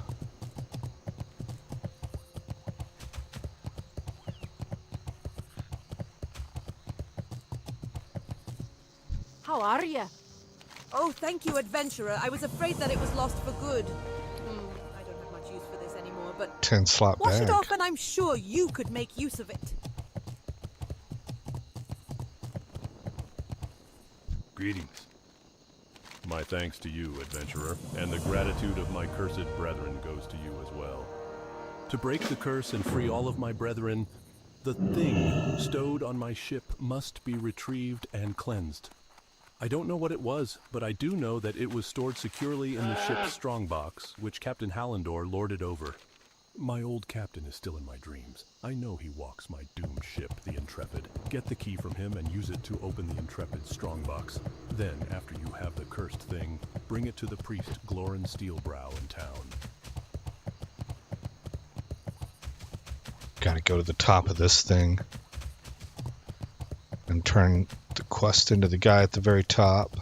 How are you? Oh, thank you, adventurer. I was afraid that it was lost for good. I don't have much use for this anymore, but
10 slot
wash
bag.
it off and I'm sure you could make use of it.
Greetings. My thanks to you, adventurer, and the gratitude of my cursed brethren goes to you as well. To break the curse and free all of my brethren, the thing stowed on my ship must be retrieved and cleansed. I don't know what it was, but I do know that it was stored securely in the ship's strongbox, which Captain Hallandor lorded over. My old captain is still in my dreams. I know he walks my doomed ship, the Intrepid. Get the key from him and use it to open the Intrepid's strongbox. Then, after you have the cursed thing, bring it to the priest Glorin Steelbrow in town.
Gotta go to the top of this thing and turn the quest into the guy at the very top.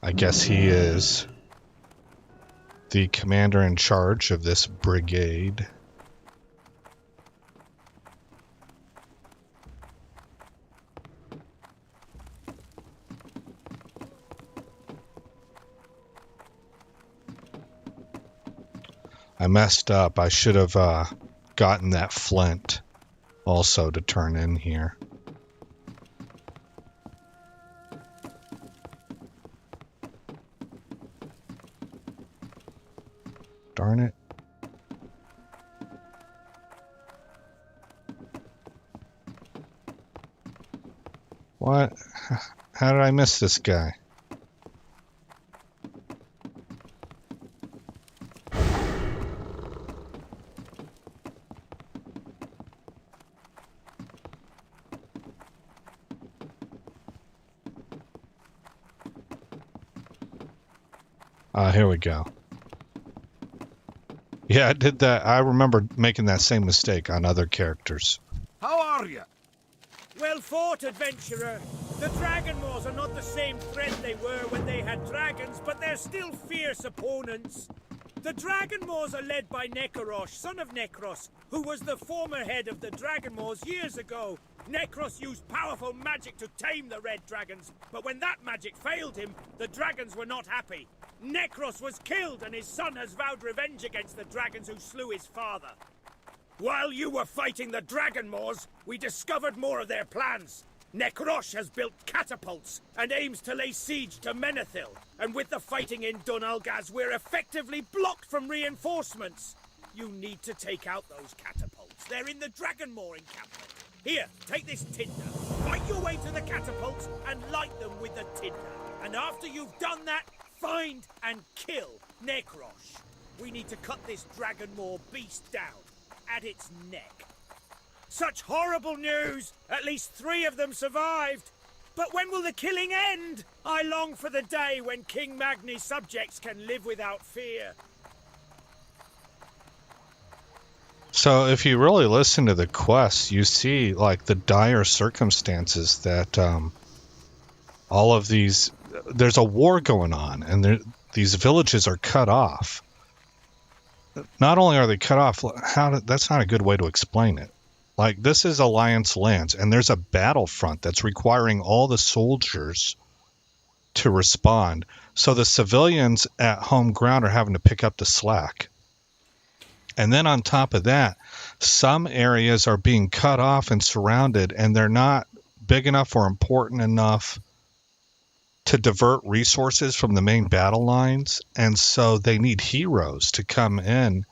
I guess he is the commander in charge of this brigade. I messed up. I should have gotten that flint also to turn in here. Darn it. What? How did I miss this guy? Here we go. Yeah, I did that. I remember making that same mistake on other characters.
How are you?
Well fought, adventurer. The Dragon Wars are not the same threat they were when they had dragons, but they're still fierce opponents. The Dragon Wars are led by Nekorosh, son of Nekros, who was the former head of the Dragon Wars years ago. Nekros used powerful magic to tame the red dragons, but when that magic failed him, the dragons were not happy. Nekros was killed, and his son has vowed revenge against the dragons who slew his father. While you were fighting the Dragon Wars, we discovered more of their plans. Nekrosh has built catapults and aims to lay siege to Menethil. And with the fighting in Dunalgaz, we're effectively blocked from reinforcements. You need to take out those catapults. They're in the Dragon Moor encampment. Here, take this tinder. Fight your way to the catapults and light them with the tinder. And after you've done that, find and kill Nekrosh. We need to cut this Dragon Moor beast down at its neck. Such horrible news! At least 3 of them survived. But when will the killing end? I long for the day when King Magni's subjects can live without fear.
So if you really listen to the quests, you see like the dire circumstances that all of these... There's a war going on, and these villages are cut off. Not only are they cut off, that's not a good way to explain it. Like, this is Alliance lands, and there's a battlefront that's requiring all the soldiers to respond. So the civilians at home ground are having to pick up the slack. And then on top of that, some areas are being cut off and surrounded, and they're not big enough or important enough to divert resources from the main battle lines. And so they need heroes to come in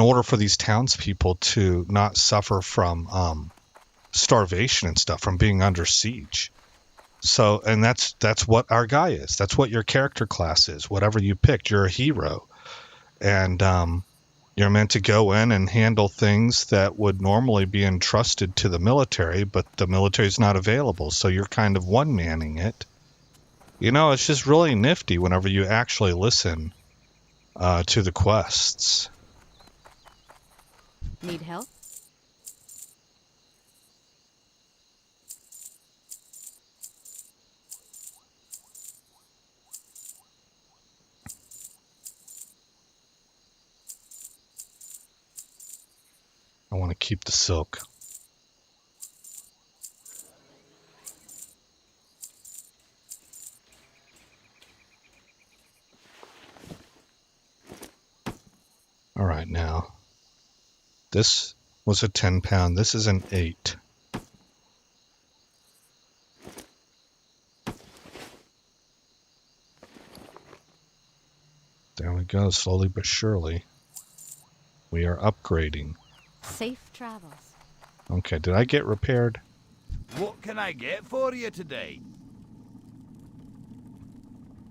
order for these townspeople to not suffer from starvation and stuff, from being under siege. So, and that's what our guy is. That's what your character class is. Whatever you picked, you're a hero. And you're meant to go in and handle things that would normally be entrusted to the military, but the military's not available. So you're kind of one-manning it. You know, it's just really nifty whenever you actually listen to the quests.
Need help?
I want to keep the silk. All right, now. This was a 10 pound. This is an 8. There we go, slowly but surely. We are upgrading.
Safe travels.
Okay, did I get repaired?
What can I get for you today?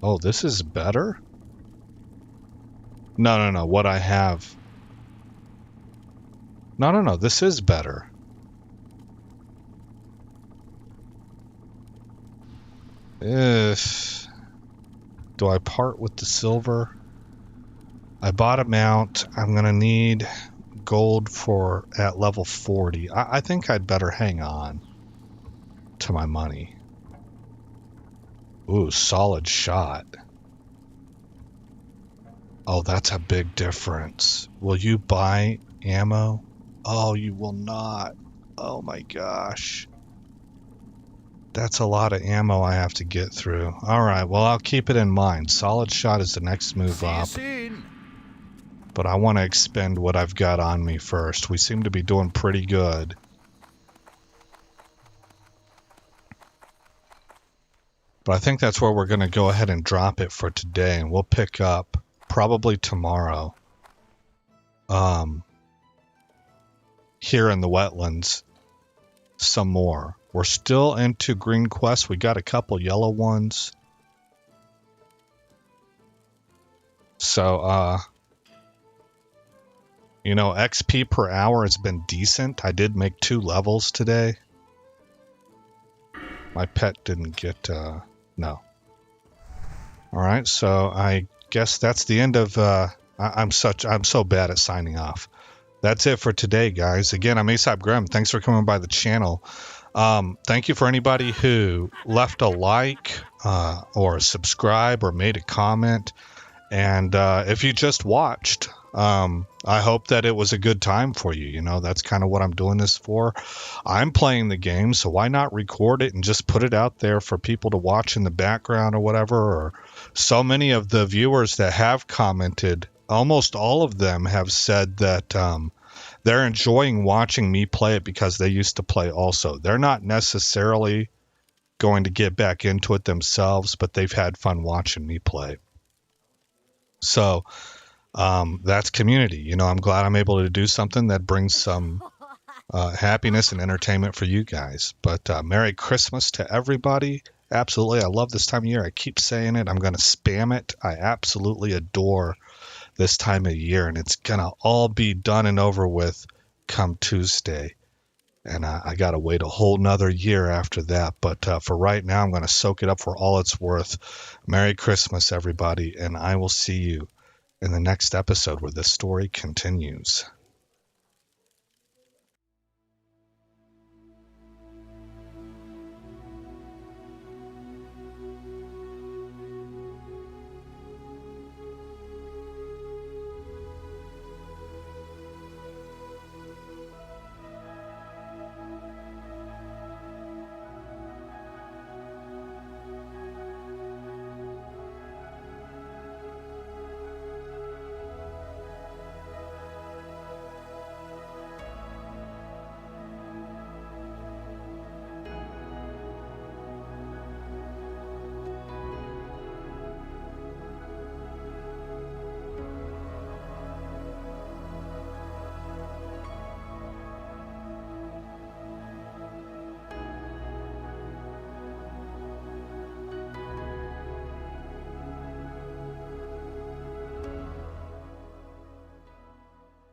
Oh, this is better? No, what I have. No, this is better. Do I part with the silver? I bought a mount. I'm going to need gold for at level 40. I think I'd better hang on to my money. Ooh, solid shot. Oh, that's a big difference. Will you buy ammo? Oh, you will not. Oh my gosh. That's a lot of ammo I have to get through. Alright, well, I'll keep it in mind. Solid shot is the next move up. But I want to expend what I've got on me first. We seem to be doing pretty good. But I think that's where we're going to go ahead and drop it for today. And we'll pick up probably tomorrow. Here in the wetlands. Some more. We're still into green quests. We got a couple yellow ones. So, you know, XP per hour has been decent. I did make 2 levels today. My pet didn't get, no. Alright, so I guess that's the end of, I'm so bad at signing off. That's it for today, guys. Again, I'm Aesop Grimm. Thanks for coming by the channel. Thank you for anybody who left a like, or subscribe, or made a comment. And if you just watched, I hope that it was a good time for you. You know, that's kind of what I'm doing this for. I'm playing the game, so why not record it and just put it out there for people to watch in the background or whatever. Or so many of the viewers that have commented, almost all of them have said that they're enjoying watching me play it because they used to play also. They're not necessarily going to get back into it themselves, but they've had fun watching me play. So that's community. You know, I'm glad I'm able to do something that brings some happiness and entertainment for you guys. But Merry Christmas to everybody. Absolutely. I love this time of year. I keep saying it. I'm going to spam it. I absolutely adore this time of year, and it's going to all be done and over with come Tuesday. And I got to wait a whole nother year after that. But for right now, I'm going to soak it up for all it's worth. Merry Christmas, everybody, and I will see you in the next episode where this story continues.